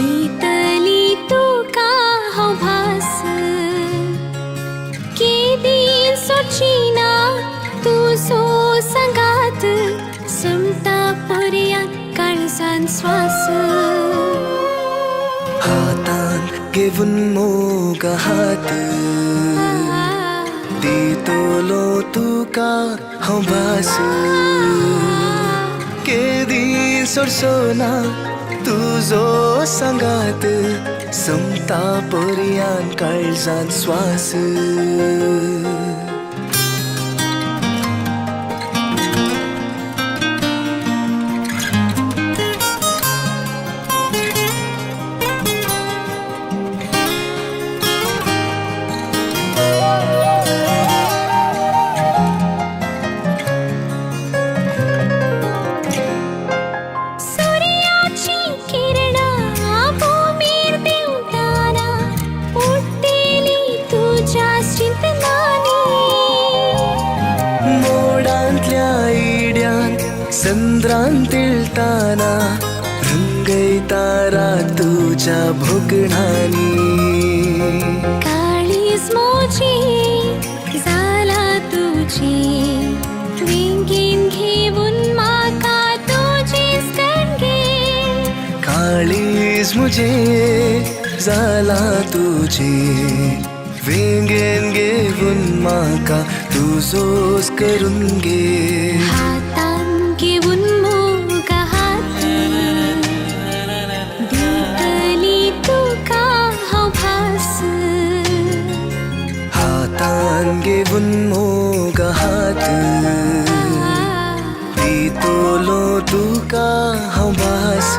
दितली तुका हांव भास केदी सोचिना तुजो सांगात समता पर्यां काळजान श्वास हातान घेवन मोग हात दितलो तुका हांव भास केदी सोडसोना तुजो सांगात समता पर्यान काळजान श्वास चंद्रान तिळताना रंगयतारा तुझ्या भोगणानी काळीज मोजी जाला तुझी विंगीन घेऊन माका तुझीच कणगे काळीज मुझे जाला तुझी विंगेन घेऊन माका तुझोच करून घे घेऊन मोग हात दितली तुका हांव भास हातान घेऊन मोग हात दितलो तुका हांव भास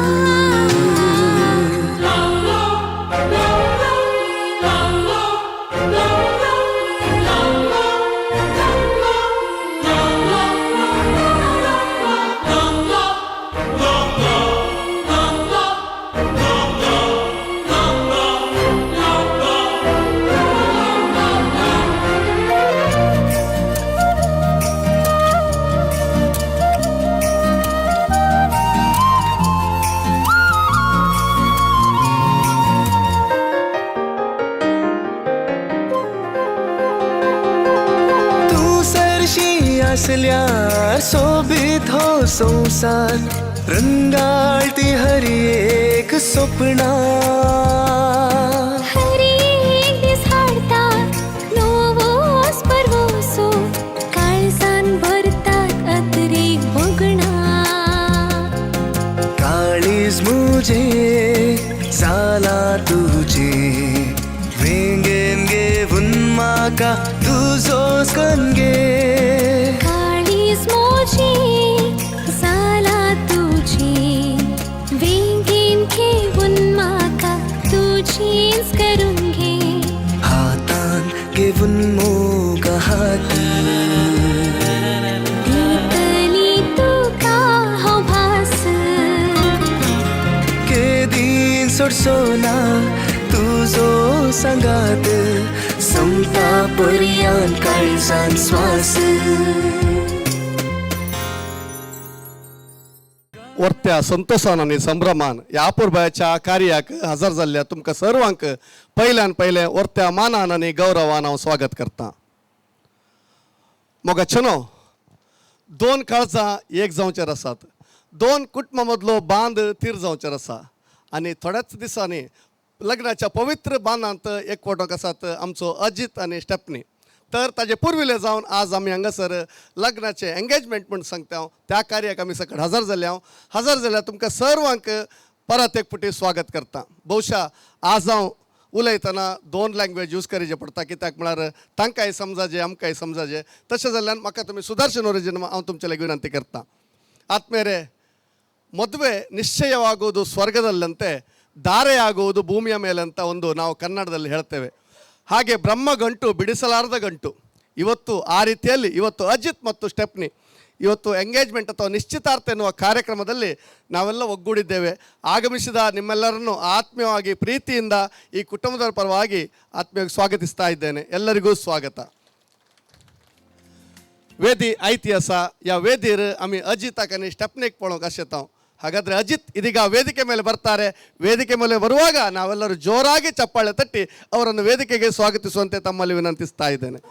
असल्यार सोबीत हो संसार रंगाळती हरी एक स्वप्ना हरी एक दीस हाडता नवोस परवोसो काळजान भरतात अतरेक भोगणा काळीज मुझे जाला तुझे वेंगेन घेऊन माका तुझोच कणगे मोजी जाला तुझी वेंगीन घेऊन माका तुझीच करून घे हातान घेऊन मोग हात दितली तुका हांव भास केदीन सोडसोना तुजो सांगात समता पर्यान काळजान श्वास वर्त्या संतोषान आनी संभ्रमान ह्या आपुरबायच्या कार्याक हजर जाल्ल्या तुमकां सर्वांक पयल्यान पयलें वर्त्या मानान आनी गौरवान हांव स्वागत करतां. मोगाचनो दोन काळजां एक जावचेर आसात, दोन कुटुंबां मदलो बांद तीर जावचेर आसा आनी थोड्याच दिसांनी लग्नाच्या पवित्र बांदांत एकवटोक आसात आमचो अजीत आनी स्टेपनी. तर ताजे पुर्विले जावन आज आमी हांगासर लग्नाचे एंगेजमेंट म्हूण सांगता हांव त्या कार्याक आमी सकट हजर जाल्यार तुमकां सर्वांक परत एक फावटी स्वागत करता. भोवशा आज हांव उलयतना दोन लँग्वेज यूज करचे पडटा कित्याक म्हळ्यार तांकांय समजाजे आमकांय समजाजे. तशें जाल्ल्यान म्हाका तुमी सुदर्शन ओरिजिन हांव तुमचे लागीं विनंती करता. ಆತ್ಮೇರೆ ಮದುವೆ ನಿಶ್ಚಯವಾಗುವುದು ಸ್ವರ್ಗದಲ್ಲಂತೆ ಧಾರೆ ಆಗುವುದು ಭೂಮಿಯ ಮೇಲೆ ಅಂತ ಒಂದು ನಾವು ಕನ್ನಡದಲ್ಲಿ ಹೇಳ್ತೇವೆ. ಹಾಗೆ ಬ್ರಹ್ಮಗಂಟು ಬಿಡಿಸಲಾರದ ಗಂಟು ಇವತ್ತು ಆ ರೀತಿಯಲ್ಲಿ ಇವತ್ತು ಅಜಿತ್ ಮತ್ತು ಸ್ಟೆಪ್ನಿ ಇವತ್ತು ಎಂಗೇಜ್ಮೆಂಟ್ ಅಥವಾ ನಿಶ್ಚಿತಾರ್ಥ ಎನ್ನುವ ಕಾರ್ಯಕ್ರಮದಲ್ಲಿ ನಾವೆಲ್ಲ ಒಗ್ಗೂಡಿದ್ದೇವೆ. ಆಗಮಿಸಿದ ನಿಮ್ಮೆಲ್ಲರನ್ನು ಆತ್ಮೀಯವಾಗಿ ಪ್ರೀತಿಯಿಂದ ಈ ಕುಟುಂಬದ ಪರವಾಗಿ ಆತ್ಮೀಯವಾಗಿ ಸ್ವಾಗತಿಸ್ತಾ ಇದ್ದೇನೆ. ಎಲ್ಲರಿಗೂ ಸ್ವಾಗತ. वेदी ऐतिहासा या वेदीर आमी अजिताक आनी स्टेपनीक पळोवंक आशेतांव. ಹಾಗಾದರೆ ಅಜಿತ್ ಇದೀಗ ವೇದಿಕೆ ಮೇಲೆ ಬರ್ತಾರೆ. ವೇದಿಕೆ ಮೇಲೆ ಬರುವಾಗ ನಾವೆಲ್ಲರೂ ಜೋರಾಗಿ ಚಪ್ಪಾಳೆ ತಟ್ಟಿ ಅವರನ್ನು ವೇದಿಕೆಗೆ ಸ್ವಾಗತಿಸುವಂತೆ ತಮ್ಮಲ್ಲಿ ವಿನಂತಿಸ್ತಾ ಇದ್ದೇನೆ.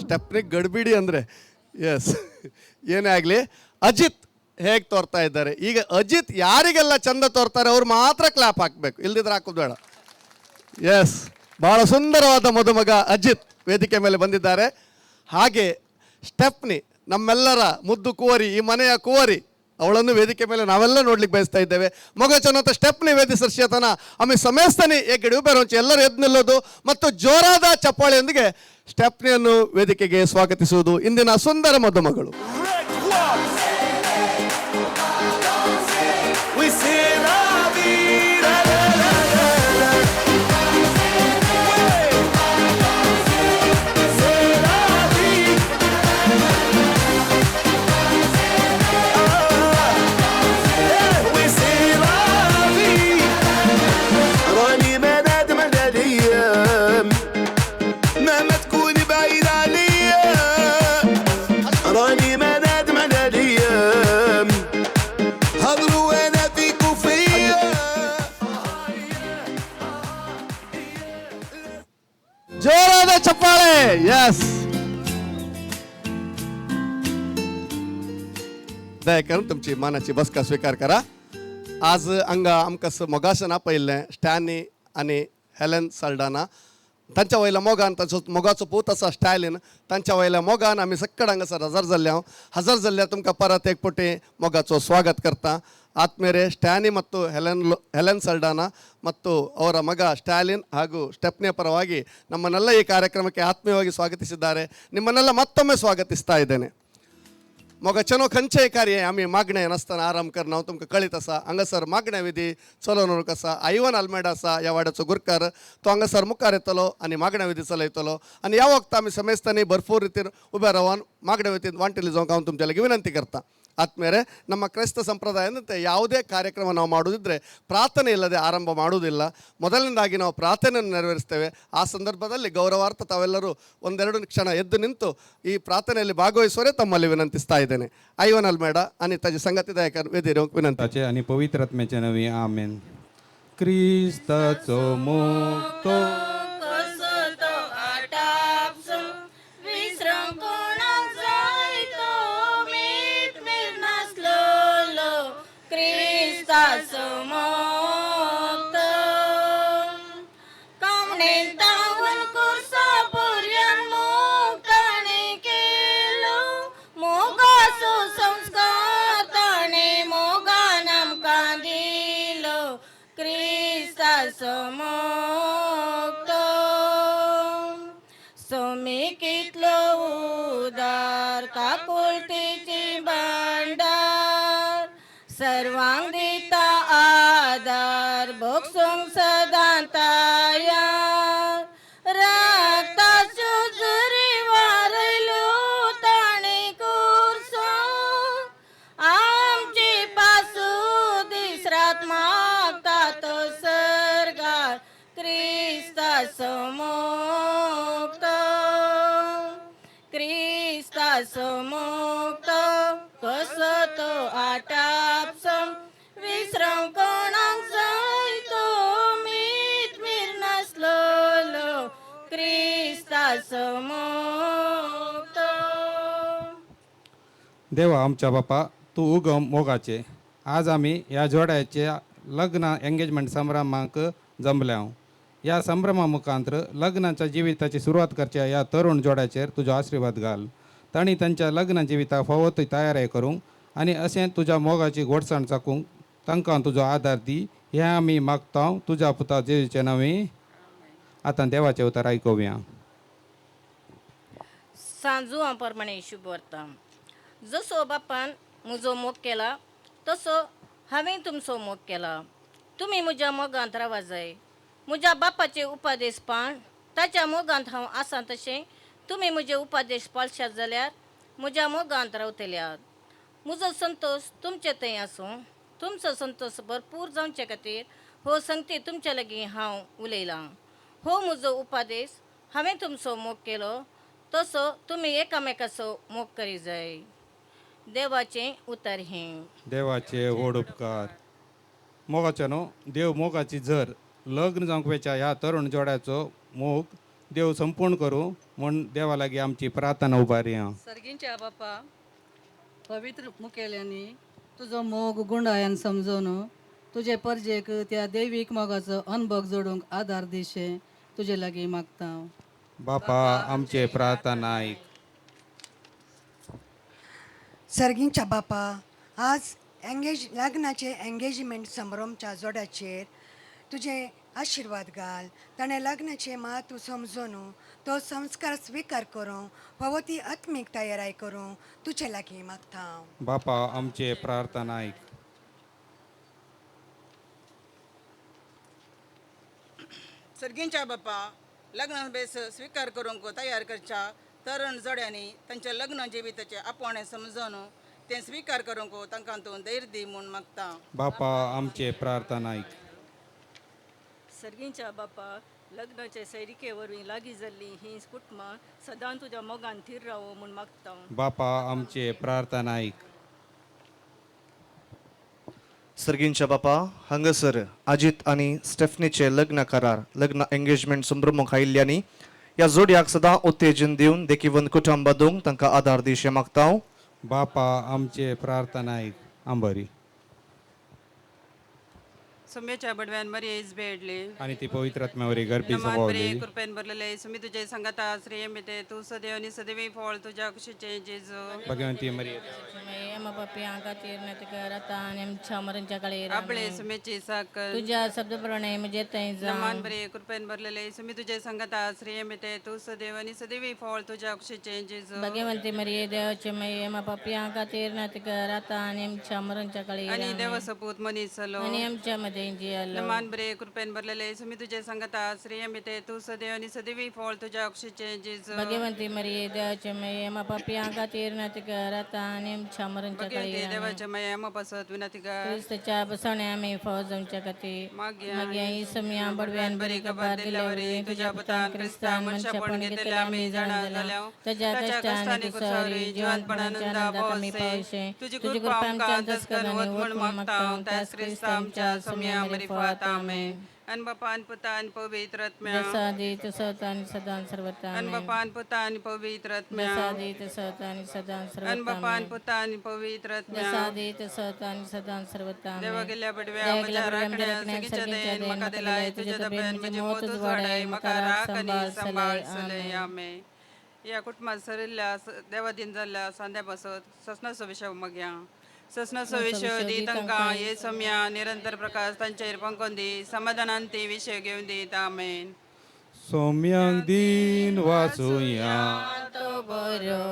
ಸ್ಟೆಪ್ನಿಗೆ ಗಡ್ಬಿಡಿ ಅಂದರೆ ಎಸ್, ಏನೇ ಆಗಲಿ ಅಜಿತ್ ಹೇಗೆ ತೋರ್ತಾ ಇದ್ದಾರೆ. ಈಗ ಅಜಿತ್ ಯಾರಿಗೆಲ್ಲ ಚಂದ ತೋರ್ತಾರೆ ಅವ್ರು ಮಾತ್ರ ಕ್ಲಾಪ್ ಹಾಕಬೇಕು, ಇಲ್ದಿದ್ರೆ ಹಾಕೋದು ಬೇಡ. ಎಸ್, ಭಾಳ ಸುಂದರವಾದ ಮದುಮಗ ಅಜಿತ್ ವೇದಿಕೆ ಮೇಲೆ ಬಂದಿದ್ದಾರೆ. ಹಾಗೆ ಸ್ಟೆಪ್ನಿ ನಮ್ಮೆಲ್ಲರ ಮುದ್ದು ಕುವರಿ, ಈ ಮನೆಯ ಕುವರಿ, ಅವಳನ್ನು ವೇದಿಕೆ ಮೇಲೆ ನಾವೆಲ್ಲ ನೋಡ್ಲಿಕ್ಕೆ ಬಯಸ್ತಾ ಇದ್ದೇವೆ. ಮೊಗಚನಂತ ಸ್ಟೆಪ್ನಿ ವೇದಿ ಸರ್ಶ್ಯತನ ಆಮೇಲೆ ಸಮಯಸ್ಥಾನಿ ಏಕಡೆ ಉಬೇರೋಂಚೆ ಎಲ್ಲರೂ ಎದ್ದು ನಿಲ್ಲೋದು ಮತ್ತು ಜೋರಾದ ಚಪ್ಪಾಳೆಯೊಂದಿಗೆ ಸ್ಟೆಪ್ನಿಯನ್ನು ವೇದಿಕೆಗೆ ಸ್ವಾಗತಿಸುವುದು ಇಂದಿನ ಸುಂದರ ಮದುಮಗಳು. जोरादा चप्पाळे. यस, दया करून तुमची मानाची बसका स्वीकार करा. आज हांगा आमकां मोगासना पयल्लें स्टॅनी आनी हेलेन साल्डाना तांच्या वयल्या मोगान, ताचो मोगाचो पूत आसा स्टॅलिन, तांच्या वयल्या मोगान आमी सक्कड हांगासर हजर जाल्ल्या तुमकां परत एक पटी मोगाचो स्वागत करता. ಆತ್ಮೇರೆ ಸ್ಟ್ಯಾನಿ ಮತ್ತು ಹೆಲೆನ್ ಸಲ್ಡಾನಾ ಮತ್ತು ಅವರ ಮಗ ಸ್ಟ್ಯಾಲಿನ್ ಹಾಗೂ ಸ್ಟೆಪ್ನಿಯ ಪರವಾಗಿ ನಮ್ಮನ್ನೆಲ್ಲ ಈ ಕಾರ್ಯಕ್ರಮಕ್ಕೆ ಆತ್ಮೀಯವಾಗಿ ಸ್ವಾಗತಿಸಿದ್ದಾರೆ. ನಿಮ್ಮನ್ನೆಲ್ಲ ಮತ್ತೊಮ್ಮೆ ಸ್ವಾಗತಿಸ್ತಾ ಇದ್ದೇನೆ. मग चनो खंयचेय कार्य आमी मागणे नासतना आराम करना हांव तुमकां कळीत आसा. हांगासर मागणे विधी चलोवणूक आसा. आयवन आल्मेडा आसा ह्या वाड्याचो गुरकार, तो हांगासर मुखार येतलो आनी मागणे विधी चलयतलो. आनी ह्या वखदां आमी समेस्तांनी भरपूर रितीन उबे रावन मागणे विधीन वांटेली जावंक हांव तुमच्या लागीं विनंती करता. ಆತ್ಮೇಲೆ ನಮ್ಮ ಕ್ರೈಸ್ತ ಸಂಪ್ರದಾಯದಂತೆ ಯಾವುದೇ ಕಾರ್ಯಕ್ರಮ ನಾವು ಮಾಡೋದಿದ್ದರೆ ಪ್ರಾರ್ಥನೆ ಇಲ್ಲದೆ ಆರಂಭ ಮಾಡುವುದಿಲ್ಲ. ಮೊದಲನೇದಾಗಿ ನಾವು ಪ್ರಾರ್ಥನೆಯನ್ನು ನೆರವೇರಿಸ್ತೇವೆ. ಆ ಸಂದರ್ಭದಲ್ಲಿ ಗೌರವಾರ್ಥ ತಾವೆಲ್ಲರೂ ಒಂದೆರಡು ಕ್ಷಣ ಎದ್ದು ನಿಂತು ಈ ಪ್ರಾರ್ಥನೆಯಲ್ಲಿ ಭಾಗವಹಿಸುವರೆ ತಮ್ಮಲ್ಲಿ ವಿನಂತಿಸ್ತಾ ಇದ್ದೇನೆ. ಐವನ್ ಅಲ್ಮೇಡ आणि ताजी संगतीदायक वेदिरोंक विनंती आणि पवित्र आत्म्याच्या नवी आमेन. क्रिस्ताचो मुक्तो सोमिकितलो उदार काकुळतीची भांडार सर्वांग दिता आदार भोगसूंक सदां तयार रक्ताच्यो झरी वारयल्यो ताणी कुर्सून आमची पासू दीस रात मागता तो सरगार क्रिस्ताचो मुक्त कसो तो आटापसो विसरूंक कोणाक जाय तो मीठ मीर नासलो क्रिस्ताचो मुक्त. देवा आमच्या बापा, तू उगम मोगाचे. आज आम्ही या जोड्याच्या लग्न एंगेजमेंट संभ्रमांक जमल्या. या संभ्रमा मुखांतर लग्नाच्या जिविताची सुरुवात करच्या या तरुण जोड्याचेर तुझो आशीर्वाद घाल. तांणी तांच्या लग्न जिविताक फावो ती तयारी करूंक आनी अशें तुज्या मोगाची घोडसाण चाकूंक तांकां तुजो आदार दी. हें आमी मागता तुज्या पुता जेजूचे नवी. आतां देवाचें उतर आयकुया. सांजू हांव प्रमाणे शुभ व्हरता. जसो बापान म्हजो मोग केला तसो हांवें तुमचो मोग केला. तुमी म्हज्या मोगांत रावा जाय. म्हज्या बापाचे उपादेश पाळ ताच्या मोगांत हांव आसा तशें तुमी म्हजे उपादेश पाळशात जाल्यार म्हज्या मोगांत रावतल्यात. म्हजो संतोश तुमचे थंय आसूं. तुमचो संतोश भरपूर जावचे खातीर हो सांगते तुमच्या लागी हांव उलयलां. हो म्हजो उपादेश हांवें तुमचो मोग केलो तसो तुमी एकामेकाचो मोग करी जाय. देवाचें उतर हें. देवाचे व्हड उपकार. मोगाच्या न्हू देव मोगाची जर लग्न जावंक वेच्या ह्या तरुण जोड्याचो मोग देव संपूर्ण करूं म्हूण देवा लागीं आमची प्रार्थना उबारी हांव. सर्गींच्या बापा पवित्र मुखेल्यांनी तुजो मोग गुंडायन समजून तुजे परजेक त्या दैवीक मोगाचो अनुभव जोडूंक आदार दिशे तुजे लागीं मागता. बापा आमचे प्रार्थना आयक. सर्गींच्या बापा आज लग्नाचे एंगेजमेंट समारंभच्या जोड्याचेर तुझे आशिर्वाद घाल. ताणें लग्नाचे म्हत्व समजून तो संस्कार स्वीकार करूं फावो ती आत्मीक तयाराय करूं तुजे लागीं मागता. बापा आमचे प्रार्थना आयक. सर्गींच्या बापा लग्न बेस स्वीकार करूंक तयार करच्या तरुण जोड्यांनी तांच्या लग्न जिविताचे आपोवणे समजून ते स्वीकार करूंक तांकां तूं धैर्य दी म्हूण मागता. बापा आमचे प्रार्थना आयक. सर्गींच्या बापा लग्नाचे सैरिके वरवीं लागीं जाल्ली ही कुटुंबां सदां तुज्या मोगान थीर रावो म्हूण मागता. बापा आमचे प्रार्थना आयक. सर्गींच्या बापा हांगासर अजित आनी स्टेफनीचे लग्न करार लग्न एंगेजमेंट संभ्रमक आयिल्ल्यांनी ह्या जोडयाक सदां उत्तेजन दिवन देखीवन कुटुंब बांदूंक तांकां आदार दिवचे मागता. बापा आमचे प्रार्थना आयक. आंबरी सुमेच्या बडव्यान मरी इज बेडली आणि ती पवित्र आत्म्यावरी गर्भी नमान सभावली. बरे कृपेन भरलेले सुमी तुझे संगता श्रेय मिटे तू सदैव आणि सदैवी फळ तुझ्या खुशीचे जेजू. भगवंती मरी एमा पप्पी आंका तीर्णत कर आता आणि आमच्या मरणच्या काळी आपले सुमेची साकर तुझ्या शब्दप्रमाणे म्हणजे तै जा. नमान बरे कृपेन भरलेले सुमी तुझे संगता श्रेय मिटे तू सदैव आणि सदैवी फळ तुझ्या खुशीचे जेजू. भगवंती मरिये देवाचे मये एमा पप्पी आंका तीर्णत कर आता आणि आमच्या मरणच्या काळी आणि देव सपूत मनीस सलो आणि आमच्या मध्ये जी आलो. नमान बरे कृपेन भरलेले सुमी तुझे संगता श्रेय मिटे तू सदैव आणि सदैवी फळ तुझ्या खुशीचे जेजू. भगवंती मरिये देवाचे मये एमा पप्पी आंका तीर्णत कर आता आणि आमच्या मरणच्या काळी भगवंती देवाच्या माया मपसत विनंती कर. क्रिस्तच्या बसवण्या आम्ही फौजांच्या कथे मागया मग या समया बडव्यान बरी कबार दिल्यावरी तुझ्या पुतान ख्रिस्तान मनशा पण घेतले आम्ही जाणा झाल्या त्याच्या कष्टाने कुसावरी जीवनपणानंदा पावसे तुझी कृपा आमच्या अंतस्करणाने वत म्हणून मागता त्यास ख्रिस्त आमच्या समया बरी फात आमेन. अन बापान पुतान पवित्र आत्म्या जसादी तसत आणि सदा सर्वता अन बापान पुतान पवित्र आत्म्या जसादी तसत आणि सदा अन सर्वता बापान पुतान पवित्र आत्म्या जसादी तसत आणि सदा सर्वता देवा गेल्या बडव्या माझ्या राखण्या सगळीच्या देन मका दिलाय तुझ्या दब्यान म्हणजे मोतच वाढाय मका राख आणि सांभाळ सलय आमे. या कुटुंबात सरिल्ल्या देवादीन जाल्ल्या सांद्या बसत ससनाचो विषय मग्या ससनाचो विषय दी तांकां ये सम्या निरंतर प्रकाश तांचेर पंकोन दी समाधानान ते विषय घेवन दीत आमेन. सौम्यांक दिन वाचूया. तो बरो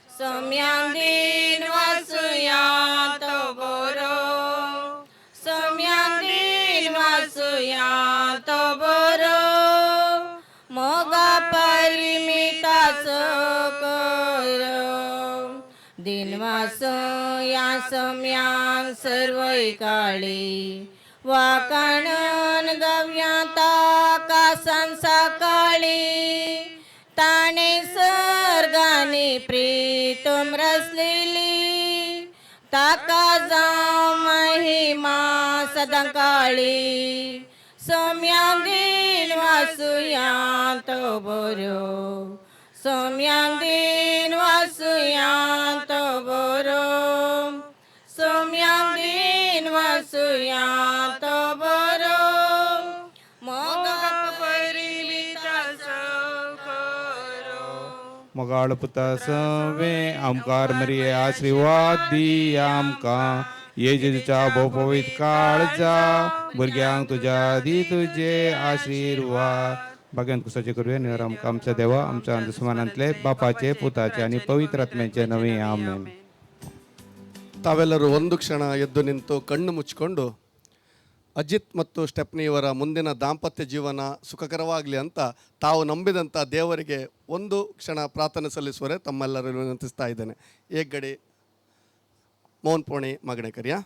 सम्यांक दिन वाचूया तो बरो सम्यांक दिन वाचूया तो बरो मोगा परिमिताचो करो दिन वाचूया सम्यांक सर्वय काळी वाकाणन गव्या ताका संसाकाळी ताणे सर्गाने प्रीतम रचलेली ताका जावं महिमा सदां काळी सम्यांक दिन वाचूया तो बरो सम्यांक दिन वाचूया तो बरो सम्यांक दिन वाचूया तो बरो मोगा मोगाळ पुता सवे आमकार मरिये आशीर्वाद दी आमकां येजूच्या भोवपवीत काळजा भुरग्यांक तुज्या दी तुझे आशीर्वाद. भगवंत कुसाचे करूया निर आमकां आमच्या देवा आमच्या दुस्मानांतले बापाचे पुताचे आणि पवित्र आत्म्याचे नवे आमेन. ತಾವೆಲ್ಲರೂ ಒಂದು ಕ್ಷಣ ಎದ್ದು ನಿಂತು ಕಣ್ಣು ಮುಚ್ಚಿಕೊಂಡು ಅಜಿತ್ ಮತ್ತು ಸ್ಟೆಪ್ನಿಯವರ ಮುಂದಿನ ದಾಂಪತ್ಯ ಜೀವನ ಸುಖಕರವಾಗಲಿ ಅಂತ ತಾವು ನಂಬಿದಂಥ ದೇವರಿಗೆ ಒಂದು ಕ್ಷಣ ಪ್ರಾರ್ಥನೆ ಸಲ್ಲಿಸುವರೆ ತಮ್ಮೆಲ್ಲರೂ ವಿನಂತಿಸ್ತಾ ಇದ್ದೇನೆ. ಏಕ್ ಗಡಿ ಮೌನ್ ಪೋಣಿ ಮಗಣೆ ಕರಿಯಾ.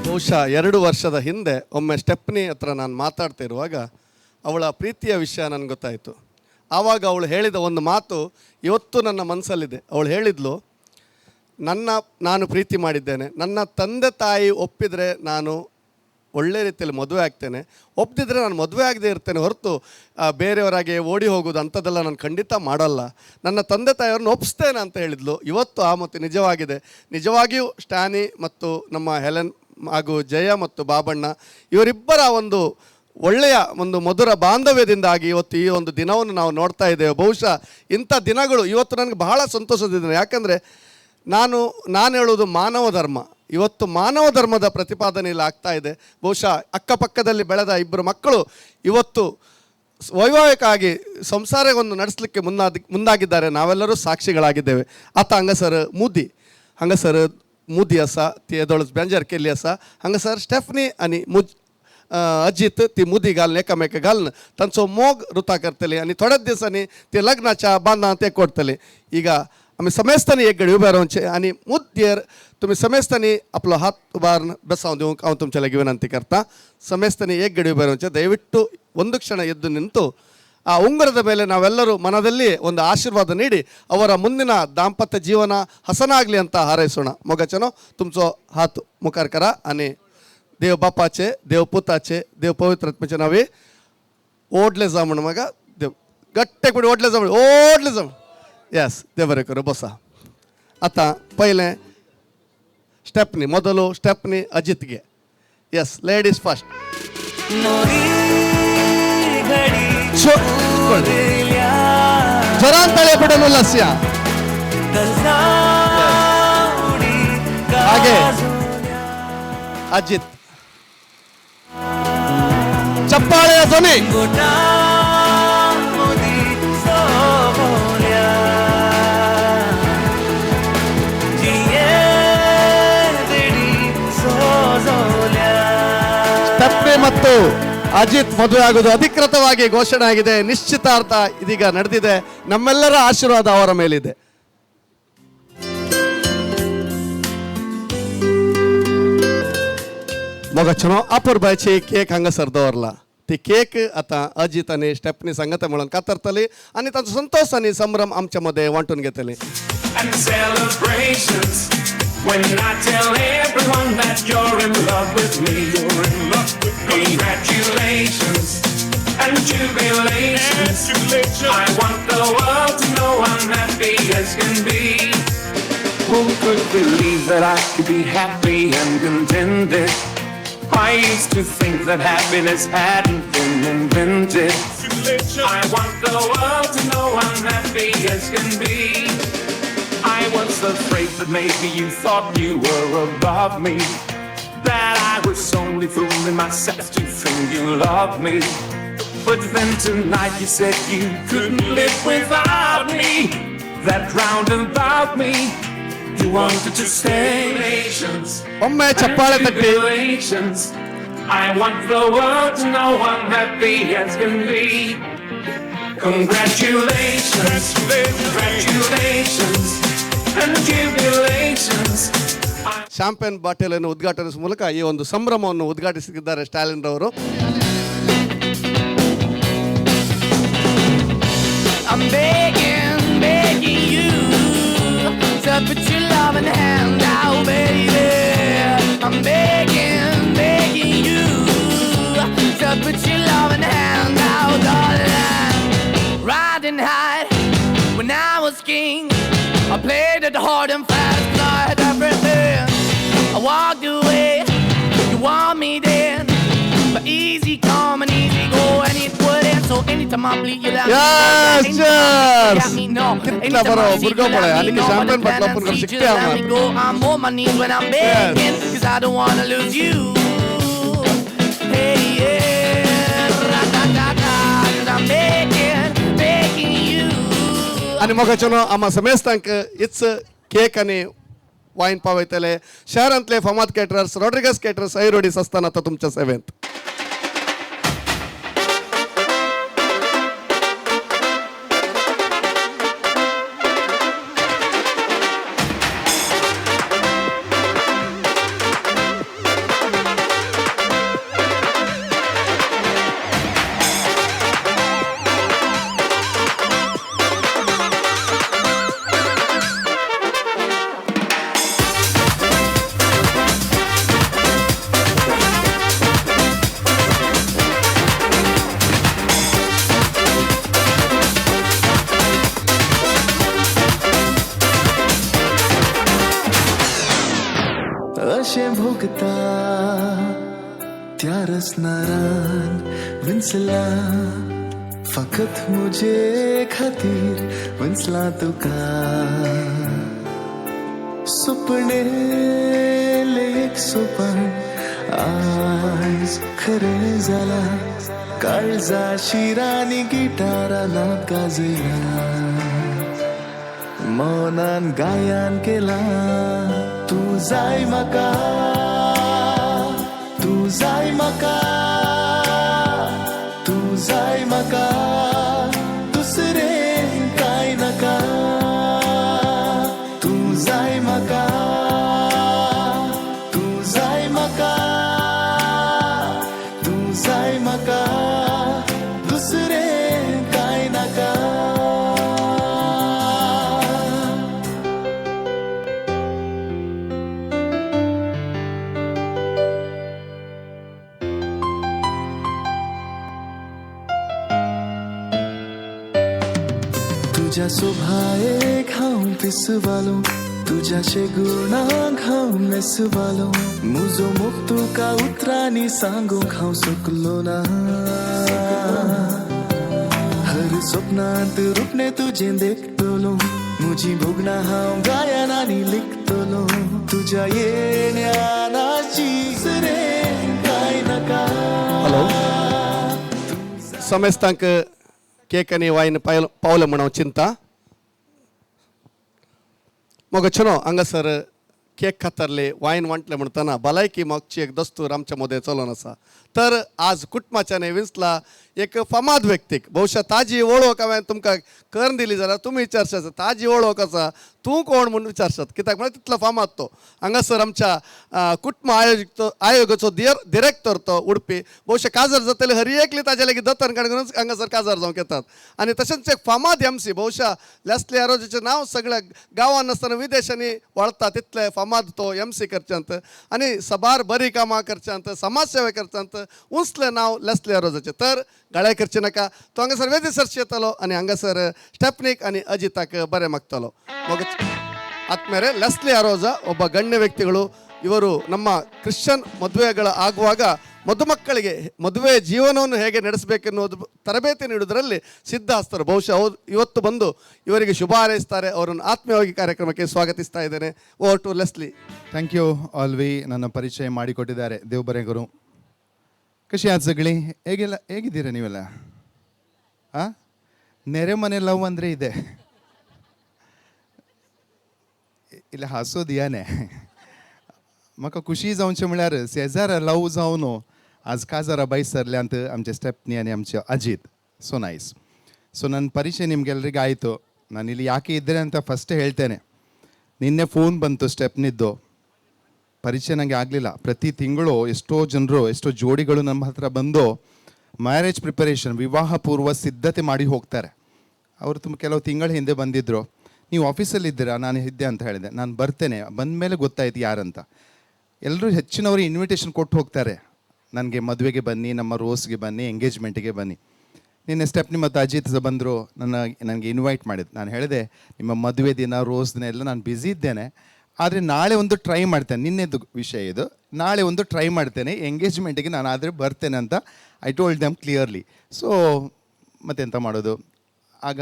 ಬಹುಶಃ 2 ವರ್ಷದ ಹಿಂದೆ ಒಮ್ಮೆ ಸ್ಟೆಪ್ನಿ ಹತ್ರ ನಾನು ಮಾತಾಡ್ತಾ ಇರುವಾಗ ಅವಳ ಪ್ರೀತಿಯ ವಿಷಯ ನನಗೆ ಗೊತ್ತಾಯಿತು. ಆವಾಗ ಅವಳು ಹೇಳಿದ ಒಂದು ಮಾತು ಇವತ್ತು ನನ್ನ ಮನಸ್ಸಲ್ಲಿದೆ. ಅವಳು ಹೇಳಿದ್ಲು, ನಾನು ಪ್ರೀತಿ ಮಾಡಿದ್ದೇನೆ, ನನ್ನ ತಂದೆ ತಾಯಿ ಒಪ್ಪಿದರೆ ನಾನು ಒಳ್ಳೆ ರೀತಿಯಲ್ಲಿ ಮದುವೆ ಆಗ್ತೇನೆ, ಒಪ್ಪದಿದ್ರೆ ನಾನು ಮದುವೆ ಆಗದೆ ಇರ್ತೇನೆ ಹೊರತು ಬೇರೆಯವರಾಗೆ ಓಡಿ ಹೋಗೋದು ಅಂಥದ್ದೆಲ್ಲ ನಾನು ಖಂಡಿತ ಮಾಡಲ್ಲ, ನನ್ನ ತಂದೆ ತಾಯಿಯವ್ರನ್ನ ಒಪ್ಪಿಸ್ತೇನೆ ಅಂತ ಹೇಳಿದ್ಲು. ಇವತ್ತು ಆ ಮತ್ತು ನಿಜವಾಗಿದೆ. ನಿಜವಾಗಿಯೂ ಸ್ಟ್ಯಾನಿ ಮತ್ತು ನಮ್ಮ ಹೆಲೆನ್ ಹಾಗೂ ಜಯ ಮತ್ತು ಬಾಬಣ್ಣ ಇವರಿಬ್ಬರ ಒಂದು ಒಳ್ಳೆಯ ಒಂದು ಮಧುರ ಬಾಂಧವ್ಯದಿಂದಾಗಿ ಇವತ್ತು ಈ ಒಂದು ದಿನವನ್ನು ನಾವು ನೋಡ್ತಾ ಇದ್ದೇವೆ. ಬಹುಶಃ ಇಂಥ ದಿನಗಳು ಇವತ್ತು ನನಗೆ ಬಹಳ ಸಂತೋಷದಿದ್ದೇನೆ. ಯಾಕಂದರೆ ನಾನು ಹೇಳೋದು ಮಾನವ ಧರ್ಮ, ಇವತ್ತು ಮಾನವ ಧರ್ಮದ ಪ್ರತಿಪಾದನೆ ಇಲ್ಲಿ ಆಗ್ತಾ ಇದೆ. ಬಹುಶಃ ಅಕ್ಕಪಕ್ಕದಲ್ಲಿ ಬೆಳೆದ ಇಬ್ಬರು ಮಕ್ಕಳು ಇವತ್ತು ವೈವಾಹಿಕವಾಗಿ ಸಂಸಾರವನ್ನು ನಡೆಸಲಿಕ್ಕೆ ಮುಂದಾಗಿದ್ದಾರೆ. ನಾವೆಲ್ಲರೂ ಸಾಕ್ಷಿಗಳಾಗಿದ್ದೇವೆ. ಆತ ಹಂಗಸರ್ ಮೂದಿ ಅಸ ತಿಯದೊಳಸ್ ಬ್ಯಾಂಜರ್ ಕೆಲ್ಲಿ ಅಸ ಹಂಗಸರ್ ಸ್ಟೆಫ್ನಿ आणि अजित ती मुदी घालून एकामेका घालून तांचो मोग रुता करतली आणि थोड्याच दिसांनी ते लग्नाच्या बांधां ते कोडतले. ಈಗ आम्ही समेस्तानी एक घडी उभे रावचे आणि मुद्देर तुम्ही समेस्तानी आपलो हात उभारून बेसावून देऊक हांव तुमच्या लागीं विनंती करता. समेस्तानी एक घडी उभे रावचे. ದಯವಿಟ್ಟು ಒಂದು ಕ್ಷಣ ಎದ್ದು ನಿಂತು ಆ ಉಂಗುರದ ಮೇಲೆ ನಾವೆಲ್ಲರೂ ಮನದಲ್ಲಿ ಒಂದು ಆಶೀರ್ವಾದ ನೀಡಿ ಅವರ ಮುಂದಿನ ದಾಂಪತ್ಯ ಜೀವನ ಹಸನಾಗಲಿ ಅಂತ ಹಾರೈಸೋಣ. ಮೊಗಚನೋ तुमचो हात मुखार करा आणि देव बापाचे, देव पुताचे, देव पवित्र आत्म्याचे नावे ओढले जा म्हणून मग देव गट्टे कुठे ओढले जा यस देव बरे करू. बसा. आता पहिले ಮೊದಲು ಸ್ಟೆಪ್ನಿ ಅಜಿತ್ಗೆ. Yes ladies first. जोरान तळे पडून उल्हास्य ಹಾಗೆ ಅಜಿತ್ ಚಪ್ಪಾಳೆಯ ಧ್ವನಿ. ಸ್ಟೆಪ್ನಿ ಮತ್ತು ಅಜಿತ್ ಮದುವೆ ಆಗುವುದು ಅಧಿಕೃತವಾಗಿ ಘೋಷಣೆ ಆಗಿದೆ. ನಿಶ್ಚಿತಾರ್ಥ ಇದೀಗ ನಡೆದಿದೆ. ನಮ್ಮೆಲ್ಲರ ಆಶೀರ್ವಾದ ಅವರ ಮೇಲಿದೆ. मोगाचनो अपूर्बायची केक हांगासर दवरला. ती केक आता अजित आणि स्टेपनी संगत म्हणून कातरतली आणि तांचो संतोष आणि संभ्रम आमच्या मध्ये वांटून घेतली. And celebrations when I tell everyone that you're in love with me, you're in love with me. Congratulations and jubilations. I want the world to know I'm happy as can be. Who could believe that I could be happy and contented? I used to think that happiness hadn't been invented. I want the world to know I'm happy as can be. I was afraid that maybe you thought you were above me, that I was only fooling myself to think you loved me. But then tonight you said you couldn't live without me, that round about me you wanted to stay. ಒಮ್ಮೆ ಚಪ್ಪಾಳೆ ತಟ್ಟಿ. I want the world to know I'm happy as can be. Congratulations, congratulations and jubilations. Champagne ಬಾಟಲನ್ನು ಉದ್ಘಾಟನೆಸುವ ಮೂಲಕ ಈ ಒಂದು ಸಂಭ್ರಮವನ್ನು ಉದ್ಘಾಟಿಸಿದ್ದಾರೆ ಸ್ಟಾಲಿನ್ ರವರು. I'm begging you to put your loving hand out, baby. I'm begging you to put your loving hand out, darling. Riding high when I was king, I played it hard and fast 'cause I had everything. I walked away, you want me then, but easy come and easy go, and it wouldn't. So anytime I bleed you down, Yes, yes. Anytime बरो, I see you, बुरगा let पडाय. me आणि know, champagne but I Batla can't पण see शिकते you, let आम्हाला. me go. I'm on my knees when I'm begging, 'cause I don't wanna lose you. Hey, yeah, ra-da-da-da, 'cause I'm begging you. आणि मोगाचनो आम्हा समेस्तांक etch cake आणि wine पावयतले. शहरांतले फामाद caterers Rodrigues caterers ऐरोडीस असताना आता तुमच्या सेवेंत. त्या रसनारान विंचला फकत मुझे खातीर विंचला तुका सुपणे लेक सोपान आज खरें जाला काळजा शिरानी गिटारानात गाजयला मौनान गायन केला तू जाय म्हाका तू जाय म्हाका तू जाय म्हाका दुसरें कांय नाका तू जाय म्हाका तू जाय म्हाका तू जाय म्हाका दुसरें कांय नाका तुझ्या सोभायेक हांव पिसवालो तुझ्या शेगुणाक हांव मेसवालो मुजो मोग तुका उतरांनी सांगूंक हांव सकलो ना हर सपनांत रुपणे तुजें देखतलो म्हजी भोगणां हांव गायनांनी लिखतलो तुज्या येण्याची सरें कांय नाका ಹಲೋ ಸಮಯಸ್ಥಾಂಕ ಕೇಕನಿ ವಾಯಿನ ಪಾವಲ म्हणून चिंता मग चनो हांगासर केक खातरले वायन वांटले म्हणटना भलायकी मोगची एक दस्तूर आमच्या मदें चलोन आसा तर आज कुटुंबाच्यान विंचला एक फामाद व्यक्तीक बहुशा ताजी वळख हांवें तुमकां करून दिली जाल्यार तुमी विचारशात ताजी वळख आसा तूं कोण म्हणून विचारशात कित्याक म्हळ्यार तितलो फामाद तो हांगासर आमच्या कुटुंब आयोगाचो डिरेक्टर तो उडपी बहुशा काजार जातले हरी एकली ताजे लेगीत दत्तन काणकोणूच हांगासर काजार जावंक येतात आनी तशेंच एक फामाद MC बहुशा लेस्ली एरोजाचें नांव सगळ्या गांवांत नासतना विदेशांनी वळता तितले फामाद तो MC करच्यांत आनी सबार बरी कामां करच्यांत समाज सेवा करच्यांत उंचलें नांव लेस्ली एरोजाचें तर गाळ्या करची नाका तो हांगासर वेदी सरशी येतलो आनी हांगासर स्टेपनीक आनी अजिताक बरें मागतलो मग ಆತ್ಮೇಲೆ ಲೆಸ್ಲಿ ಅರೋಜಾ ಒಬ್ಬ ಗಣ್ಯ ವ್ಯಕ್ತಿಗಳು ಇವರು ನಮ್ಮ ಕ್ರಿಶ್ಚಿಯನ್ ಮದುವೆಗಳ ಆಗುವಾಗ ಮದುಮಕ್ಕಳಿಗೆ ಮದುವೆ ಜೀವನವನ್ನು ಹೇಗೆ ನಡೆಸಬೇಕೆನ್ನುವುದು ತರಬೇತಿ ನೀಡುವುದರಲ್ಲಿ ಸಿದ್ಧ ಹಸ್ತರು ಬಹುಶಃ ಅವರು ಇವತ್ತು ಬಂದು ಇವರಿಗೆ ಶುಭ ಹಾರೈಸ್ತಾರೆ ಅವರನ್ನು ಆತ್ಮೀಯವಾಗಿ ಕಾರ್ಯಕ್ರಮಕ್ಕೆ ಸ್ವಾಗತಿಸ್ತಾ ಇದ್ದೇನೆ over to Leslie thank you ಆಲ್ವಿ ನನ್ನ ಪರಿಚಯ ಮಾಡಿಕೊಟ್ಟಿದ್ದಾರೆ ದೇವಬರೆಗರು ಕಶಿ ಆದ ಸಗಳಿ ಹೇಗಿದ್ದೀರಾ ನೀವೆಲ್ಲ ನೆರೆ ಮನೆ ಲವ್ ಅಂದರೆ ಇದೆ ಇಲ್ಲ हांसोद याने म्हाका खुशी जावचें म्हळ्यार शेजार लव जावन आज काजारा बायस सरल्यांत आमचे स्टेपनी आनी आमचे अजीत सो ನೈಸ್ ಸೊ ನನ್ನ ಪರಿಚಯ ನಿಮಗೆಲ್ಲರಿಗೂ ಆಯಿತು ನಾನು ಇಲ್ಲಿ ಯಾಕೆ ಇದ್ದೇನೆ ಅಂತ ಫಸ್ಟ್ ಹೇಳ್ತೇನೆ ನಿನ್ನೆ ಫೋನ್ ಬಂತು ಸ್ಟೆಪ್ನಿದ್ದು ಪರಿಚಯ ನನಗೆ ಆಗಲಿಲ್ಲ ಪ್ರತಿ ತಿಂಗಳು ಎಷ್ಟೋ ಜನರು ಎಷ್ಟೋ ಜೋಡಿಗಳು ನಮ್ಮ ಹತ್ರ ಬಂದು ಮ್ಯಾರೇಜ್ ಪ್ರಿಪರೇಷನ್ ವಿವಾಹ ಪೂರ್ವ ಸಿದ್ಧತೆ ಮಾಡಿ ಹೋಗ್ತಾರೆ ಅವರು ತುಂಬ ಕೆಲವು ತಿಂಗಳ ಹಿಂದೆ ಬಂದಿದ್ದರು ನೀವು ಆಫೀಸಲ್ಲಿದ್ದೀರಾ ನಾನು ಇದ್ದೆ ಅಂತ ಹೇಳಿದೆ ನಾನು ಬರ್ತೇನೆ ಬಂದ ಮೇಲೆ ಗೊತ್ತಾಯ್ತು ಯಾರಂತ ಎಲ್ಲರೂ ಹೆಚ್ಚಿನವರು ಇನ್ವಿಟೇಷನ್ ಕೊಟ್ಟು ಹೋಗ್ತಾರೆ ನನಗೆ ಮದುವೆಗೆ ಬನ್ನಿ ನಮ್ಮ ರೋಸ್ಗೆ ಬನ್ನಿ ಎಂಗೇಜ್ಮೆಂಟಿಗೆ ಬನ್ನಿ ನಿನ್ನೆ ಸ್ಟೆಪ್ನಿ ಮತ್ತು ಅಜಿತ್ ಬಂದರು ನನಗೆ ಇನ್ವೈಟ್ ಮಾಡಿದ್ದು ನಾನು ಹೇಳಿದೆ ನಿಮ್ಮ ಮದುವೆ ದಿನ ರೋಸ್ ದಿನ ಎಲ್ಲ ನಾನು ಬ್ಯುಸಿ ಇದ್ದೇನೆ ಆದರೆ ನಾಳೆ ಒಂದು ಟ್ರೈ ಮಾಡ್ತೇನೆ ನಿನ್ನೆದು ವಿಷಯ ಇದು ನಾಳೆ ಒಂದು ಟ್ರೈ ಮಾಡ್ತೇನೆ ಎಂಗೇಜ್ಮೆಂಟಿಗೆ ನಾನು ಆದರೆ ಬರ್ತೇನೆ ಅಂತ I told them clearly so ಮತ್ತೆಂತ ಮಾಡೋದು ಆಗ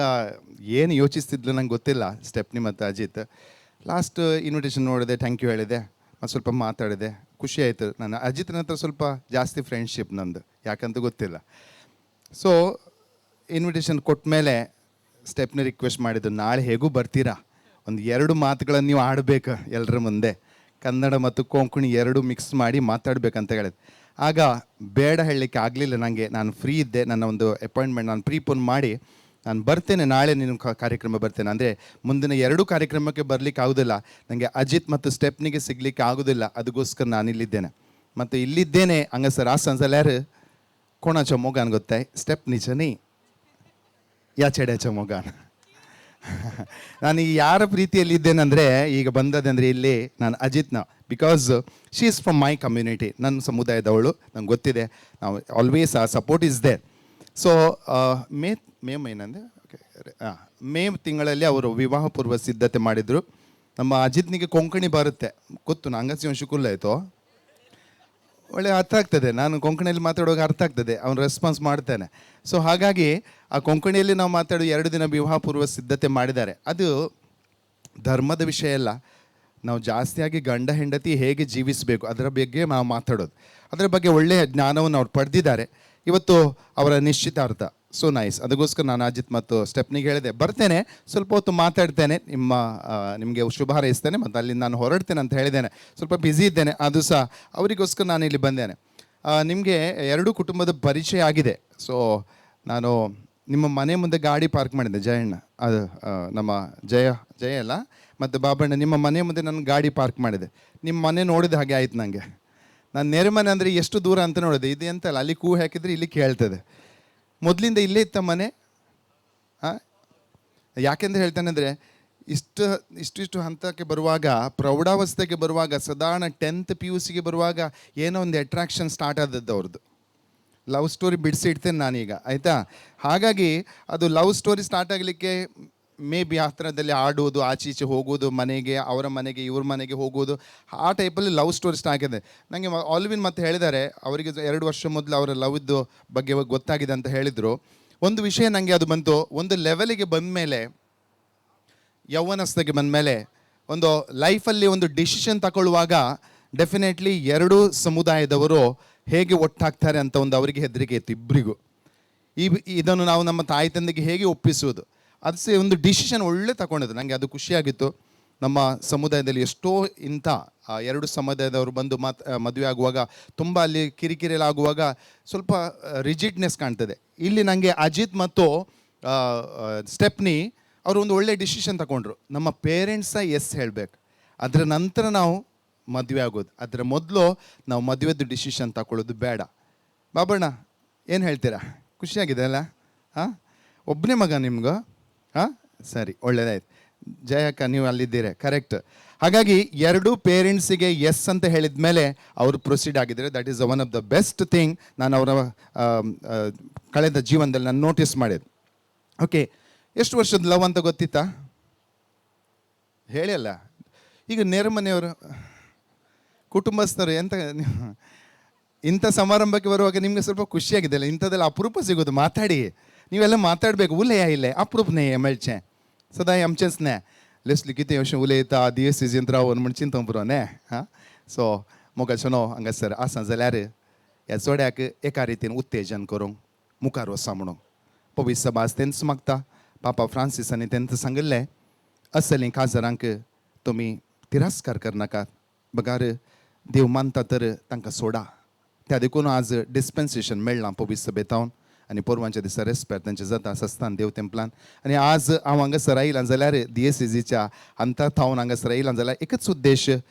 ಏನು ಯೋಚಿಸ್ತಿದ್ಲು ನಂಗೆ ಗೊತ್ತಿಲ್ಲ ಸ್ಟೆಪ್ನಿ ಮತ್ತು ಅಜಿತ್ ಲಾಸ್ಟ್ ಇನ್ವಿಟೇಷನ್ ನೋಡಿದೆ ಥ್ಯಾಂಕ್ ಯು ಹೇಳಿದೆ ಮತ್ತು ಸ್ವಲ್ಪ ಮಾತಾಡಿದೆ ಖುಷಿ ಆಯಿತು ನಾನು ಅಜಿತ್ನ ಹತ್ರ ಸ್ವಲ್ಪ ಜಾಸ್ತಿ ಫ್ರೆಂಡ್ಶಿಪ್ ನಂದು ಯಾಕಂತ ಗೊತ್ತಿಲ್ಲ ಸೊ ಇನ್ವಿಟೇಷನ್ ಕೊಟ್ಟ ಮೇಲೆ ಸ್ಟೆಪ್ನಿ ರಿಕ್ವೆಸ್ಟ್ ಮಾಡಿದ್ದು ನಾಳೆ ಹೇಗೂ ಬರ್ತೀರಾ ಒಂದು 2 ಮಾತುಗಳನ್ನು ನೀವು ಆಡಬೇಕು ಎಲ್ಲರ ಮುಂದೆ ಕನ್ನಡ ಮತ್ತು ಕೊಂಕಣಿ 2 ಮಿಕ್ಸ್ ಮಾಡಿ ಮಾತಾಡಬೇಕಂತ ಹೇಳಿದೆ ಆಗ ಬೇಡ ಹೇಳಲಿಕ್ಕೆ ಆಗಲಿಲ್ಲ ನನಗೆ ನಾನು ಫ್ರೀ ಇದ್ದೆ ನನ್ನ ಒಂದು ಅಪಾಯಿಂಟ್ಮೆಂಟ್ ನಾನು ಪ್ರೀಪೋನ್ ಮಾಡಿ ನಾನು ಬರ್ತೇನೆ ನಾಳೆ ನಿಮ್ಮ ಕಾರ್ಯಕ್ರಮ ಬರ್ತೇನೆ ಅಂದರೆ ಮುಂದಿನ 2 ಕಾರ್ಯಕ್ರಮಕ್ಕೆ ಬರಲಿಕ್ಕೆ ಆಗೋದಿಲ್ಲ ನನಗೆ ಅಜಿತ್ ಮತ್ತು ಸ್ಟೆಪ್ನಿಗೆ ಸಿಗಲಿಕ್ಕೆ ಆಗೋದಿಲ್ಲ ಅದಕ್ಕೋಸ್ಕರ ನಾನು ಇಲ್ಲಿದ್ದೇನೆ ಮತ್ತು ಇಲ್ಲಿದ್ದೇನೆ ಹಂಗೆ ಸರ್ ಆ ಸಂಜಲ್ಯಾರು कोणाच्या मोगान ಗೊತ್ತಾಯ್ ಸ್ಟೆಪ್ನಿಚನಿ ಯಾಚೆಡೆಚ ಮೊಗಾನ್ ನಾನು ಯಾರ ಪ್ರೀತಿಯಲ್ಲಿದ್ದೇನೆಂದರೆ ಈಗ ಬಂದದಂದರೆ ಇಲ್ಲಿ ನಾನು ಅಜಿತ್ನ because she is from my community ನನ್ನ ಸಮುದಾಯದವಳು ನಂಗೆ ಗೊತ್ತಿದೆ ನಾವು ಆಲ್ವೇಸ್ ಆ support is there so May ಮೈನಂದೆ ಓಕೆ ಮೇ ತಿಂಗಳಲ್ಲಿ ಅವರು ವಿವಾಹ ಪೂರ್ವ ಸಿದ್ಧತೆ ಮಾಡಿದರು ನಮ್ಮ ಅಜಿತ್ನಿಗೆ ಕೊಂಕಣಿ ಬರುತ್ತೆ ಗೊತ್ತು ನಂಗೆ ಶಿಕುಲ್ಲ ಆಯಿತು ಒಳ್ಳೆ ಅರ್ಥ ಆಗ್ತದೆ. ನಾನು ಕೊಂಕಣಿಯಲ್ಲಿ ಮಾತಾಡುವಾಗ ಅರ್ಥ ಆಗ್ತದೆ, ಅವನು ರೆಸ್ಪಾನ್ಸ್ ಮಾಡ್ತಾನೆ. ಸೊ ಹಾಗಾಗಿ ಆ ಕೊಂಕಣಿಯಲ್ಲಿ ನಾವು ಮಾತಾಡೋ 2 ದಿನ ವಿವಾಹ ಪೂರ್ವ ಸಿದ್ಧತೆ ಮಾಡಿದ್ದಾರೆ. ಅದು ಧರ್ಮದ ವಿಷಯ ಅಲ್ಲ, ನಾವು ಜಾಸ್ತಿಯಾಗಿ ಗಂಡ ಹೆಂಡತಿ ಹೇಗೆ ಜೀವಿಸಬೇಕು ಅದರ ಬಗ್ಗೆ ನಾವು ಮಾತಾಡೋದು. ಅದರ ಬಗ್ಗೆ ಒಳ್ಳೆಯ ಜ್ಞಾನವನ್ನು ಅವ್ರು ಪಡೆದಿದ್ದಾರೆ. ಇವತ್ತು ಅವರ ನಿಶ್ಚಿತಾರ್ಥ. So nice. ಅದಕ್ಕೋಸ್ಕರ ನಾನು ಅಜಿತ್ ಮತ್ತು ಸ್ಟೆಪ್ನಿಗೆ ಹೇಳಿದೆ ಬರ್ತೇನೆ, ಸ್ವಲ್ಪ ಹೊತ್ತು ಮಾತಾಡ್ತೇನೆ, ನಿಮಗೆ ಶುಭ ಹಾರೈಸ್ತೇನೆ ಮತ್ತು ಅಲ್ಲಿಂದ ನಾನು ಹೊರಡ್ತೇನೆ ಅಂತ ಹೇಳಿದ್ದೇನೆ. ಸ್ವಲ್ಪ ಬ್ಯುಸಿ ಇದ್ದೇನೆ, ಅದು ಸಹ ಅವರಿಗೋಸ್ಕರ ನಾನು ಇಲ್ಲಿ ಬಂದೇನೆ. ನಿಮಗೆ 2 ಕುಟುಂಬದ ಪರಿಚಯ ಆಗಿದೆ. ಸೊ ನಾನು ನಿಮ್ಮ ಮನೆ ಮುಂದೆ ಗಾಡಿ ಪಾರ್ಕ್ ಮಾಡಿದ್ದೆ, ಜಯಣ್ಣ, ಅದು ನಮ್ಮ ಜಯ ಅಲ್ಲ ಮತ್ತು ಬಾಬಣ್ಣ, ನಿಮ್ಮ ಮನೆ ಮುಂದೆ ನಾನು ಗಾಡಿ ಪಾರ್ಕ್ ಮಾಡಿದೆ. ನಿಮ್ಮ ಮನೆ ನೋಡಿದ ಹಾಗೆ ಆಯ್ತು ನನಗೆ. ನಾನು ನೇರ ಮನೆ ಅಂದರೆ ಎಷ್ಟು ದೂರ ಅಂತ ನೋಡಿದೆ. ಇದು ಎಂತಲ್ಲ, ಅಲ್ಲಿ ಕೂ ಹಾಕಿದರೆ ಇಲ್ಲಿ ಕೇಳ್ತದೆ. ಮೊದಲಿಂದ ಇಲ್ಲೇ ಇತ್ತ ಮನೆ. ಯಾಕೆಂದ್ರೆ ಹೇಳ್ತಾನೆ ಅಂದರೆ ಇಷ್ಟು ಹಂತಕ್ಕೆ ಬರುವಾಗ, ಪ್ರೌಢಾವಸ್ಥೆಗೆ ಬರುವಾಗ, ಸಾಧಾರಣ 10th PUCಗೆ ಬರುವಾಗ ಏನೋ ಒಂದು ಅಟ್ರಾಕ್ಷನ್ ಸ್ಟಾರ್ಟ್ ಆದದ್ದು ಅವ್ರದ್ದು. ಲವ್ ಸ್ಟೋರಿ ಬಿಡಿಸಿ ಇಡ್ತೇನೆ ನಾನೀಗ, ಆಯಿತಾ? ಹಾಗಾಗಿ ಅದು ಲವ್ ಸ್ಟೋರಿ ಸ್ಟಾರ್ಟ್ ಆಗಲಿಕ್ಕೆ ಮೇ ಬಿ ಆ ಥರದಲ್ಲಿ ಆಡೋದು, ಆಚೆ ಈಚೆ ಹೋಗೋದು, ಮನೆಗೆ, ಅವರ ಮನೆಗೆ, ಇವ್ರ ಮನೆಗೆ ಹೋಗೋದು, ಆ ಟೈಪಲ್ಲಿ ಲವ್ ಸ್ಟೋರಿ ಸ್ಟಾರ್ಟ್ ಆಗಿದೆ. ನನಗೆ ಆಲ್ವಿನ್ ಮತ್ತೆ ಹೇಳಿದ್ದಾರೆ, ಅವರಿಗೆ 2 ವರ್ಷ ಮೊದಲು ಅವರ ಲವ್ದು ಬಗ್ಗೆ ಗೊತ್ತಾಗಿದೆ ಅಂತ ಹೇಳಿದರು. ಒಂದು ವಿಷಯ ನನಗೆ ಅದು ಬಂತು, ಒಂದು ಲೆವೆಲಿಗೆ ಬಂದ ಮೇಲೆ, ಯೌವನಸ್ಥೆಗೆ ಬಂದ ಮೇಲೆ, ಒಂದು ಲೈಫಲ್ಲಿ ಒಂದು ಡಿಸಿಷನ್ ತಗೊಳ್ಳುವಾಗ ಡೆಫಿನೆಟ್ಲಿ 2 ಸಮುದಾಯದವರು ಹೇಗೆ ಒಟ್ಟಾಗ್ತಾರೆ ಅಂತ ಒಂದು ಅವರಿಗೆ ಹೆದರಿಕೆ ಇತ್ತು ಇಬ್ಬರಿಗೂ. ಇದನ್ನು ನಾವು ನಮ್ಮ ತಾಯಿ ತಂದೆಗೆ ಹೇಗೆ ಒಪ್ಪಿಸುವುದು, ಅದು ಸಹ ಒಂದು ಡಿಸಿಷನ್ ಒಳ್ಳೆ ತಗೊಂಡಿದ್ದು. ನನಗೆ ಅದು ಖುಷಿಯಾಗಿತ್ತು. ನಮ್ಮ ಸಮುದಾಯದಲ್ಲಿ ಎಷ್ಟೋ ಇಂಥ 2 ಸಮುದಾಯದವರು ಬಂದು ಮದುವೆ ಆಗುವಾಗ ತುಂಬ ಅಲ್ಲಿ ಕಿರಿಕಿರಿಯಲ್ಲಿ ಆಗುವಾಗ ಸ್ವಲ್ಪ ರಿಜಿಡ್ನೆಸ್ ಕಾಣ್ತದೆ. ಇಲ್ಲಿ ನನಗೆ ಅಜಿತ್ ಮತ್ತು ಸ್ಟೆಪ್ನಿ ಅವರು ಒಂದು ಒಳ್ಳೆ ಡಿಸಿಷನ್ ತಗೊಂಡ್ರು. ನಮ್ಮ ಪೇರೆಂಟ್ಸ ಎಸ್ ಹೇಳಬೇಕು, ಅದರ ನಂತರ ನಾವು ಮದುವೆ ಆಗೋದು. ಅದರ ಮೊದಲು ನಾವು ಮದುವೆದು ಡಿಸಿಷನ್ ತಗೊಳ್ಳೋದು ಬೇಡ. ಬಾಬಣ್ಣ ಏನು ಹೇಳ್ತೀರಾ? ಖುಷಿಯಾಗಿದೆ ಅಲ್ಲ? ಹಾಂ, ಒಬ್ಬನೇ ಮಗ ನಿಮ್ಗೆ? ಹಾಂ, ಸರಿ, ಒಳ್ಳೆಯದಾಯ್ತು. ಜಯಕ್ಕ ನೀವು ಅಲ್ಲಿದ್ದೀರಿ, ಕರೆಕ್ಟ್. ಹಾಗಾಗಿ 2 ಪೇರೆಂಟ್ಸಿಗೆ ಎಸ್ ಅಂತ ಹೇಳಿದ ಮೇಲೆ ಅವರು ಪ್ರೊಸೀಡ್ ಆಗಿದ್ದಾರೆ. That is one of the best thing ನಾನು ಅವರ ಕಳೆದ ಜೀವನದಲ್ಲಿ ನಾನು ನೋಟಿಸ್ ಮಾಡಿದ್ದು. ಓಕೆ, ಎಷ್ಟು ವರ್ಷದ ಲವ್ ಅಂತ ಗೊತ್ತಿತ್ತಾ? ಹೇಳಿ ಅಲ್ಲ. ಈಗ ನೇರ ಮನೆಯವರು, ಕುಟುಂಬಸ್ಥರು, ಇಂಥ ಸಮಾರಂಭಕ್ಕೆ ಬರುವಾಗ ನಿಮಗೆ ಸ್ವಲ್ಪ ಖುಷಿಯಾಗಿದೆ ಅಲ್ಲ? ಇಂಥದ್ದೆಲ್ಲ ಅಪರೂಪ ಸಿಗೋದು. ಮಾತಾಡಿ, ನೀವೆಲ್ಲ ಮಾತಾಡಬೇಕು. ಉಲೆಯ ಇಲ್ಲೇ अप्रूप नाही आहे मेळचे सदां आमचेच नाही लेसली कितें अशें उलयता दिस सिजन रावन म्हण चिंतूंक पुरो न्ही. हां, सो मोगाचो न्हू हांगासर आसा जाल्यार ह्या जोड्याक एका रितीन उत्तेजन करूंक मुखार वसा म्हणून पवित्र सभास तेंच मागता. पापा फ्रांसिसांनी तेंच सांगिल्लें, असलीं काजारांक तुमी तिरस्कार करनाकात. बगार देव मानता तर तांकां सोडा. त्या देखून आज डिस्पेन्सेशन मेळ्ळां पवित्र सभेतावन आनी परवांच्या दिसा रेस्पेर तांचें जाता सस्तान देव तेंपलान. आनी आज हांव हांगासर आयलां जाल्यार DSCGच्या अंतर्गत हांव हांगासर आयलां जाल्यार एकच उद्देश,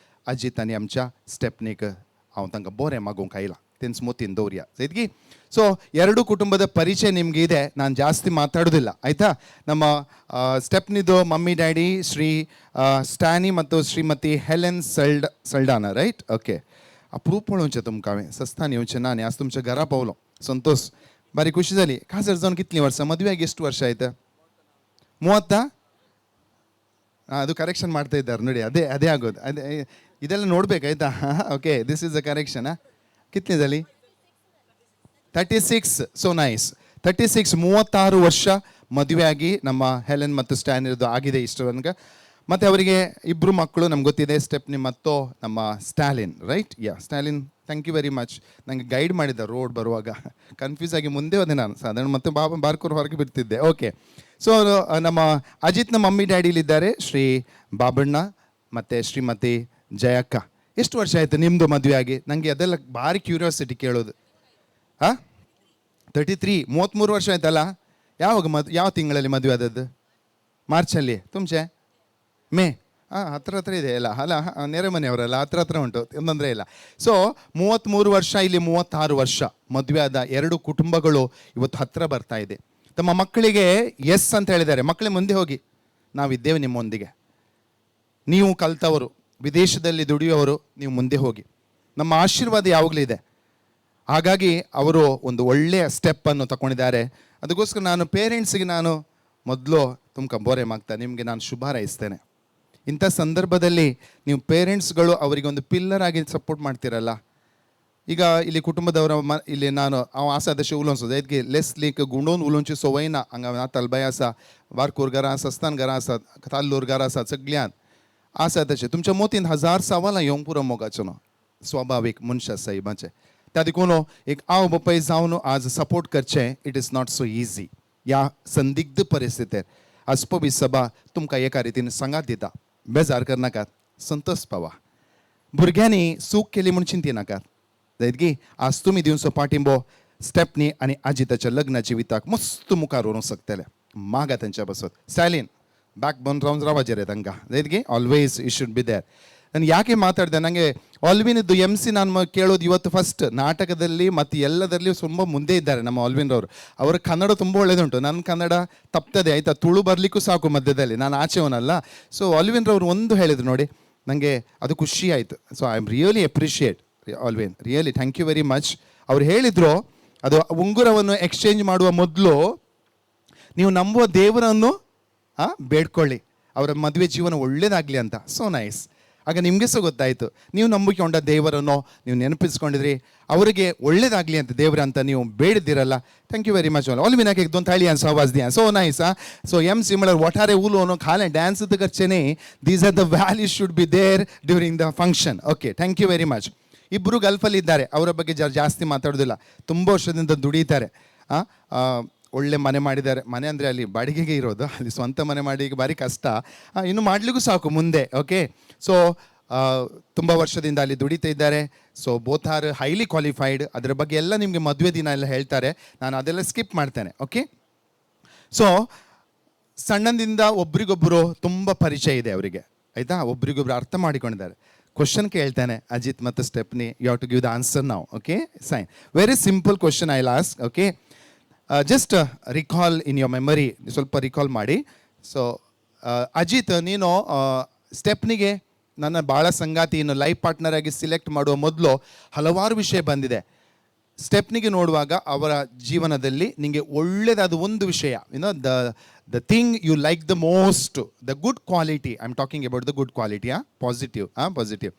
अजित आनी आमच्या स्टेप्नीक हांव तांकां बरें मागोवंक आयलां. तेंच मोतीन दवरया ಸೈದ್ಗಿ. ಸೊ 2 ಕುಟುಂಬದ ಪರಿಚಯ ನಿಮಗೆ ಇದೆ, ನಾನು ಜಾಸ್ತಿ ಮಾತಾಡೋದಿಲ್ಲ, ಆಯಿತಾ? ನಮ್ಮ ಸ್ಟೆಪ್ನಿದು ಮಮ್ಮಿ ಡ್ಯಾಡಿ ಶ್ರೀ ಸ್ಟ್ಯಾನಿ ಮತ್ತು Shrimati Helen Saldanha, right? Okay, अप्रूप पळोवचें तुमकां हांवें, सस्तान येवचें ना. आनी आज तुमच्या घरा पावलो, संतोष, बारी खुशी जाली. खासर जावन कितलीं वर्सां? ಮದುವೆಯಾಗಿ ಎಷ್ಟು ವರ್ಷ ಆಯ್ತು? 30? ಅದು ಕರೆಕ್ಷನ್ ಮಾಡ್ತಾ ಇದ್ದಾರೆ ನೋಡಿ, ಅದೇ ಆಗೋದು. ಇದೆಲ್ಲ ನೋಡ್ಬೇಕಾಯ್ತಾ? Okay, this is a correction. ಕಿತ್ಲಿ ಜಾಲಿ? 36. So nice. 36, 36 ವರ್ಷ ಮದುವೆಯಾಗಿ ನಮ್ಮ ಹೆಲೆನ್ ಮತ್ತು ಸ್ಟ್ಯಾನಿರ್ದು ಆಗಿದೆ ಇಷ್ಟು ತನಕ. ಮತ್ತು ಅವರಿಗೆ 2 ಮಕ್ಕಳು ನಮ್ಗೆ ಗೊತ್ತಿದೆ, ಸ್ಟೆಪ್ನಿ ಮತ್ತು ನಮ್ಮ Stalin, right? Yeah, Stalin, thank you very much. ನನಗೆ ಗೈಡ್ ಮಾಡಿದ್ದ ರೋಡ್ ಬರುವಾಗ, ಕನ್ಫ್ಯೂಸ್ ಆಗಿ ಮುಂದೆ ಹೋದೆ ನಾನು ಸಾಧಾರಣ, ಮತ್ತೆ ಬಾರ್ಕೂರು ಹೊರಗೆ ಬಿಡ್ತಿದ್ದೆ. ಓಕೆ, ಸೊ ನಮ್ಮ ಅಜಿತ್ನ ಮಮ್ಮಿ ಡ್ಯಾಡಿಲಿದ್ದಾರೆ ಶ್ರೀ ಬಾಬಣ್ಣ ಮತ್ತು ಶ್ರೀಮತಿ ಜಯಕ್ಕ. ಎಷ್ಟು ವರ್ಷ ಆಯಿತು ನಿಮ್ಮದು ಮದುವೆ ಆಗಿ? ನನಗೆ ಅದೆಲ್ಲ ಭಾರಿ ಕ್ಯೂರಿಯಾಸಿಟಿ ಕೇಳೋದು. ಹಾಂ, 33, 33 ವರ್ಷ ಆಯ್ತಲ್ಲ? ಯಾವಾಗ ಯಾವ ತಿಂಗಳಲ್ಲಿ ಮದುವೆ ಆದದ್ದು? ಮಾರ್ಚಲ್ಲಿ? ತುಂಚೆ ಮೇ? ಹಾಂ, ಹತ್ರ ಇದೆ ಅಲ್ಲ? ಅಲ್ಲ, ನೆರೆ ಮನೆಯವರಲ್ಲ, ಹತ್ರ ಉಂಟು, ತೊಂದರೆ ಇಲ್ಲ. ಸೊ 33 ವರ್ಷ, ಇಲ್ಲಿ 36 ವರ್ಷ ಮದುವೆ ಆದ 2 ಕುಟುಂಬಗಳು ಇವತ್ತು ಹತ್ತಿರ ಬರ್ತಾ ಇದೆ. ತಮ್ಮ ಮಕ್ಕಳಿಗೆ ಎಸ್ ಅಂತ ಹೇಳಿದ್ದಾರೆ. ಮಕ್ಕಳೇ ಮುಂದೆ ಹೋಗಿ, ನಾವಿದ್ದೇವೆ ನಿಮ್ಮೊಂದಿಗೆ, ನೀವು ಕಲ್ತವರು, ವಿದೇಶದಲ್ಲಿ ದುಡಿಯೋರು, ನೀವು ಮುಂದೆ ಹೋಗಿ, ನಮ್ಮ ಆಶೀರ್ವಾದ ಯಾವಾಗಲೂ ಇದೆ. ಹಾಗಾಗಿ ಅವರು ಒಂದು ಒಳ್ಳೆಯ ಸ್ಟೆಪ್ಪನ್ನು ತಗೊಂಡಿದ್ದಾರೆ. ಅದಕ್ಕೋಸ್ಕರ ನಾನು ಪೇರೆಂಟ್ಸಿಗೆ ನಾನು ಮೊದಲು ತುಮ್ಕ ಬೋರೆ ಮಾಗ್ತಾ ನಿಮಗೆ ನಾನು ಶುಭ ಹಾರೈಸ್ತೇನೆ. ಇಂಥ ಸಂದರ್ಭದಲ್ಲಿ ನೀವು ಪೇರೆಂಟ್ಸ್ಗಳು ಅವರಿಗೆ ಒಂದು ಪಿಲ್ಲರ್ ಆಗಿ ಸಪೋರ್ಟ್ ಮಾಡ್ತೀರಲ್ಲ, ಈಗ ಇಲ್ಲಿ ಕುಟುಂಬದವರ ಇಲ್ಲಿ ನಾನು अव आसा तशें उलोवंक जाय की लेस लीक गुंडोवन उलोवची संवय ना हांगा तालबाय आसा वारकूर घरां सस्तान घरां आसात ताल्लूर घरां आसात सगळ्यांत आसा तशें तुमच्या मोतीन 1000 सवालां येवंक पुरो मोगाचो न्हू स्वाभावीक मनशां साहेबाचें त्या देखून एक आवय बापाय जावन आज सपोर्ट करचें it is not so easy ह्या संदिग्ध परिस्थितीर आस्पोबी सभा तुमकां एका रितीन सांगात दिता बेजार करनाकात संतोश पावा भुरग्यांनी चूक केली म्हूण चिंती नाकात जायत की आज तुमी दिवचो पाठिंबो स्टेपनी आनी अजिताच्या लग्नाची विताक मस्त मुखार व्हरूंक शकतले मागा तांच्या बसत स्टायलीन ಬ್ಯಾಕ್ ಬೋನ್ ರಾವಾಜರೆ ತಂಗ ಇದಕ್ಕೆ always you should be there ನಾನು ಯಾಕೆ ಮಾತಾಡಿದೆ ನನಗೆ ಆಲ್ವಿನದ್ದು MC ನಾನು ಕೇಳೋದು ಇವತ್ತು ಫಸ್ಟ್ ನಾಟಕದಲ್ಲಿ ಮತ್ತು ಎಲ್ಲದರಲ್ಲಿ ತುಂಬ ಮುಂದೆ ಇದ್ದಾರೆ ನಮ್ಮ ಆಲ್ವಿನ್ರವರು ಅವರ ಕನ್ನಡ ತುಂಬ ಒಳ್ಳೆಯದುಂಟು ನನ್ನ ಕನ್ನಡ ತಪ್ತದೆ ಆಯಿತಾ ತುಳು ಬರಲಿಕ್ಕೂ ಸಾಕು ಮಧ್ಯದಲ್ಲಿ ನಾನು ಆಚೆವನಲ್ಲ ಸೊ ಆಲ್ವಿನ್ರವರು ಒಂದು ಹೇಳಿದ್ರು ನೋಡಿ ನನಗೆ ಅದು ಖುಷಿ ಆಯಿತು so I am really appreciate Alwin really thank you very much ಅವ್ರು ಹೇಳಿದರು ಅದು ಉಂಗುರವನ್ನು ಎಕ್ಸ್ಚೇಂಜ್ ಮಾಡುವ ಮೊದಲು ನೀವು ನಂಬುವ ದೇವರನ್ನು ಬೇಡ್ಕೊಳ್ಳಿ ಅವರ ಮದುವೆ ಜೀವನ ಒಳ್ಳೇದಾಗಲಿ ಅಂತ ಸೊ ನೈಸ್ ಆಗ ನಿಮಗೆ ಸಹ ಗೊತ್ತಾಯಿತು ನೀವು ನಂಬಿಕೊಂಡ ದೇವರನ್ನು ನೀವು ನೆನಪಿಸ್ಕೊಂಡಿದ್ರಿ ಅವರಿಗೆ ಒಳ್ಳೇದಾಗಲಿ ಅಂತ ದೇವರ ಅಂತ ನೀವು ಬೇಡಿದ್ದೀರಲ್ಲ thank you very much all विना के एकदम थाली आंसर आवाज दिया सो नाइस सो एम सिमिलर वठारे उलो नो खाले डांस द करचेने these are the values should be there during the function okay thank you very much ಇಬ್ಬರು ಗಲ್ಫಲ್ಲಿ ಇದ್ದಾರೆ ಅವರ ಬಗ್ಗೆ ಜಾಸ್ತಿ ಮಾತಾಡೋದಿಲ್ಲ ತುಂಬ ವರ್ಷದಿಂದ ದುಡಿತಾರೆ ಒಳ್ಳೆ ಮನೆ ಮಾಡಿದ್ದಾರೆ ಮನೆ ಅಂದರೆ ಅಲ್ಲಿ ಬಾಡಿಗೆಗೆ ಇರೋದು ಅಲ್ಲಿ ಸ್ವಂತ ಮನೆ ಮಾಡಿ ಭಾರಿ ಕಷ್ಟ ಇನ್ನು ಮಾಡಲಿಕ್ಕೂ ಸಾಕು ಮುಂದೆ ಓಕೆ ಸೊ ತುಂಬ ವರ್ಷದಿಂದ ಅಲ್ಲಿ ದುಡಿತಾ ಇದ್ದಾರೆ so both are highly qualified ಅದರ ಬಗ್ಗೆ ಎಲ್ಲ ನಿಮಗೆ ಮದುವೆ ದಿನ ಎಲ್ಲ ಹೇಳ್ತಾರೆ ನಾನು ಅದೆಲ್ಲ ಸ್ಕಿಪ್ ಮಾಡ್ತೇನೆ ಓಕೆ ಸೊ ಸಣ್ಣದಿಂದ ಒಬ್ರಿಗೊಬ್ಬರು ತುಂಬ ಪರಿಚಯ ಇದೆ ಅವರಿಗೆ ಆಯಿತಾ ಒಬ್ರಿಗೊಬ್ರು ಅರ್ಥ ಮಾಡಿಕೊಂಡಿದ್ದಾರೆ ಕ್ವಶನ್ ಕೇಳ್ತಾನೆ ಅಜಿತ್ ಮತ್ತು Stephanie you have to give the answer ನಾವು ಓಕೆ ಸೈನ್ very simple question I ask okay just recall in your memory ಸ್ವಲ್ಪ ರಿಕಾಲ್ ಮಾಡಿ ಸೊ ಅಜಿತ್ ನೀನು ಸ್ಟೆಪ್ನಿಗೆ ನನ್ನ ಭಾಳ ಸಂಗಾತಿ ಇನ್ನು ಲೈಫ್ ಪಾರ್ಟ್ನರ್ ಆಗಿ ಸಿಲೆಕ್ಟ್ ಮಾಡುವ ಮೊದಲು ಹಲವಾರು ವಿಷಯ ಬಂದಿದೆ ಸ್ಟೆಪ್ನಿಗೆ ನೋಡುವಾಗ ಅವರ ಜೀವನದಲ್ಲಿ ನಿಮಗೆ ಒಳ್ಳೆಯದಾದ ಒಂದು ವಿಷಯ you know the thing you like the most the good quality I am talking about the good quality positive positive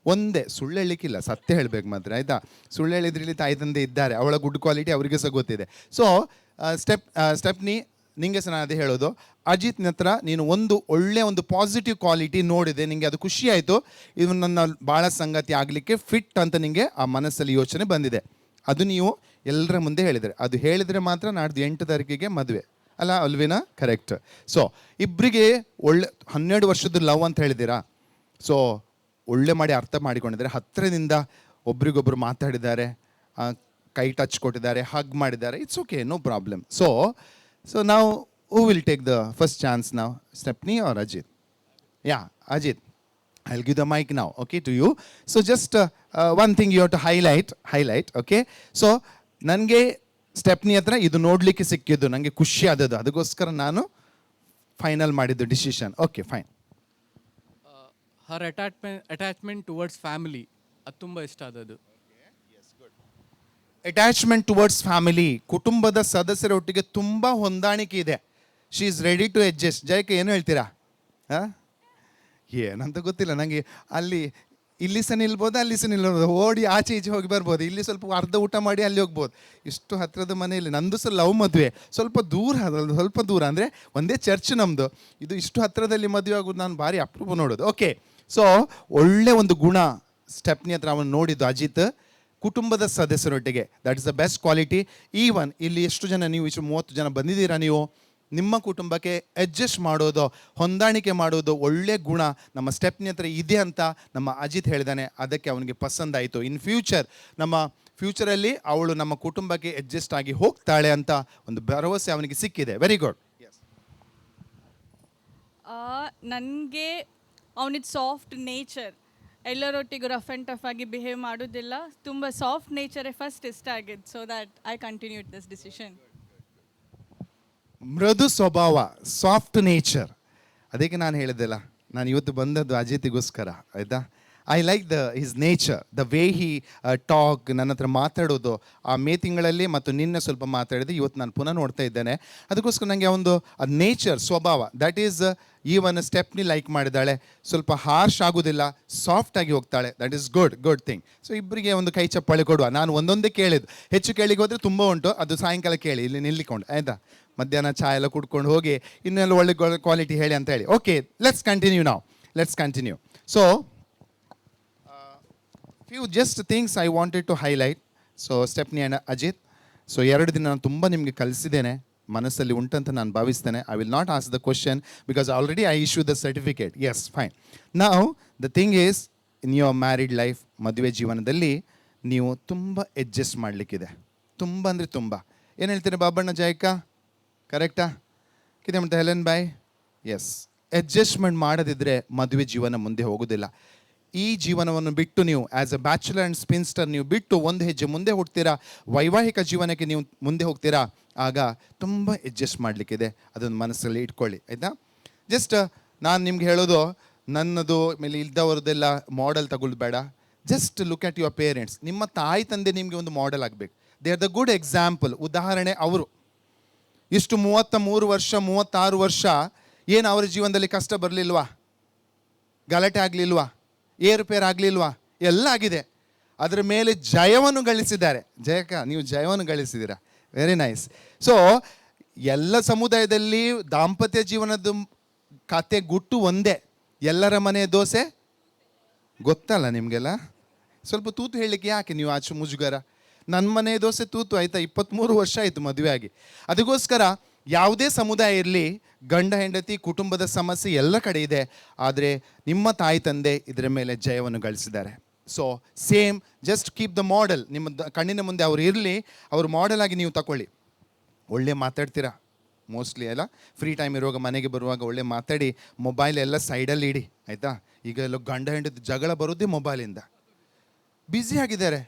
ಒಂದೇ ಸುಳ್ಳು ಹೇಳಲಿಕ್ಕಿಲ್ಲ ಸತ್ಯ ಹೇಳಬೇಕು ಮಾತ್ರ ಆಯಿತಾ ಸುಳ್ಳು ಹೇಳಿದ್ರಲ್ಲಿ ತಾಯಿ ತಂದೆ ಇದ್ದಾರೆ ಅವಳ ಗುಡ್ ಕ್ವಾಲಿಟಿ ಅವರಿಗೆ ಸಹ ಗೊತ್ತಿದೆ ಸೊ ಸ್ಟೆಪ್ನಿ ನಿಂಗೆ ಸಹ ನಾನು ಅದೇ ಹೇಳೋದು ಅಜಿತ್ನ ಹತ್ರ ನೀನು ಒಂದು ಪಾಸಿಟಿವ್ ಕ್ವಾಲಿಟಿ ನೋಡಿದೆ ನಿಂಗೆ ಅದು ಖುಷಿ ಆಯಿತು ಇದು ನನ್ನ ಭಾಳ ಸಂಗತಿ ಆಗಲಿಕ್ಕೆ ಫಿಟ್ ಅಂತ ನಿಂಗೆ ಆ ಮನಸ್ಸಲ್ಲಿ ಯೋಚನೆ ಬಂದಿದೆ ಅದು ನೀವು ಎಲ್ಲರ ಮುಂದೆ ಹೇಳಿದರೆ ಅದು ಹೇಳಿದರೆ ಮಾತ್ರ ನಾಡ್ದು 8 ತಾರೀಕಿಗೆ ಮದುವೆ ಅಲ್ಲ ಅಲ್ವೇನಾ ಕರೆಕ್ಟ್ ಸೊ ಇಬ್ಬರಿಗೆ ಒಳ್ಳೆ 12 ವರ್ಷದ ಲವ್ ಅಂತ ಹೇಳಿದ್ದೀರಾ ಸೊ ಒಳ್ಳೆ ಮಾಡಿ ಅರ್ಥ ಮಾಡಿಕೊಂಡಿದ್ದಾರೆ ಹತ್ತಿರದಿಂದ ಒಬ್ರಿಗೊಬ್ರು ಮಾತಾಡಿದ್ದಾರೆ ಕೈ ಟಚ್ ಕೊಟ್ಟಿದ್ದಾರೆ ಹಗ್ ಮಾಡಿದ್ದಾರೆ it's okay no problem so ನಾವು who will take the first chance ನಾವು ಸ್ಟೆಪ್ನಿ ಆರ್ ಅಜಿತ್ ಯಾ Ajit I'll give the mic now, okay, to you. So just one thing you have to highlight, okay. So ನನಗೆ stepney ಹತ್ರ ಇದು ನೋಡಲಿಕ್ಕೆ ಸಿಕ್ಕಿದ್ದು ನನಗೆ ಖುಷಿ ಆದದ್ದು ಅದಕ್ಕೋಸ್ಕರ ನಾನು ಫೈನಲ್ ಮಾಡಿದ್ದು ಡಿಸಿಷನ್ ಓಕೆ ಫೈನ್ ಹರ್ ಅಟ್ಯಾಚ್ಮೆಂಟ್ ಟುವರ್ಡ್ಸ್ ಫ್ಯಾಮಿಲಿ ಅದು ತುಂಬ ಇಷ್ಟ ಆದದ್ದು ಅಟ್ಯಾಚ್ಮೆಂಟ್ ಟುವರ್ಡ್ಸ್ ಫ್ಯಾಮಿಲಿ ಕುಟುಂಬದ ಸದಸ್ಯರೊಟ್ಟಿಗೆ ತುಂಬ ಹೊಂದಾಣಿಕೆ ಇದೆ she is ready to adjust ಜಯಕ್ಕೆ ಏನು ಹೇಳ್ತೀರಾ ಏನಂತ ಗೊತ್ತಿಲ್ಲ ನನಗೆ ಇಲ್ಲಿ ಸಹ ನಿಲ್ಬೋದು ಅಲ್ಲಿ ಸಹ ನಿಲ್ಬೋದು ಓಡಿ ಆಚೆ ಈಚೆ ಹೋಗಿ ಬರ್ಬೋದು ಇಲ್ಲಿ ಸ್ವಲ್ಪ ಅರ್ಧ ಊಟ ಮಾಡಿ ಅಲ್ಲಿ ಹೋಗ್ಬೋದು ಇಷ್ಟು ಹತ್ತಿರದ ಮನೆಯಲ್ಲಿ ನಂದು ಸಹ ಲವ್ ಮದುವೆ ಸ್ವಲ್ಪ ದೂರ ಅಂದರೆ ಒಂದೇ ಚರ್ಚ್ ನಮ್ಮದು ಇದು ಇಷ್ಟು ಹತ್ತಿರದಲ್ಲಿ ಮದುವೆ ಆಗೋದು ನಾನು ಭಾರಿ ಅಪರೂಪ ನೋಡೋದು ಓಕೆ ಸೊ ಒಳ್ಳೆ ಒಂದು ಗುಣ ಸ್ಟೆಪ್ನಿ ಹತ್ರ ಅವನು ನೋಡಿದ್ದು ಅಜಿತ್ ಕುಟುಂಬದ ಸದಸ್ಯರೊಟ್ಟಿಗೆ that is the best quality even ಇಲ್ಲಿ ಎಷ್ಟು ಜನ ನೀವು ಇಷ್ಟು 30 ಜನ ಬಂದಿದ್ದೀರಾ ನೀವು ನಿಮ್ಮ ಕುಟುಂಬಕ್ಕೆ ಅಡ್ಜಸ್ಟ್ ಮಾಡೋದು ಹೊಂದಾಣಿಕೆ ಮಾಡೋದು ಒಳ್ಳೆ ಗುಣ ನಮ್ಮ ಸ್ಟೆಪ್ನಿ ಹತ್ರ ಇದೆ ಅಂತ ನಮ್ಮ ಅಜಿತ್ ಹೇಳಿದಾನೆ ಅದಕ್ಕೆ ಅವನಿಗೆ ಪಸಂದಾಯಿತು ಇನ್ ಫ್ಯೂಚರಲ್ಲಿ ಅವಳು ನಮ್ಮ ಕುಟುಂಬಕ್ಕೆ ಅಡ್ಜಸ್ಟ್ ಆಗಿ ಹೋಗ್ತಾಳೆ ಅಂತ ಒಂದು ಭರವಸೆ ಅವನಿಗೆ ಸಿಕ್ಕಿದೆ ವೆರಿ ಗುಡ್ ನನಗೆ ಅವನಿಗೆ ಸಾಫ್ಟ್ ನೇಚರ್ ಎಲ್ಲರೊಟ್ಟಿಗೂ ರಫ್ ಆ್ಯಂಡ್ ಟಫ್ ಆಗಿ ಬಿಹೇವ್ ಮಾಡೋದಿಲ್ಲ ತುಂಬ ಸಾಫ್ಟ್ ನೇಚರೇ ಫಸ್ಟ್ ಇಷ್ಟ ಆಗಿದ್ದು so that I continued this decision ಮೃದು ಸ್ವಭಾವ ಸಾಫ್ಟ್ ನೇಚರ್ ಅದಕ್ಕೆ ನಾನು ಹೇಳಿದ್ದೆಲ್ಲ ನಾನು ಇವತ್ತು ಬಂದದ್ದು ಅಜಿತಿಗೋಸ್ಕರ ಆಯಿತಾ I like his nature, the way he talk, ನನ್ನ ಹತ್ರ ಮಾತಾಡೋದು ಆ ಮೇ ತಿಂಗಳಲ್ಲಿ ಮತ್ತು ನಿನ್ನೆ ಸ್ವಲ್ಪ ಮಾತಾಡಿದೆ, ಇವತ್ತು ನಾನು ಪುನಃ ನೋಡ್ತಾ ಇದ್ದೇನೆ. ಅದಕ್ಕೋಸ್ಕರ ನನಗೆ ಒಂದು ನೇಚರ್, ಸ್ವಭಾವ, that is even stepney like ಮಾಡಿದ್ದಾಳೆ. ಸ್ವಲ್ಪ ಹಾರ್ಶ್ ಆಗೋದಿಲ್ಲ, ಸಾಫ್ಟ್ ಆಗಿ ಹೋಗ್ತಾಳೆ. That is good thing. So ಇಬ್ಬರಿಗೆ ಒಂದು ಕೈ ಚಪ್ಪಾಳೆ ಕೊಡುವ. ನಾನು ಒಂದೊಂದೇ ಕೇಳಿದ್ದು, ಹೆಚ್ಚು ಕೇಳಿಗೆ ಹೋದರೆ ತುಂಬ ಉಂಟು, ಅದು ಸಾಯಂಕಾಲ ಕೇಳಿ ಇಲ್ಲಿ ನಿಲ್ಲಿಕೊಂಡು, ಆಯಿತಾ? ಮಧ್ಯಾಹ್ನ ಚಹಾ ಎಲ್ಲ ಕುಡ್ಕೊಂಡು ಹೋಗಿ ಇನ್ನೆಲ್ಲ ಒಳ್ಳೆ ಕ್ವಾಲಿಟಿ ಹೇಳಿ ಅಂತ ಹೇಳಿ. Okay, let's continue. So few just things I wanted to highlight. So Stephanie and Ajit, so 2 ದಿನ ನಾನು ತುಂಬ ನಿಮಗೆ ಕಲಿಸಿದ್ದೇನೆ, ಮನಸ್ಸಲ್ಲಿ ಉಂಟಂತ ನಾನು ಭಾವಿಸ್ತೇನೆ. I will not ask the question because already I issue the certificate. Yes, fine. Now the thing is, in your married life, ಮದುವೆ ಜೀವನದಲ್ಲಿ ನೀವು ತುಂಬ ಅಡ್ಜಸ್ಟ್ ಮಾಡಲಿಕ್ಕಿದೆ. ತುಂಬ ಅಂದರೆ ತುಂಬ. ಏನು ಹೇಳ್ತೀರಿ ಬಾಬಣ್ಣ ಜಾಯಕ್ಕ? ಕರೆಕ್ಟಾ? ಕಿದೆ ಮಾಡ್ತಾ ಹೆಲೆನ್ ಬಾಯ್? ಎಸ್, ಅಡ್ಜಸ್ಟ್ಮೆಂಟ್ ಮಾಡದಿದ್ದರೆ ಮದುವೆ ಜೀವನ ಮುಂದೆ ಹೋಗೋದಿಲ್ಲ. ಈ ಜೀವನವನ್ನು ಬಿಟ್ಟು ನೀವು ಆ್ಯಸ್ ಅ ಬ್ಯಾಚುಲರ್ ಆ್ಯಂಡ್ ಸ್ಪಿನ್ಸ್ಟರ್ ನೀವು ಬಿಟ್ಟು ಒಂದು ಹೆಜ್ಜೆ ಮುಂದೆ ಹೋಗ್ತೀರಾ, ವೈವಾಹಿಕ ಜೀವನಕ್ಕೆ ನೀವು ಮುಂದೆ ಹೋಗ್ತೀರಾ, ಆಗ ತುಂಬ ಅಡ್ಜಸ್ಟ್ ಮಾಡಲಿಕ್ಕಿದೆ. ಅದನ್ನು ಮನಸ್ಸಲ್ಲಿ ಇಟ್ಕೊಳ್ಳಿ, ಆಯಿತಾ? ಜಸ್ಟ್ ನಾನು ನಿಮ್ಗೆ ಹೇಳೋದು, ನನ್ನದು ಮೇಲೆ ಇಲ್ದವ್ರದ್ದೆಲ್ಲ ಮಾಡೆಲ್ ತಗೊಳ್ಬೇಡ. Just look at your parents. ನಿಮ್ಮ ತಾಯಿ ತಂದೆ ನಿಮಗೆ ಒಂದು ಮಾಡೆಲ್ ಆಗಬೇಕು. They are the good example. ಉದಾಹರಣೆ ಅವರು. ಇಷ್ಟು 33 ವರ್ಷ 36 ವರ್ಷ ಏನು ಅವರ ಜೀವನದಲ್ಲಿ ಕಷ್ಟ ಬರಲಿಲ್ವಾ? ಗಲಾಟೆ ಆಗಲಿಲ್ವಾ? ಏರುಪೇರು ಆಗಲಿಲ್ವಾ? ಎಲ್ಲ ಆಗಿದೆ. ಅದರ ಮೇಲೆ ಜಯವನ್ನು ಗಳಿಸಿದ್ದಾರೆ. ಜಯಕ, ನೀವು ಜಯವನ್ನು ಗಳಿಸಿದ್ದೀರಾ. Very nice. ಸೊ ಎಲ್ಲ ಸಮುದಾಯದಲ್ಲಿ ದಾಂಪತ್ಯ ಜೀವನದ ಕತೆ ಗುಟ್ಟು ಒಂದೇ. ಎಲ್ಲರ ಮನೆ ದೋಸೆ ಗೊತ್ತಲ್ಲ ನಿಮಗೆಲ್ಲ. ಸ್ವಲ್ಪ ತೂತು ಹೇಳಲಿಕ್ಕೆ ಯಾಕೆ ನೀವು ಆಚೆ ಮುಜುಗರ? ನನ್ನ ಮನೆ ದೋಸೆ ತೂತು, ಆಯಿತಾ? 23 ವರ್ಷ ಆಯಿತು ಮದುವೆ ಆಗಿ. ಅದಕ್ಕೋಸ್ಕರ ಯಾವುದೇ ಸಮುದಾಯ ಇರಲಿ, ಗಂಡ ಹೆಂಡತಿ ಕುಟುಂಬದ ಸಮಸ್ಯೆ ಎಲ್ಲ ಕಡೆ ಇದೆ. ಆದರೆ ನಿಮ್ಮ ತಾಯಿ ತಂದೆ ಇದರ ಮೇಲೆ ಜಯವನ್ನು ಗಳಿಸಿದ್ದಾರೆ. So same, just keep the model. ನಿಮ್ಮ ಕಣ್ಣಿನ ಮುಂದೆ ಅವರು ಇರಲಿ, ಅವ್ರ ಮಾಡೆಲ್ ಆಗಿ ನೀವು ತಗೊಳ್ಳಿ. ಒಳ್ಳೆ ಮಾತಾಡ್ತೀರಾ ಮೋಸ್ಟ್ಲಿ ಅಲ್ಲ? ಫ್ರೀ ಟೈಮ್ ಇರುವಾಗ ಮನೆಗೆ ಬರುವಾಗ ಒಳ್ಳೆ ಮಾತಾಡಿ, ಮೊಬೈಲ್ ಎಲ್ಲ ಸೈಡಲ್ಲಿ ಇಡಿ, ಆಯಿತಾ? ಈಗ ಎಲ್ಲ ಗಂಡ ಹೆಂಡತಿ ಜಗಳ ಬರೋದೇ ಮೊಬೈಲಿಂದ. ಬ್ಯುಸಿ ಆಗಿದ್ದಾರೆ.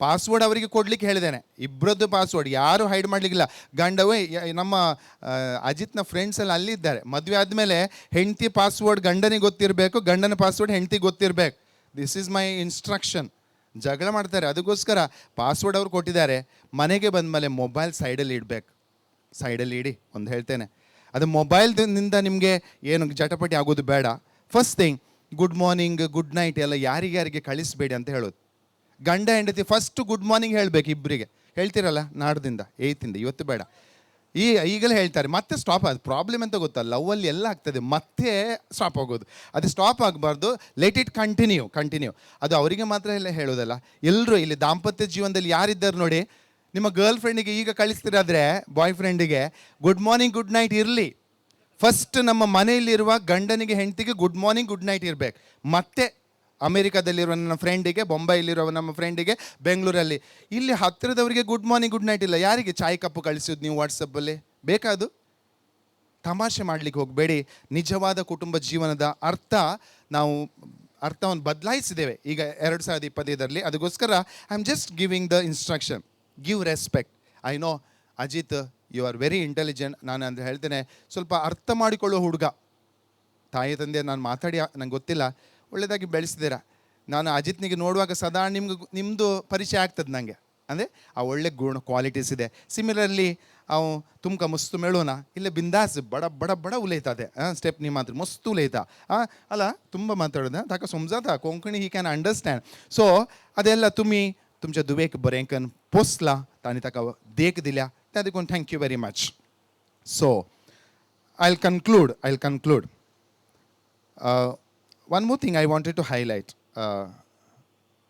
ಪಾಸ್ವರ್ಡ್ ಅವರಿಗೆ ಕೊಡ್ಲಿಕ್ಕೆ ಹೇಳಿದ್ದೇನೆ, ಇಬ್ಬರದ್ದು ಪಾಸ್ವರ್ಡ್ ಯಾರು ಹೈಡ್ ಮಾಡಲಿಕ್ಕಿಲ್ಲ. ಗಂಡವೇ, ನಮ್ಮ ಅಜಿತ್ನ ಫ್ರೆಂಡ್ಸ್ ಎಲ್ಲ ಅಲ್ಲಿದ್ದಾರೆ. ಮದುವೆ ಆದಮೇಲೆ ಹೆಂಡತಿ ಪಾಸ್ವರ್ಡ್ ಗಂಡನಿಗೆ ಗೊತ್ತಿರಬೇಕು, ಗಂಡನ ಪಾಸ್ವರ್ಡ್ ಹೆಂಡತಿಗೆ ಗೊತ್ತಿರಬೇಕು. This is my instruction. ಜಗಳ ಮಾಡ್ತಾರೆ. ಅದಕ್ಕೋಸ್ಕರ ಪಾಸ್ವರ್ಡ್ ಅವ್ರು ಕೊಟ್ಟಿದ್ದಾರೆ. ಮನೆಗೆ ಬಂದಮೇಲೆ ಮೊಬೈಲ್ ಸೈಡಲ್ಲಿ ಇಡಬೇಕು. ಸೈಡಲ್ಲಿ ಇಡಿ. ಒಂದು ಹೇಳ್ತೇನೆ, ಅದು ಮೊಬೈಲ್ನಿಂದ ನಿಮಗೆ ಏನು ಜಟಪಟಿ ಆಗೋದು ಬೇಡ. First thing, good morning, good night ಎಲ್ಲ ಯಾರಿಗೆ ಕಳಿಸ್ಬೇಡಿ ಅಂತ ಹೇಳೋದು. ಗಂಡ ಹೆಂಡತಿ ಫಸ್ಟು ಗುಡ್ ಮಾರ್ನಿಂಗ್ ಹೇಳಬೇಕು ಇಬ್ಬರಿಗೆ. ಹೇಳ್ತಿರಲ್ಲ ನಾಡ್ದಿಂದ 8th, ಇವತ್ತು ಬೇಡ, ಈಗಲೇ ಹೇಳ್ತಾರೆ, ಮತ್ತೆ ಸ್ಟಾಪ್. ಅದು ಪ್ರಾಬ್ಲಮ್ ಅಂತ ಗೊತ್ತಾ? ಲವ್ವಲ್ಲಿ ಎಲ್ಲ ಆಗ್ತದೆ, ಮತ್ತೆ ಸ್ಟಾಪ್ ಆಗೋದು. ಅದು ಸ್ಟಾಪ್ ಆಗಬಾರ್ದು. Let it continue. ಅದು ಅವರಿಗೆ ಮಾತ್ರ ಎಲ್ಲ ಹೇಳೋದಲ್ಲ, ಎಲ್ಲರೂ ಇಲ್ಲಿ ದಾಂಪತ್ಯ ಜೀವನದಲ್ಲಿ ಯಾರಿದ್ದಾರೆ ನೋಡಿ, ನಿಮ್ಮ ಗರ್ಲ್ ಫ್ರೆಂಡಿಗೆ ಈಗ ಕಳಿಸ್ತಿರಾದ್ರೆ ಬಾಯ್ ಫ್ರೆಂಡಿಗೆ ಗುಡ್ ಮಾರ್ನಿಂಗ್ ಗುಡ್ ನೈಟ್ ಇರಲಿ. ಫಸ್ಟ್ ನಮ್ಮ ಮನೆಯಲ್ಲಿರುವ ಗಂಡನಿಗೆ ಹೆಂಡತಿಗೆ ಗುಡ್ ಮಾರ್ನಿಂಗ್ ಗುಡ್ ನೈಟ್ ಇರಬೇಕು. ಮತ್ತೆ ಅಮೆರಿಕಾದಲ್ಲಿರುವ ನನ್ನ ಫ್ರೆಂಡಿಗೆ, ಬೊಂಬೈಲಿರುವ ನಮ್ಮ ಫ್ರೆಂಡಿಗೆ, ಬೆಂಗಳೂರಲ್ಲಿ, ಇಲ್ಲಿ ಹತ್ತಿರದವರಿಗೆ ಗುಡ್ ಮಾರ್ನಿಂಗ್ ಗುಡ್ ನೈಟ್ ಇಲ್ಲ. ಯಾರಿಗೆ ಚಾಯ್ ಕಪ್ಪು ಕಳಿಸೋದು ನೀವು ವಾಟ್ಸಪ್ಪಲ್ಲಿ? ಬೇಕಾದು ತಮಾಷೆ ಮಾಡಲಿಕ್ಕೆ ಹೋಗಬೇಡಿ. ನಿಜವಾದ ಕುಟುಂಬ ಜೀವನದ ಅರ್ಥವನ್ನು ಬದಲಾಯಿಸಿದ್ದೇವೆ ಈಗ 2025. ಅದಕ್ಕೋಸ್ಕರ I am just giving the instruction. Give respect. I know Ajit, you are very intelligent. ನಾನು ಅಂದರೆ ಹೇಳ್ತೇನೆ, ಸ್ವಲ್ಪ ಅರ್ಥ ಮಾಡಿಕೊಳ್ಳೋ ಹುಡುಗ. ತಾಯಿ ತಂದೆ ನಾನು ಮಾತಾಡಿ ನಂಗೆ ಗೊತ್ತಿಲ್ಲ, ಒಳ್ಳೆಯದಾಗಿ ಬೆಳೆಸಿದ್ದೀರಾ. ನಾನು ಅಜಿತ್ನಿಗೆ ನೋಡುವಾಗ ಸದಾ ನಿಮ್ಮದು ಪರಿಚಯ ಆಗ್ತದೆ ನನಗೆ. ಅಂದರೆ ಆ ಒಳ್ಳೆ ಗುಣ ಕ್ವಾಲಿಟೀಸ್ ಇದೆ. ಸಿಮಿಲರ್ಲಿ ಅವು ತುಮ್ಕ ಮಸ್ತು ಮೇಳೋಣ, ಇಲ್ಲೇ ಬಿಂದಾಸ್ ಬಡ ಬಡ ಬಡ ಉಲೇತದೆ. ಸ್ಟೆಪ್ ನಿಮ್ಮ ಮಾತ್ರ ಮಸ್ತು ಉಲೇತ ಅಲ್ಲ, ತುಂಬ ಮಾತಾಡೋದು ताका समजाता कोंकणी ही कॅन अंडरस्टँड. सो ಅದೆಲ್ಲ तुमच्या दुवेक बरेंकन पोसला ताणी ताका देख दिल्या, त्या देखून thank you very much. So I will conclude. One more thing I wanted to highlight,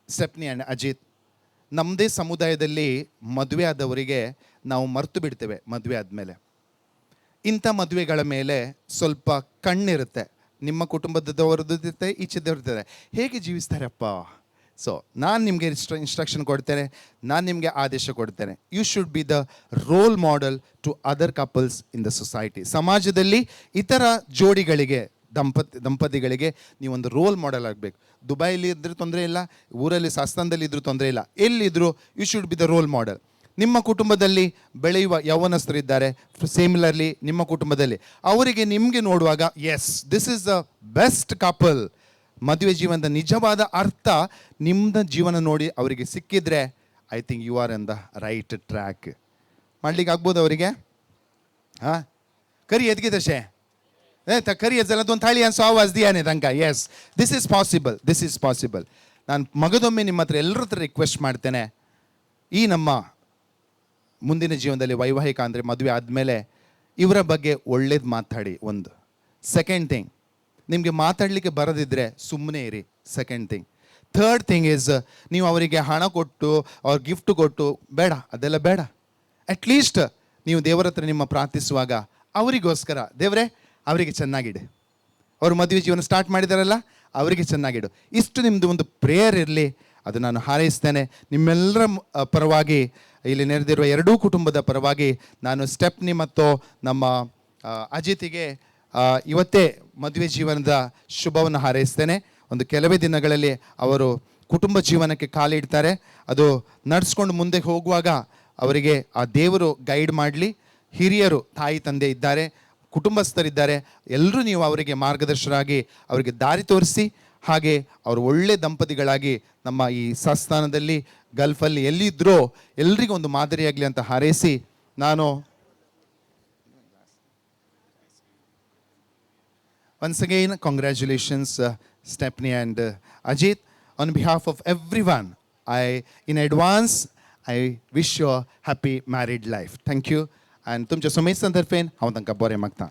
Stephanie and Ajit, ನಮ್ಮದೇ ಸಮುದಾಯದಲ್ಲಿ ಮದುವೆ ಆದವರಿಗೆ ನಾವು ಮರೆತು ಬಿಡ್ತೇವೆ. ಮದುವೆ ಆದಮೇಲೆ ಇಂಥ ಮದುವೆಗಳ ಮೇಲೆ ಸ್ವಲ್ಪ ಕಣ್ಣಿರುತ್ತೆ. ನಿಮ್ಮ ಕುಟುಂಬದವರದ್ದು ಇರುತ್ತೆ, ಈಚೆದವ್ರದ್ದು ಹೇಗೆ ಜೀವಿಸ್ತಾರಪ್ಪ. ಸೊ ನಾನು ನಿಮಗೆ ಇನ್ಸ್ಟ್ರಕ್ಷನ್ ಕೊಡ್ತೇನೆ, ನಾನು ನಿಮಗೆ ಆದೇಶ ಕೊಡ್ತೇನೆ. You should be the role model to other couples in the society. ಸಮಾಜದಲ್ಲಿ ಇತರ ಜೋಡಿಗಳಿಗೆ, ದಂಪತಿಗಳಿಗೆ ನೀವೊಂದು ರೋಲ್ ಮಾಡೆಲ್ ಆಗಬೇಕು. ದುಬೈಲಿ ಇದ್ರೂ ತೊಂದರೆ ಇಲ್ಲ, ಊರಲ್ಲಿ ಸಾಸ್ತಾನದಲ್ಲಿ ಇದ್ರೂ ತೊಂದರೆ ಇಲ್ಲ, ಎಲ್ಲಿದ್ದರೂ you should be the role model. ನಿಮ್ಮ ಕುಟುಂಬದಲ್ಲಿ ಬೆಳೆಯುವ ಯೌವನಸ್ಥರಿದ್ದಾರೆ, ಸಿಮಿಲರ್ಲಿ ನಿಮ್ಮ ಕುಟುಂಬದಲ್ಲಿ ಅವರಿಗೆ ನಿಮಗೆ ನೋಡುವಾಗ yes this is the best couple, ಮದುವೆ ಜೀವನದ ನಿಜವಾದ ಅರ್ಥ ನಿಮ್ಮದ ಜೀವನ ನೋಡಿ ಅವರಿಗೆ ಸಿಕ್ಕಿದ್ರೆ I think you are in the right track. ಮಾಡ್ಲಿಕ್ಕೆ ಆಗ್ಬೋದು ಅವರಿಗೆ? ಹಾಂ, ಕರಿ ಎದ್ಗಿದಶೆ ಕರಿ ಎದ್ದಲ್ಲ ಥಾಳಿ ಅನ್ಸೋ ಆವಾಜ್ ದಿಯಾನೆ ತನಕ. Yes, this is possible. ನಾನು ಮಗದೊಮ್ಮೆ ನಿಮ್ಮ ಹತ್ರ ಎಲ್ಲರ ಹತ್ರ ರಿಕ್ವೆಸ್ಟ್ ಮಾಡ್ತೇನೆ, ಈ ನಮ್ಮ ಮುಂದಿನ ಜೀವನದಲ್ಲಿ ವೈವಾಹಿಕ ಅಂದರೆ ಮದುವೆ ಆದಮೇಲೆ ಇವರ ಬಗ್ಗೆ ಒಳ್ಳೇದು ಮಾತಾಡಿ. ಒಂದು ಸೆಕೆಂಡ್ ಥಿಂಗ್, ನಿಮಗೆ ಮಾತಾಡಲಿಕ್ಕೆ ಬರದಿದ್ದರೆ ಸುಮ್ಮನೆ ಇರಿ. Second thing. Third thing is, ನೀವು ಅವರಿಗೆ ಹಣ ಕೊಟ್ಟು ಅವ್ರ ಗಿಫ್ಟ್ ಕೊಟ್ಟು ಬೇಡ, ಅದೆಲ್ಲ ಬೇಡ. ಅಟ್ಲೀಸ್ಟ್ ನೀವು ದೇವರ ಹತ್ರ ನಿಮ್ಮ ಪ್ರಾರ್ಥಿಸುವಾಗ ಅವರಿಗೋಸ್ಕರ ದೇವರೇ ಅವರಿಗೆ ಚೆನ್ನಾಗಿಡು, ಅವರು ಮದುವೆ ಜೀವನ ಸ್ಟಾರ್ಟ್ ಮಾಡಿದಾರಲ್ಲ ಅವರಿಗೆ ಚೆನ್ನಾಗಿಡು, ಇಷ್ಟು ನಿಮ್ಮದು ಒಂದು ಪ್ರೇಯರ್ ಇರಲಿ. ಅದು ನಾನು ಹಾರೈಸ್ತೇನೆ. ನಿಮ್ಮೆಲ್ಲರ ಪರವಾಗಿ, ಇಲ್ಲಿ ನೆರೆದಿರುವ ಎರಡೂ ಕುಟುಂಬದ ಪರವಾಗಿ ನಾನು ಸ್ಟೆಪ್ನಿ ಮತ್ತು ನಮ್ಮ ಅಜಿತಿಗೆ ಇವತ್ತೇ ಮದುವೆ ಜೀವನದ ಶುಭವನ್ನು ಹಾರೈಸ್ತೇನೆ. ಒಂದು ಕೆಲವೇ ದಿನಗಳಲ್ಲಿ ಅವರು ಕುಟುಂಬ ಜೀವನಕ್ಕೆ ಕಾಲಿಡ್ತಾರೆ. ಅದು ನಡೆಸ್ಕೊಂಡು ಮುಂದೆ ಹೋಗುವಾಗ ಅವರಿಗೆ ಆ ದೇವರು ಗೈಡ್ ಮಾಡಲಿ. ಹಿರಿಯರು, ತಾಯಿ ತಂದೆ ಇದ್ದಾರೆ, ಕುಟುಂಬಸ್ಥರಿದ್ದಾರೆ, ಎಲ್ಲರೂ ನೀವು ಅವರಿಗೆ ಮಾರ್ಗದರ್ಶರಾಗಿ ಅವರಿಗೆ ದಾರಿ ತೋರಿಸಿ, ಹಾಗೆ ಅವರು ಒಳ್ಳೆ ದಂಪತಿಗಳಾಗಿ ನಮ್ಮ ಈ ಸಂಸ್ಥಾನದಲ್ಲಿ ಗಲ್ಫಲ್ಲಿ ಎಲ್ಲಿದ್ದರೋ ಎಲ್ರಿಗೂ ಒಂದು ಮಾದರಿಯಾಗಲಿ ಅಂತ ಹಾರೈಸಿ ನಾನು once again congratulations Stephanie and Ajit. On behalf of everyone, in advance I wish you a happy married life. Thank you. And तुमच्या समेत संदर्फेन हांव तांकां बरें मागतां.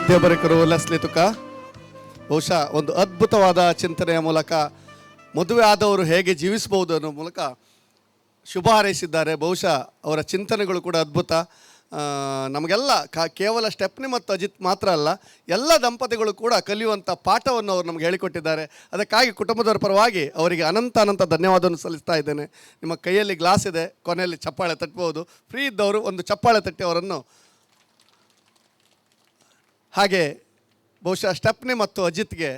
ದೇವರಕರು ಲೆಸ್ಲಿ ತುಕಾ ಬಹುಶಃ ಒಂದು ಅದ್ಭುತವಾದ ಚಿಂತನೆಯ ಮೂಲಕ ಮದುವೆ ಆದವರು ಹೇಗೆ ಜೀವಿಸಬಹುದು ಅನ್ನೋ ಮೂಲಕ ಶುಭ ಹಾರೈಸಿದ್ದಾರೆ. ಬಹುಶಃ ಅವರ ಚಿಂತನೆಗಳು ಕೂಡ ಅದ್ಭುತ. ನಮಗೆಲ್ಲ ಕೇವಲ ಸ್ಟೆಪ್ನಿ ಮತ್ತು ಅಜಿತ್ ಮಾತ್ರ ಅಲ್ಲ, ಎಲ್ಲ ದಂಪತಿಗಳು ಕೂಡ ಕಲಿಯುವಂಥ ಪಾಠವನ್ನು ಅವರು ನಮಗೆ ಹೇಳಿಕೊಟ್ಟಿದ್ದಾರೆ. ಅದಕ್ಕಾಗಿ ಕುಟುಂಬದವರ ಪರವಾಗಿ ಅವರಿಗೆ ಅನಂತ ಧನ್ಯವಾದವನ್ನು ಸಲ್ಲಿಸ್ತಾ ಇದ್ದೇನೆ. ನಿಮ್ಮ ಕೈಯಲ್ಲಿ ಗ್ಲಾಸ್ ಇದೆ, ಕೊನೆಯಲ್ಲಿ ಚಪ್ಪಾಳೆ ತಟ್ಟಬಹುದು. ಫ್ರೀ ಇದ್ದವರು ಒಂದು ಚಪ್ಪಾಳೆ ತಟ್ಟಿ ಅವರನ್ನು. ಹಾಗೆ ಬಹುಶಃ ಸ್ಟೆಪ್ನಿ ಮತ್ತು ಅಜಿತ್ಗೆ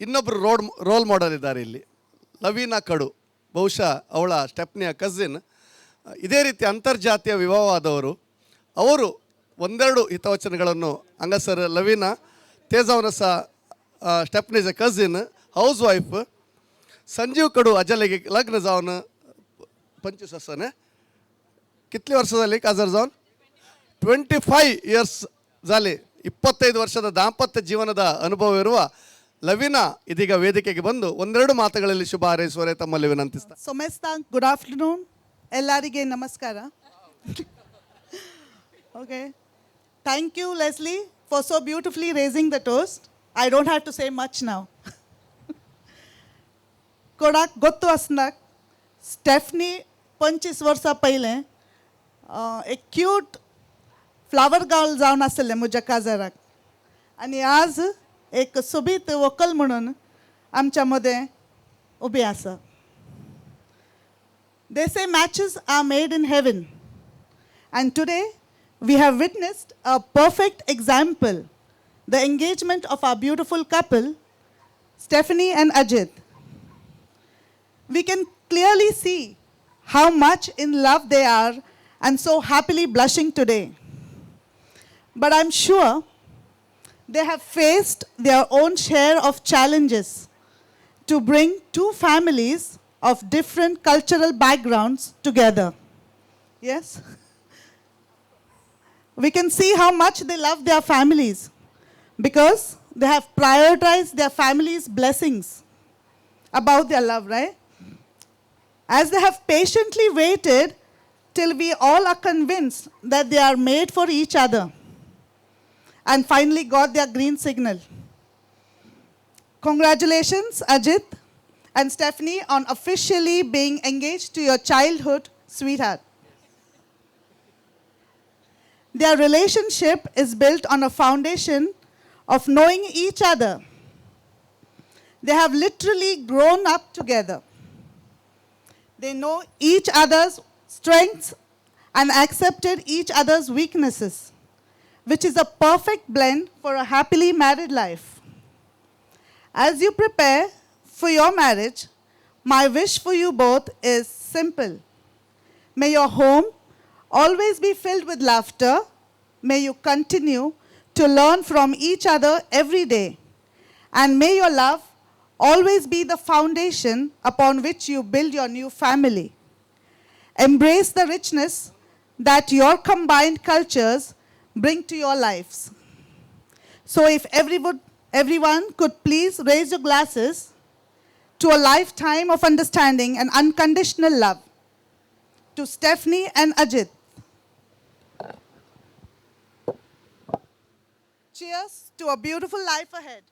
ಇನ್ನೊಬ್ಬರು ರೋಲ್ ಮಾಡೆಲ್ ಇದ್ದಾರೆ ಇಲ್ಲಿ, ಲವೀನಾ ಕಡು. ಬಹುಶಃ ಅವಳ ಸ್ಟೆಪ್ನಿಯ ಕಸಿನ್. ಇದೇ ರೀತಿ ಅಂತರ್ಜಾತೀಯ ವಿವಾಹವಾದವರು. ಅವರು ಒಂದೆರಡು ಹಿತವಚನಗಳನ್ನು ಹಂಗಸರ್ ಲವೀನಾ ತೇಜಾವನ ಸಹ स्टेपनीज कजिन हाउस वाइफ संजीव कडू अजलेगे लग्न जावन 25 वर्षाने कितली वर्ष झाली काजर जाऊन 25 इयर्स झाले 25 ವರ್ಷದ ದಾಂಪತ್ಯ ಜೀವನದ ಅನುಭವ ಇರುವ ಲವಿನಾ ಇದೀಗ ವೇದಿಕೆಗೆ ಬಂದು ಒಂದೆರಡು ಮಾತುಗಳಲ್ಲಿ ಶುಭ ಹಾರೈಸುವರೆ ತಮ್ಮಲ್ಲಿ ವಿನಂತಿಸ್ತಾ ಸೋಮೇಸ್ತಾ ಗುಡ್ ಆಫ್ಟರ್ನೂನ್ ಎಲ್ಲರಿಗೆ ನಮಸ್ಕಾರ okay thank you Leslie for so beautifully raising the toast. I don't have to say much now. कोणाक गोत्तू असनाक स्टेफनी 25 वर्सां पयलें एक क्यूट फ्लावर गर्ल जावन आसलें म्हज्या काजाराक आनी आज एक सोबीत व्हंकल म्हणून आमच्या मदें उबी आसा. They say matches are made in heaven and today we have witnessed a perfect example, the engagement of our beautiful couple, Stephanie and Ajit. We can clearly see how much in love they are and so happily blushing today. But I'm sure they have faced their own share of challenges to bring two families of different cultural backgrounds together. Yes? We can see how much they love their families because they have prioritized their families' blessings above their love, right? As they have patiently waited till we all are convinced that they are made for each other and finally got their green signal. Congratulations, Ajit and Stephanie, on officially being engaged to your childhood sweetheart. Their relationship is built on a foundation of knowing each other. They have literally grown up together. They know each other's strengths and accepted each other's weaknesses, which is a perfect blend for a happily married life. As you prepare for your marriage, My wish for you both is simple. May your home always be filled with laughter. May you continue to learn from each other every day. And may your love always be the foundation upon which you build your new family. Embrace the richness that your combined cultures bring to your lives. So if everyone could please raise your glasses to a lifetime of understanding and unconditional love. To Stephanie and Ajit. Cheers to a beautiful life ahead.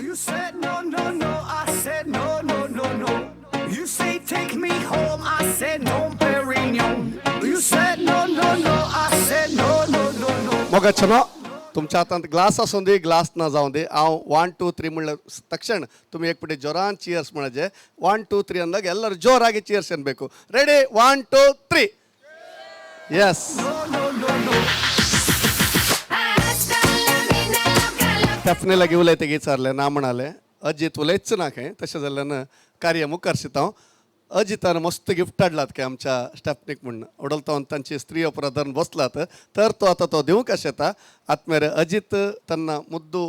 You said no, no, no, I said no, no, no, no. You say take me home, I said no, Perignon. You said no, no, no, I said no, no, no, no. मोगाचनो तुमच्या हातांत glass आसूं दी glass ना जावं दी हांव 1 2 3 म्हणल्यार तक्षण तुमी एक पिटी जोरान cheers म्हणाजे 1 2 3 ಅಂದಾಗ ಎಲ್ಲರೂ ಜೋರಾಗಿ ಚಿಯರ್ಸ್ ಅನ್ಬೇಕು ರೆಡಿ 1 2 3 यस स्टेफनीला घेऊन येते गी चारले ना म्हणाले अजित उलयच ना खंय तशें जाल्यार कार्य मुखार शितां अजितान मस्त गिफ्ट हाडलात की आमच्या स्टेफनीक म्हणून उडलतो तांची स्त्री ಒಬ್ಬರ धरून बसलात तर तो आता तो दिवंक आशेता ಆದ್ಮೇಲೆ ಅಜಿತ್ ತನ್ನ ಮುದ್ದು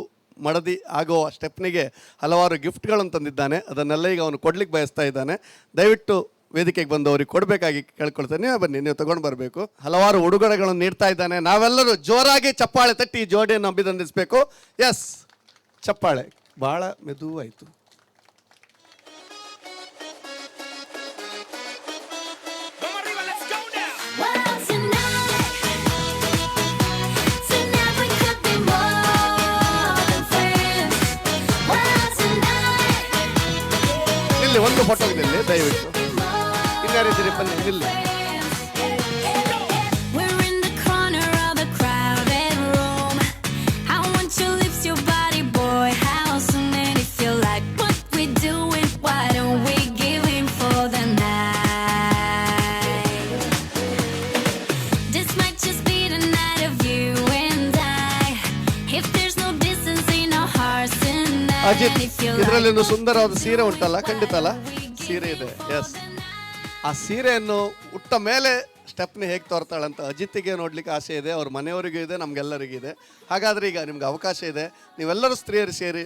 ಮಡದಿ ಆಗೋ ಸ್ಟೆಫ್ನಿಗೆ ಹಲವಾರು ಗಿಫ್ಟ್ಗಳನ್ನು ತಂದಿದ್ದಾನೆ ಅದನ್ನೆಲ್ಲ ಈಗ ಅವನು ಕೊಡ್ಲಿಕ್ಕೆ ಬಯಸ್ತಾ ಇದ್ದಾನೆ ದಯವಿಟ್ಟು ವೇದಿಕೆಗೆ ಬಂದು ಅವ್ರಿಗೆ ಕೊಡಬೇಕಾಗಿ ಕೇಳ್ಕೊಳ್ತೇನೆ ನೀವೇ ಬನ್ನಿ ನೀವು ತಗೊಂಡು ಬರಬೇಕು ಹಲವಾರು ಉಡುಗೊರೆಗಳನ್ನು ನೀಡ್ತಾ ಇದ್ದಾನೆ ನಾವೆಲ್ಲರೂ ಜೋರಾಗಿ ಚಪ್ಪಾಳೆ ತಟ್ಟಿ ಈ ಜೋಡಿಯನ್ನು ಅಭಿನಂದಿಸಬೇಕು ಎಸ್ ಚಪ್ಪಾಳೆ ಭಾಳ ಮೆದುವಾಯಿತು ಒಂದು ಫೋಟೋ ನಿಲ್ಲಿ ದಯವಿಟ್ಟು ಇನ್ಯಾರಿದ್ದೀರಿ ಬನ್ನಿ ನಿಲ್ಲಿ ಅಜಿತ್ ಇದರಲ್ಲಿ ಒಂದು ಸುಂದರವಾದ ಸೀರೆ ಉಂಟಲ್ಲ ಖಂಡಿತ ಅಲ್ಲ ಸೀರೆ ಇದೆ ಎಸ್ ಆ ಸೀರೆಯನ್ನು ಉಟ್ಟ ಮೇಲೆ ಸ್ಟೆಪ್ನಿ ಹೇಗೆ ತೋರ್ತಾಳಂತ ಅಜಿತ್ಗೆ ನೋಡ್ಲಿಕ್ಕೆ ಆಸೆ ಇದೆ ಅವ್ರ ಮನೆಯವರಿಗೂ ಇದೆ ನಮಗೆಲ್ಲರಿಗೂ ಇದೆ ಹಾಗಾದ್ರೆ ಈಗ ನಿಮ್ಗೆ ಅವಕಾಶ ಇದೆ ನೀವೆಲ್ಲರೂ ಸ್ತ್ರೀಯರು ಸೇರಿ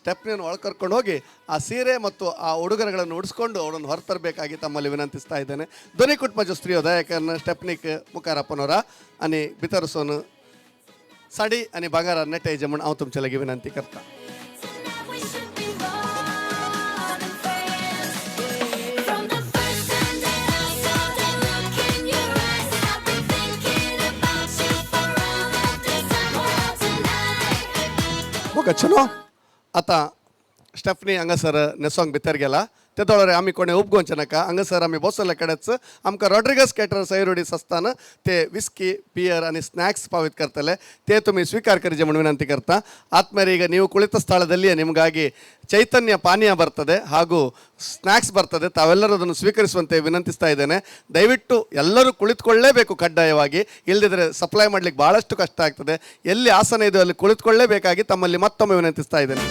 ಸ್ಟೆಪ್ನಿಯನ್ನು ಒಳ ಕರ್ಕೊಂಡು ಹೋಗಿ ಆ ಸೀರೆ ಮತ್ತು ಆ ಉಡುಗೊರೆಗಳನ್ನು ಉಡಿಸ್ಕೊಂಡು ಅವರನ್ನು ಹೊರತರಬೇಕಾಗಿ ತಮ್ಮಲ್ಲಿ ವಿನಂತಿಸ್ತಾ ಇದ್ದೇನೆ ಧ್ವನಿ ಕುಟುಂಬ ಸ್ತ್ರೀಯೋ ದಯಾಕರಣ ಸ್ಟೆಪ್ನಿಕ್ मुखारपनवरा आणि भितर साडी आणि भांगार नेटायचे म्हणून हांव तुमचे लागीं विनंती करता चलो आता स्टेफनी हांगासर न्हेसोंक भितर गेला ते दोळरे आमी कोणी उपगोवचे नाका हांगासर आमी बसले कडेच आमकां रॉड्रिगस कॅटरर्स ऐरोडीस आसतना ते विस्की बियर आनी स्नॅक्स पावित करतले ते तुमी स्वीकार करिजे म्हणून विनंती करता ಆದ್ಮೇಲೆ ಈಗ ನೀವು ಕುಳಿತ ಸ್ಥಳದಲ್ಲಿಯೇ ನಿಮಗಾಗಿ ಚೈತನ್ಯ ಪಾನೀಯ ಬರ್ತದೆ ಹಾಗೂ ಸ್ನ್ಯಾಕ್ಸ್ ಬರ್ತದೆ ತಾವೆಲ್ಲರೂ ಅದನ್ನು ಸ್ವೀಕರಿಸುವಂತೆ ವಿನಂತಿಸ್ತಾ ಇದ್ದೇನೆ ದಯವಿಟ್ಟು ಎಲ್ಲರೂ ಕುಳಿತುಕೊಳ್ಳಲೇಬೇಕು ಕಡ್ಡಾಯವಾಗಿ ಇಲ್ಲದಿದ್ದರೆ ಸಪ್ಲೈ ಮಾಡಲಿಕ್ಕೆ ಭಾಳಷ್ಟು ಕಷ್ಟ ಆಗ್ತದೆ ಎಲ್ಲಿ ಆಸನ ಇದೆ ಅಲ್ಲಿ ಕುಳಿತುಕೊಳ್ಳಲೇಬೇಕಾಗಿ ತಮ್ಮಲ್ಲಿ ಮತ್ತೊಮ್ಮೆ ವಿನಂತಿಸ್ತಾ ಇದ್ದೇನೆ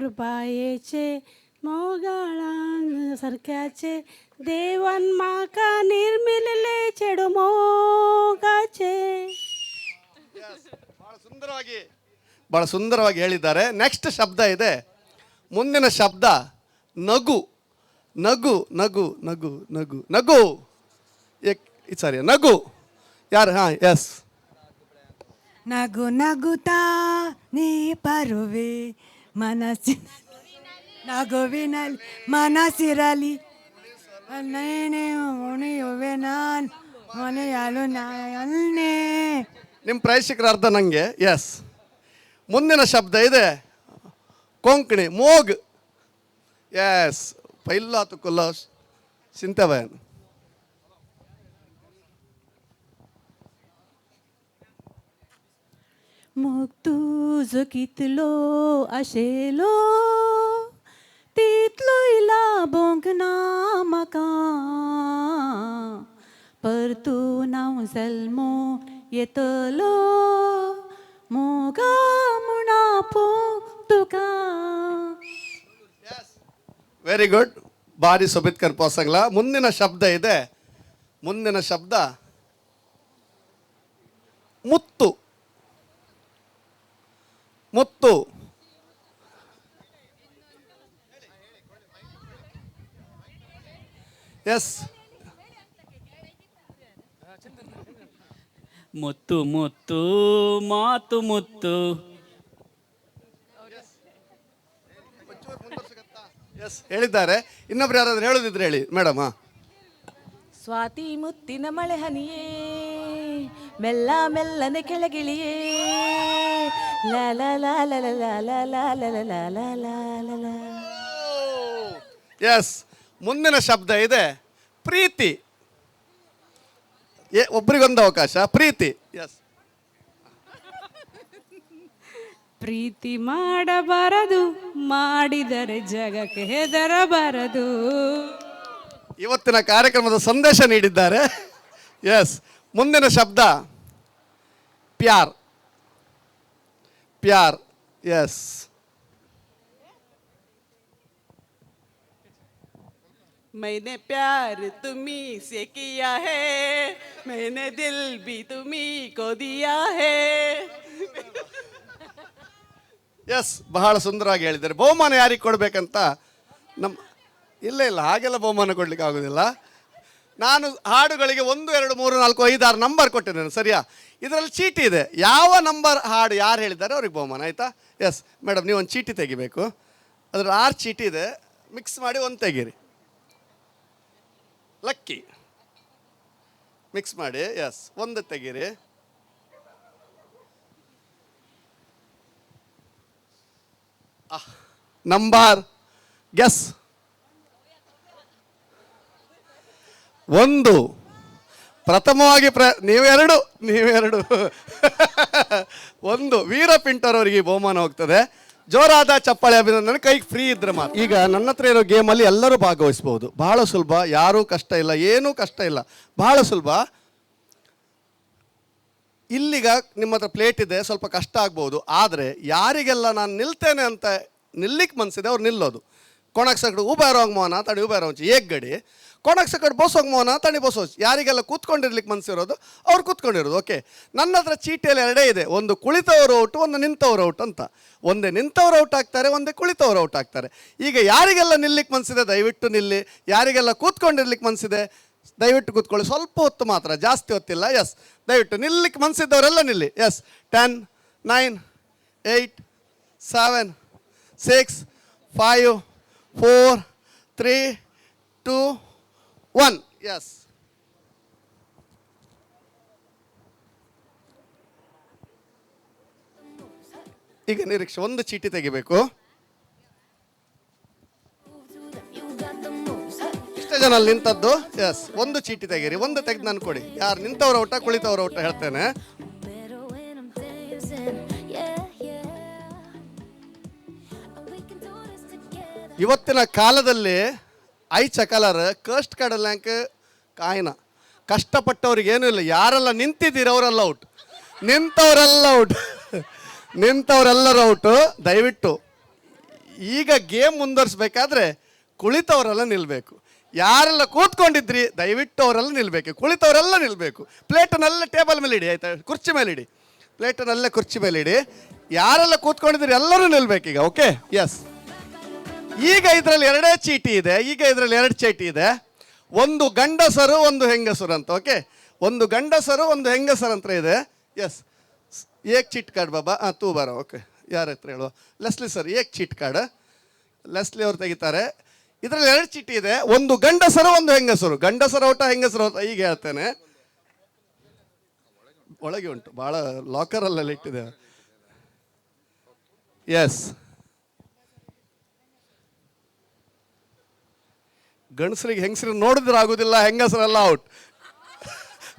रुपयेचे मोगाळां सारख्याचे देवान म्हाका निर्मिल्ले चेडू मोगाचे. ಬಹಳ ಸುಂದರವಾಗಿ ಹೇಳಿದ್ದಾರೆ. ನೆಕ್ಸ್ಟ್ ಶಬ್ದ ಇದೆ. ಮುಂದಿನ ಶಬ್ದ ನಗು. ನಗು ನಗು ನಗು ನಗು ನಗು ಸಾರಿ ನಗು ಯಾರು? ಹಾಂ, ಎಸ್. ನಗು ನಗುತ್ತಾ ನೀ ಬರುವೆ ಮನಸ್ಸಿನ ನಗುವಿನಲ್ಲಿ ಮನಸ್ಸಿರಲಿ ನೇನೆ ಉಣಿಯುವೆ ನಾನು ಮನೆಯಲು ನಾನೇ. ನಿಮ್ಮ ಪ್ರೇಕ್ಷಕರ ಅರ್ಧ ನನಗೆ. ಎಸ್. ಮುಂದಿನ ಶಬ್ದ ಇದೆ ಕೊಂಕಣಿ ಮೋಗ್. ಎಸ್. ಪೈಲ್ಲ ತುಕುಲ್ಲ ಚಿಂತೆವಯನ್. मोग तुजो कितलो आशेलो तितलो लाबोंक ना म्हाका परतून हांव जल्मो येतलो मोगा म्हूण आपोवंक तुका. Very good. ಭಾರಿ ಸೊಬಿತ್ಕರ್ ಪೋಸಂಗ್ಲ. ಮುಂದಿನ ಶಬ್ದ ಇದೆ. ಮುಂದಿನ ಶಬ್ದ ಮುತ್ತು. ಮುತ್ತು. ಎಸ್. ಮುತ್ತು ಮುತ್ತು ಮಾತು ಮುತ್ತು. ಎಸ್ ಹೇಳಿದ್ದಾರೆ. ಇನ್ನೊಬ್ರು ಯಾರಾದ್ರೂ ಹೇಳೋದಿದ್ರೆ ಹೇಳಿ ಮೇಡಮ್. ಸ್ವಾತಿ ಮುತ್ತಿನ ಮಳೆ ಹನಿಯೇ ಮೆಲ್ಲ ಮೆಲ್ಲನೆ ಕೆಳಗಿಳಿಯೇ ಲಾ ಲಾ ಲಾ ಲಾ ಲಾ ಲಾ ಲಾ ಲಾ ಲಾ ಲಾ ಲಾ ಲಾ ಲಾ. ಎಸ್. ಮುಂದಿನ ಶಬ್ದ ಇದೆ ಪ್ರೀತಿ. ಒಬ್ರಿಗೊಂದು ಅವಕಾಶ. ಪ್ರೀತಿ. ಎಸ್. ಪ್ರೀತಿ ಮಾಡಬಾರದು ಮಾಡಿದರೆ ಜಗಕ್ಕೆ ಹೆದರಬಾರದು. ಇವತ್ತಿನ ಕಾರ್ಯಕ್ರಮದ ಸಂದೇಶ ನೀಡಿದ್ದಾರೆ. ಎಸ್. ಮುಂದಿನ ಶಬ್ದ ಪ್ಯಾರ್. ಪ್ಯಾರ್. ಎಸ್. मैंने प्यार तुम्ही से किया है मैंने दिल भी तुम्ही को दिया है. ಎಸ್. ಬಹಳ ಸುಂದರವಾಗಿ ಹೇಳಿದ್ದಾರೆ. ಬಹುಮಾನ ಯಾರಿಗೆ ಕೊಡಬೇಕಂತ ನಮ್ಮ ಇಲ್ಲ ಇಲ್ಲ ಹಾಗೆಲ್ಲ ಬಹುಮಾನ ಕೊಡ್ಲಿಕ್ಕೆ ಆಗೋದಿಲ್ಲ. ನಾನು ಹಾಡುಗಳಿಗೆ 1 2 3 4 5 6 ನಂಬರ್ ಕೊಟ್ಟಿದ್ದೇನೆ. ಸರಿಯಾ? ಇದರಲ್ಲಿ ಚೀಟಿ ಇದೆ. ಯಾವ ನಂಬರ್ ಹಾಡು ಯಾರು ಹೇಳಿದ್ದಾರೆ ಅವ್ರಿಗೆ ಬಹುಮಾನ. ಆಯಿತಾ? ಎಸ್. ಮೇಡಮ್ ನೀವು ಒಂದು ಚೀಟಿ ತೆಗಿಬೇಕು. ಅದ್ರಲ್ಲಿ 6 ಚೀಟಿ ಇದೆ. ಮಿಕ್ಸ್ ಮಾಡಿ ಒಂದು ತೆಗೀರಿ. ಲಕ್ಕಿ ಮಿಕ್ಸ್ ಮಾಡಿ. ಎಸ್. ಒಂದು ತೆಗೀರಿ. Number guess. 1. ಪ್ರಥಮವಾಗಿ ನೀವೆರಡು 1. ವೀರ ಪಿಂಟರ್ ಅವರಿಗೆ ಬಹುಮಾನ ಹೋಗ್ತದೆ. ಜೋರಾದ ಚಪ್ಪಾಳೆ ಅಭಿನಂದನೆ. ಕೈಗೆ ಫ್ರೀ ಇದ್ರೆ ಮಾತ್ರ. ಈಗ ನನ್ನ ಹತ್ರ ಇರೋ ಗೇಮಲ್ಲಿ ಎಲ್ಲರೂ ಭಾಗವಹಿಸ್ಬೋದು. ಬಹಳ ಸುಲಭ. ಯಾರೂ ಕಷ್ಟ ಇಲ್ಲ, ಏನೂ ಕಷ್ಟ ಇಲ್ಲ, ಬಹಳ ಸುಲಭ. ಇಲ್ಲಿಗ ನಿಮ್ಮ ಹತ್ರ ಪ್ಲೇಟ್ ಇದೆ, ಸ್ವಲ್ಪ ಕಷ್ಟ ಆಗ್ಬೋದು. ಆದರೆ ಯಾರಿಗೆಲ್ಲ ನಾನು ನಿಲ್ತೇನೆ ಅಂತ ನಿಲ್ಲಿಕ್ಕೆ ಮನಸ್ಸಿದೆ ಅವ್ರು ನಿಲ್ಲೋದು. ಕೊಣಕ್ ಸಕಡು ಊಬ ಇರೋಂಗ್ ಮೋನ ತಡಿ ಊಬ ಇರೋಂಚಿ ಏಕ್ ಗಡಿ ಕೊಣಕ್ ಸಕಡು ಬೋಸೋಂಗ್ ಮೋನ ತಡಿ ಬೋಸೋಚ್. ಯಾರಿಗೆಲ್ಲ ಕೂತ್ಕೊಂಡಿರ್ಲಿಕ್ಕೆ ಮನಸ್ಸಿರೋದು ಅವ್ರು ಕೂತ್ಕೊಂಡಿರೋದು. ಓಕೆ. ನನ್ನ ಹತ್ರ ಚೀಟಿಯಲ್ಲಿ 2 ಇದೆ. ಒಂದು ಕುಳಿತವರು ಔಟು, ಒಂದು ನಿಂತವರು ಔಟ್ ಅಂತ. ಒಂದೇ ನಿಂತವರು ಔಟ್ ಆಗ್ತಾರೆ, ಒಂದೇ ಕುಳಿತವರು ಔಟ್ ಆಗ್ತಾರೆ. ಈಗ ಯಾರಿಗೆಲ್ಲ ನಿಲ್ಲಿಕ್ಕೆ ಮನಸ್ಸಿದೆ ದಯವಿಟ್ಟು ನಿಲ್ಲಿ. ಯಾರಿಗೆಲ್ಲ ಕೂತ್ಕೊಂಡಿರ್ಲಿಕ್ಕೆ ಮನಸ್ಸಿದೆ ದಯವಿಟ್ಟು ಕೂತ್ಕೊಳ್ಳಿ. ಸ್ವಲ್ಪ ಹೊತ್ತು ಮಾತ್ರ, ಜಾಸ್ತಿ ಹೊತ್ತಿಲ್ಲ. ಎಸ್. ದಯವಿಟ್ಟು ನಿಲ್ಲಿಕ್ಕೆ ಮನಸ್ಸಿದ್ದವರೆಲ್ಲ ನಿಲ್ಲಿ. ಎಸ್. 10 9 8 7 6 5 4 3 2 1. ಎಸ್. ಈಗ ನಿರೀಕ್ಷೆ ಒಂದು ಚೀಟಿ ತೆಗಿಬೇಕು. ಇಷ್ಟೇ ಜನ ಅಲ್ಲಿ ನಿಂತದ್ದು. ಎಸ್. ಒಂದು ಚೀಟಿ ತೆಗೀರಿ. ಒಂದು ತೆಗೆದು ನಾನು ಕೊಡಿ. ಯಾರು ನಿಂತವ್ರ ಔಟ ಕುಳಿತವ್ರ ಔಟ ಹೇಳ್ತೇನೆ. ಇವತ್ತಿನ ಕಾಲದಲ್ಲಿ ಐಚ ಕಲರ್ ಕಸ್ಟ್ ಕಡಲ್ಯಾಂಕ್ ಕಾಯಿನ ಕಷ್ಟಪಟ್ಟವ್ರಿಗೆ ಏನೂ ಇಲ್ಲ. ಯಾರೆಲ್ಲ ನಿಂತಿದ್ದೀರ ಅವರೆಲ್ಲ ಔಟ್. ನಿಂತವರೆಲ್ಲ ಔಟ್. ನಿಂತವರೆಲ್ಲರೂ ಔಟು. ದಯವಿಟ್ಟು ಈಗ ಗೇಮ್ ಮುಂದುವರಿಸ್ಬೇಕಾದ್ರೆ ಕುಳಿತವರೆಲ್ಲ ನಿಲ್ಲಬೇಕು. ಯಾರೆಲ್ಲ ಕೂತ್ಕೊಂಡಿದ್ರಿ ದಯವಿಟ್ಟು ಅವರೆಲ್ಲ ನಿಲ್ಲಬೇಕು, ಕುಳಿತವರೆಲ್ಲ ನಿಲ್ಲಬೇಕು. ಪ್ಲೇಟನ್ನೆಲ್ಲ ಟೇಬಲ್ ಮೇಲೆ ಇಡಿ, ಆಯ್ತಾ? ಕುರ್ಚಿ ಮೇಲೆ ಇಡಿ, ಪ್ಲೇಟನ್ನೆಲ್ಲ ಕುರ್ಚಿ ಮೇಲೆ ಇಡಿ. ಯಾರೆಲ್ಲ ಕೂತ್ಕೊಂಡಿದ್ರಿ ಎಲ್ಲರೂ ನಿಲ್ಬೇಕೀಗ. Okay, S. ಈಗ ಇದರಲ್ಲಿ 2 ಚೀಟಿ ಇದೆ. ಈಗ ಇದರಲ್ಲಿ 2 ಚೀಟಿ ಇದೆ. ಒಂದು ಗಂಡಸರು ಒಂದು ಹೆಂಗಸರು ಅಂತ. ಓಕೆ, ಒಂದು ಗಂಡಸರು ಒಂದು ಹೆಂಗಸರು ಅಂತ ಇದೆ. ಎಸ್, ಏಕ್ ಚೀಟ್ ಕಾರ್ಡ್ ಬಾಬಾ. ತೂ ಬಾರೋ. ಓಕೆ, ಯಾರ ಹತ್ರ ಹೇಳುವ? ಲೆಸ್ಲಿ ಸರ್, ಏಕ್ ಚೀಟ್ ಕಾರ್ಡ್. ಲೆಸ್ಲಿ ಅವರು ತೆಗಿತಾರೆ. ಇದರಲ್ಲಿ 2 ಚೀಟಿ ಇದೆ. ಒಂದು ಗಂಡಸರು ಒಂದು ಹೆಂಗಸರು. ಗಂಡಸರ ಔಟ ಹೆಂಗಸರು ಔಟ. ಈಗ ಹೇಳ್ತೇನೆ, ಒಳಗೆ ಉಂಟು, ಭಾಳ ಲಾಕರಲ್ಲೆಲ್ಲ ಇಟ್ಟಿದೆ. ಎಸ್, ಗಂಡಸರಿಗೆ ಹೆಂಗಸರಿಗೆ ನೋಡಿದ್ರೆ ಆಗುದಿಲ್ಲ, ಹೆಂಗಸರೆಲ್ಲ ಔಟ್,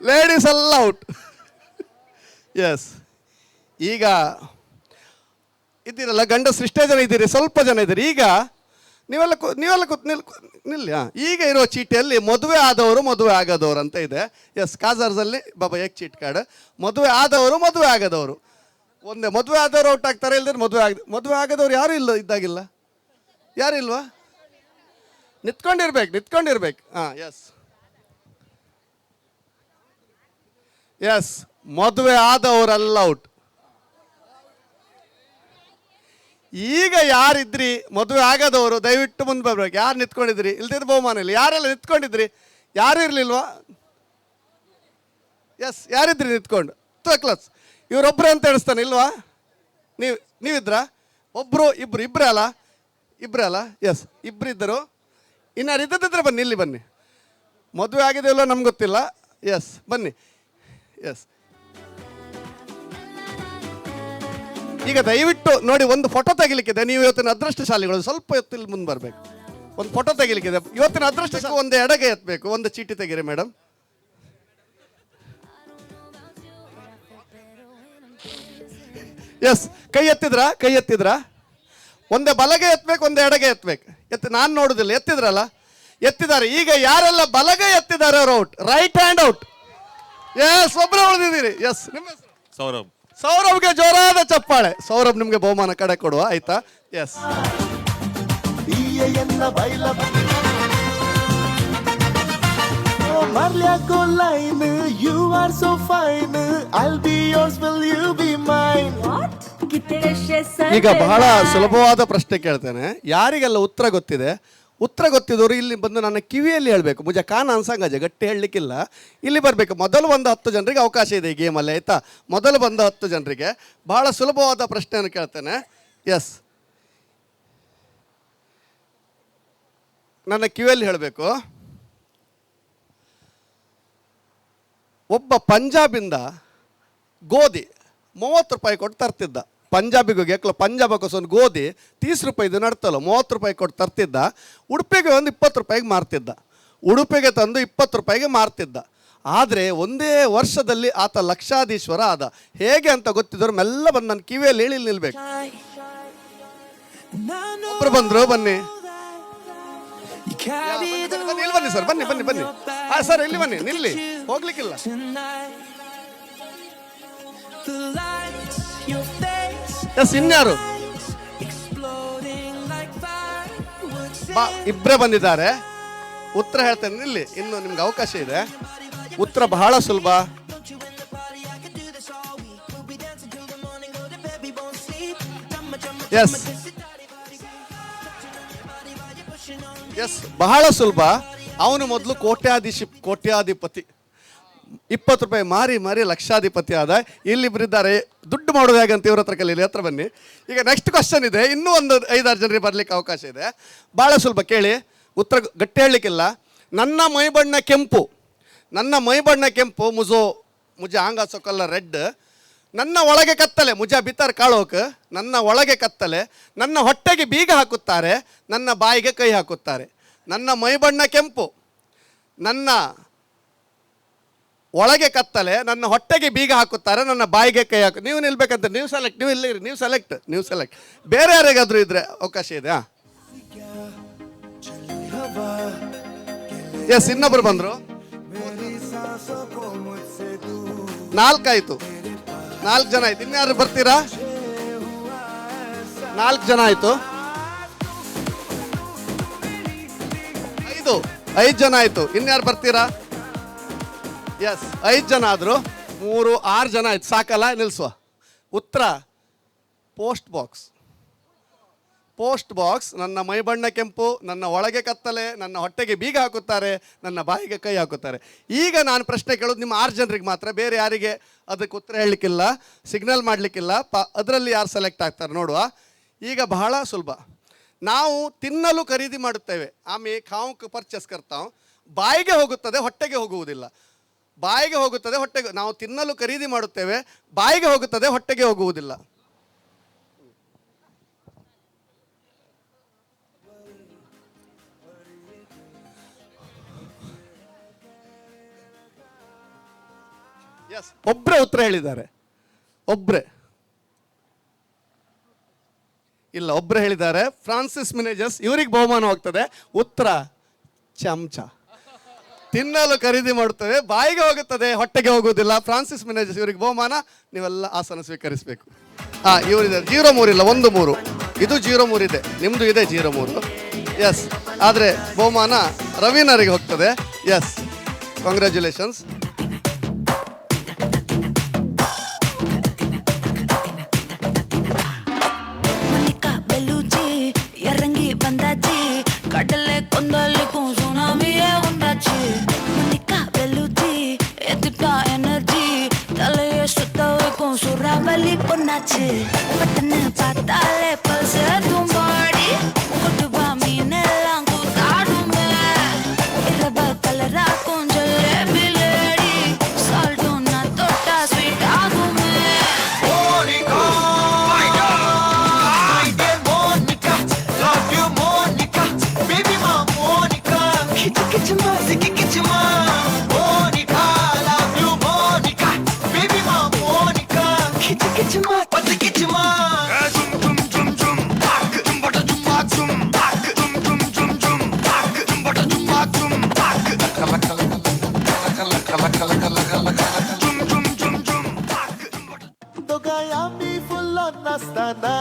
ಲೇಡೀಸ್ ಎಲ್ಲ ಔಟ್. ಎಸ್, ಈಗ ಇದ್ದೀರಲ್ಲ ಗಂಡಸರು, ಇಷ್ಟೇ ಜನ ಇದ್ದೀರಿ, ಸ್ವಲ್ಪ ಜನ ಇದ್ದೀರಿ. ಈಗ ನೀವೆಲ್ಲ ನಿಲ್ಲಿ. ಈಗ ಇರೋ ಚೀಟಿಯಲ್ಲಿ ಮದುವೆ ಆದವರು ಮದುವೆ ಆಗದವರು ಅಂತ ಇದೆ. ಎಸ್, ಕಾಜಾರ್ಸಲ್ಲಿ ಬಾಬಾ ಏಕ್ ಚೀಟ್ ಕಾರ್ಡ್. ಮದುವೆ ಆದವರು ಮದುವೆ ಆಗದವರು. ಒಂದೇ ಮದುವೆ ಆದವರು ಔಟ್ ಆಗ್ತಾರೆ, ಇಲ್ಲದ್ರೆ ಮದುವೆ ಆಗದವ್ರು ಯಾರು ಇಲ್ಲ ಇದ್ದಾಗಿಲ್ಲ. ಯಾರು ಇಲ್ವಾ? ನಿಂತ್ಕೊಂಡಿರ್ಬೇಕು. ಎಸ್, ಎಸ್, ಮದುವೆ ಆದವರೆಲ್ಲ ಔಟ್. ಈಗ ಯಾರಿದ್ರಿ ಮದುವೆ ಆಗದವರು ದಯವಿಟ್ಟು ಮುಂದೆ ಬರ್ಬೇಕು. ಯಾರು ನಿಂತ್ಕೊಂಡಿದ್ರಿ? ಇಲ್ದಿದ್ರೆ ಬಹುಮಾನ ಇಲ್ಲ. ಯಾರೆಲ್ಲ ನಿಂತ್ಕೊಂಡಿದ್ರಿ? ಯಾರು ಇರಲಿಲ್ವಾ? ಎಸ್, ಯಾರಿದ್ರಿ ನಿಂತ್ಕೊಂಡು? ಕ್ಲಾಸ್ ಇವರೊಬ್ಬರೇ ಅಂತ ಹೇಳಿಸ್ತಾನೆ ಇಲ್ವಾ? ನೀವಿದ್ರಾ? ಒಬ್ಬರು ಇಬ್ಬರೇ ಅಲ್ಲ? ಎಸ್, ಇಬ್ಬರಿದ್ದರು. ಇನ್ನಾರು ಇದ್ದಿದ್ರೆ ಬನ್ನಿ, ಇಲ್ಲಿ ಬನ್ನಿ. ಮದುವೆ ಆಗಿದೆ ಇಲ್ಲೋ ನಮ್ಗೆ ಗೊತ್ತಿಲ್ಲ. ಎಸ್, ಬನ್ನಿ. ಎಸ್, ಈಗ ದಯವಿಟ್ಟು ನೋಡಿ, ಒಂದು ಫೋಟೋ ತೆಗಿಲಿಕ್ಕಿದೆ. ನೀವು ಇವತ್ತಿನ ಅದೃಷ್ಟಶಾಲಿಗಳು, ಸ್ವಲ್ಪ ಹೊತ್ತಿಲ್ಲಿ ಮುಂದೆ ಬರಬೇಕು. ಒಂದು ಫೋಟೋ ತೆಗಿಲಿಕ್ಕಿದೆ. ಇವತ್ತಿನ ಅದೃಷ್ಟ ಒಂದು ಎಡಗೆ ಎತ್ತಬೇಕು. ಒಂದು ಚೀಟಿ ತೆಗೀರಿ ಮೇಡಮ್. ಎಸ್, ಕೈ ಎತ್ತಿದ್ರಾ? ಒಂದೇ ಬಲಗೆ ಎತ್ತಬೇಕು, ಒಂದೇ ಎಡಗೆ ಎತ್ತಬೇಕು. ನಾನು ನೋಡುದಿಲ್ಲ. ಎತ್ತಿದ್ರಲ್ಲ? ಎತ್ತಿದ್ದಾರೆ. ಈಗ ಯಾರೆಲ್ಲ ಬಲಗೆ ಎತ್ತಿದ್ದಾರೆ ಅವರು out. Right hand out. Yes, ಒಬ್ಬರೇ ಉಳಿದಿದ್ದೀರಿ. ಎಸ್, ನಿಮ್ಮ ಹೆಸರು? ಸೌರಭ್ಗೆ ಜೋರಾದ ಚಪ್ಪಾಳೆ. ಸೌರಭ್ ನಿಮ್ಗೆ ಬಹುಮಾನ ಕಡೆ ಕೊಡುವ, ಆಯ್ತಾ? ಎಸ್, ಈಗ ಬಹಳ ಸುಲಭವಾದ ಪ್ರಶ್ನೆ ಕೇಳ್ತೇನೆ. ಯಾರಿಗೆಲ್ಲ ಉತ್ತರ ಗೊತ್ತಿದವರು ಇಲ್ಲಿ ಬಂದು ನನ್ನ ಕಿವಿಯಲ್ಲಿ ಹೇಳಬೇಕು. ಮುಜ ಕಾನ ಅನ್ಸಂಗಜ ಗಟ್ಟಿ ಹೇಳಲಿಕ್ಕಿಲ್ಲ. ಇಲ್ಲಿ ಬರಬೇಕು. ಮೊದಲು ಬಂದ 10 ಜನರಿಗೆ ಅವಕಾಶ ಇದೆ ಈ ಗೇಮಲ್ಲಿ, ಆಯಿತಾ? ಮೊದಲು ಬಂದ 10 ಜನರಿಗೆ ಬಹಳ ಸುಲಭವಾದ ಪ್ರಶ್ನೆಯನ್ನು ಕೇಳ್ತೇನೆ. ಎಸ್, ನನ್ನ ಕಿವಿಯಲ್ಲಿ ಹೇಳಬೇಕು. ಒಬ್ಬ ಪಂಜಾಬಿಂದ ಗೋಧಿ 30 ರೂಪಾಯಿ ಕೊಟ್ಟು ತರ್ತಿದ್ದ. ಪಂಜಾಬಿಗೆ ಪಂಜಾಬಕ್ಕೋಸ್ಕರ ಗೋಧಿ 30 ರೂಪಾಯಿದು ನಡ್ತಲ್ಲ, 30 ರೂಪಾಯಿ ಕೊಟ್ಟು ತರ್ತಿದ್ದ. ಉಡುಪಿಗೆ ಒಂದು 20 ರೂಪಾಯಿಗೆ ಮಾರ್ತಿದ್ದ. ಉಡುಪಿಗೆ ತಂದು 20 ರೂಪಾಯಿಗೆ ಮಾರ್ತಿದ್ದ. ಆದರೆ ಒಂದೇ ವರ್ಷದಲ್ಲಿ ಆತ ಲಕ್ಷಾಧೀಶ್ವರ ಆದ. ಹೇಗೆ ಅಂತ ಗೊತ್ತಿದ್ದವ್ರು ಮೆಲ್ಲ ಬಂದು ನನ್ನ ಕಿವಿಯಲ್ಲಿ ಹೇಳಿ ನಿಲ್ಬೇಕು. ಒಬ್ರು ಬಂದ್ರು, ಬನ್ನಿ. ಇಲ್ಲಿ ಬನ್ನಿ ಸರ್, ಬನ್ನಿ. ಸರ್ ಇಲ್ಲಿ ಬನ್ನಿ, ನಿಲ್ಲಿ, ಹೋಗ್ಲಿಕ್ಕಿಲ್ಲ. ಎಸ್, ಇನ್ಯಾರು? ಇಬ್ಬರೇ ಬಂದಿದ್ದಾರೆ. ಉತ್ತರ ಹೇಳ್ತೇನೆ, ಇಲ್ಲಿ ಇನ್ನು ನಿಮ್ಗೆ ಅವಕಾಶ ಇದೆ. ಉತ್ತರ ಬಹಳ ಸುಲಭ. ಎಸ್, ಬಹಳ ಸುಲಭ. ಅವನು ಮೊದಲು ಕೋಟ್ಯಾಧಿಪತಿ. 20 ರೂಪಾಯಿ ಮಾರಿ ಲಕ್ಷಾಧಿಪತಿ ಆದ. ಇಲ್ಲಿಬ್ಬರಿದ್ದಾರೆ. ದುಡ್ಡು ಮಾಡೋದು ಹೇಗಂತ ಇವ್ರ ಹತ್ರ ಕಲೀಲಿ. ಹತ್ರ ಬನ್ನಿ. ಈಗ ನೆಕ್ಸ್ಟ್ ಕ್ವಶನ್ ಇದೆ. ಇನ್ನೂ ಒಂದು 5-6 ಜನರಿಗೆ ಬರ್ಲಿಕ್ಕೆ ಅವಕಾಶ ಇದೆ. ಭಾಳ ಸುಲಭ, ಕೇಳಿ. ಉತ್ತರ ಗಟ್ಟಿ ಹೇಳಲಿಕ್ಕಿಲ್ಲ. ನನ್ನ ಮೈ ಬಣ್ಣ ಕೆಂಪು ಮುಜೆ ಆಂಗ ಸೊಕಲ್ಲ ರೆಡ್. ನನ್ನ ಒಳಗೆ ಕತ್ತಲೆ ಮುಜಾ ಬಿತ್ತಾರ್ ಕಾಳೋಕ್. ನನ್ನ ಒಳಗೆ ಕತ್ತಲೆ, ನನ್ನ ಹೊಟ್ಟೆಗೆ ಬೀಗ ಹಾಕುತ್ತಾರೆ, ನನ್ನ ಬಾಯಿಗೆ ಕೈ ಹಾಕುತ್ತಾರೆ. ನನ್ನ ಮೈ ಬಣ್ಣ ಕೆಂಪು, ನನ್ನ ಒಳಗೆ ಕತ್ತಲೆ, ನನ್ನ ಹೊಟ್ಟೆಗೆ ಬೀಗ ಹಾಕುತ್ತಾರೆ, ನನ್ನ ಬಾಯಿಗೆ ಕೈ ಹಾಕು. ನೀವು ನಿಲ್ಬೇಕಂತ. ನೀವು ಸೆಲೆಕ್ಟ್. ಬೇರೆ ಯಾರಿಗಾದ್ರೂ ಇದ್ರೆ ಅವಕಾಶ ಇದೆ. ಎಸ್, ಇನ್ನೊಬ್ರು ಬಂದ್ರು. 4 ಆಯ್ತು. 4 ಜನ ಆಯ್ತು. ಇನ್ಯಾರು ಬರ್ತೀರಾ? 4 ಜನ ಆಯ್ತು. 5 ಜನ ಆಯ್ತು. ಇನ್ಯಾರು ಬರ್ತೀರಾ? ಎಸ್, 5 ಜನ ಆದ್ರು, 3 6 ಜನ ಆಯ್ತು. ಸಾಕಲ್ಲ, ನಿಲ್ಸುವ. ಉತ್ತರ ಪೋಸ್ಟ್ ಬಾಕ್ಸ್. Post box. ನನ್ನ ಮೈ ಬಣ್ಣ ಕೆಂಪು, ನನ್ನ ಒಳಗೆ ಕತ್ತಲೆ, ನನ್ನ ಹೊಟ್ಟೆಗೆ ಬೀಗ ಹಾಕುತ್ತಾರೆ, ನನ್ನ ಬಾಯಿಗೆ ಕೈ ಹಾಕುತ್ತಾರೆ. ಈಗ ನಾನು ಪ್ರಶ್ನೆ ಕೇಳೋದು ನಿಮ್ಮ 6 ಜನರಿಗೆ ಮಾತ್ರ, ಬೇರೆ ಯಾರಿಗೆ ಅದಕ್ಕೆ ಉತ್ತರ ಹೇಳಲಿಕ್ಕಿಲ್ಲ, ಸಿಗ್ನಲ್ ಮಾಡಲಿಕ್ಕಿಲ್ಲ. ಅದರಲ್ಲಿ ಯಾರು ಸೆಲೆಕ್ಟ್ ಆಗ್ತಾರೆ ನೋಡುವ. ಈಗ ಬಹಳ ಸುಲಭ. ನಾವು ತಿನ್ನಲು ಖರೀದಿ ಮಾಡುತ್ತೇವೆ, ಆಮೇಲೆ ಖಾವುಕ್ ಪರ್ಚೇಸ್ ಕರ್ತಾವ್, ಬಾಯಿಗೆ ಹೋಗುತ್ತದೆ, ಹೊಟ್ಟೆಗೆ ಹೋಗುವುದಿಲ್ಲ. ಬಾಯಿಗೆ ಹೋಗುತ್ತದೆ, ಹೊಟ್ಟೆಗೆ. ನಾವು ತಿನ್ನಲು ಖರೀದಿ ಮಾಡುತ್ತೇವೆ, ಬಾಯಿಗೆ ಹೋಗುತ್ತದೆ, ಹೊಟ್ಟೆಗೆ ಹೋಗುವುದಿಲ್ಲ. ಎಸ್, ಒಬ್ಬರೇ ಉತ್ತರ ಹೇಳಿದ್ದಾರೆ. ಒಬ್ಬರೇ ಇಲ್ಲ, ಒಬ್ಬರೇ ಹೇಳಿದ್ದಾರೆ. Francis Menezes. ಇವರಿಗೆ ಬಹುಮಾನ ಹೋಗ್ತದೆ. ಉತ್ತರ ಚಮಚ. ತಿನ್ನಲು ಖರೀದಿ ಮಾಡುತ್ತೇವೆ, ಬಾಯಿಗೆ ಹೋಗುತ್ತದೆ, ಹೊಟ್ಟೆಗೆ ಹೋಗುವುದಿಲ್ಲ. ಫ್ರಾನ್ಸಿಸ್ ಮಿನೇಜಸ್ ಇವರಿಗೆ ಬಹುಮಾನ. ನೀವೆಲ್ಲ ಆಸನ ಸ್ವೀಕರಿಸಬೇಕು. ಇವರಿದ್ದಾರೆ 0-3 ಇಲ್ಲ, 1-3. ಇದು 0-3 ಇದೆ, ನಿಮ್ಮದು ಇದೆ 0-3. ಎಸ್, ಆದರೆ ಬಹುಮಾನ ರವೀನರಿಗೆ ಹೋಗ್ತದೆ. Yes, congratulations. கடலை கொந்தளிக்கும் சுனாமியே உண்டாச்சு. மணிக்கா வெல்லுச்சி எதிர்ப்பா எனர்ஜி தலையை சுத்த வைக்கும் சூறாவளி பொண்ணாச்சு. பட்டன்னு பார்த்தாலே பல்ச தும்பாடி கொட்டுவா மீனெல்லாம் கூத்தாடுமே. இரவ கலராக்கும் ஜல்லேபி லேடி சால்ட்டும் நான் தொட்டா ஸ்வீட் ஆகுமே. दोघांनी फुल नसताना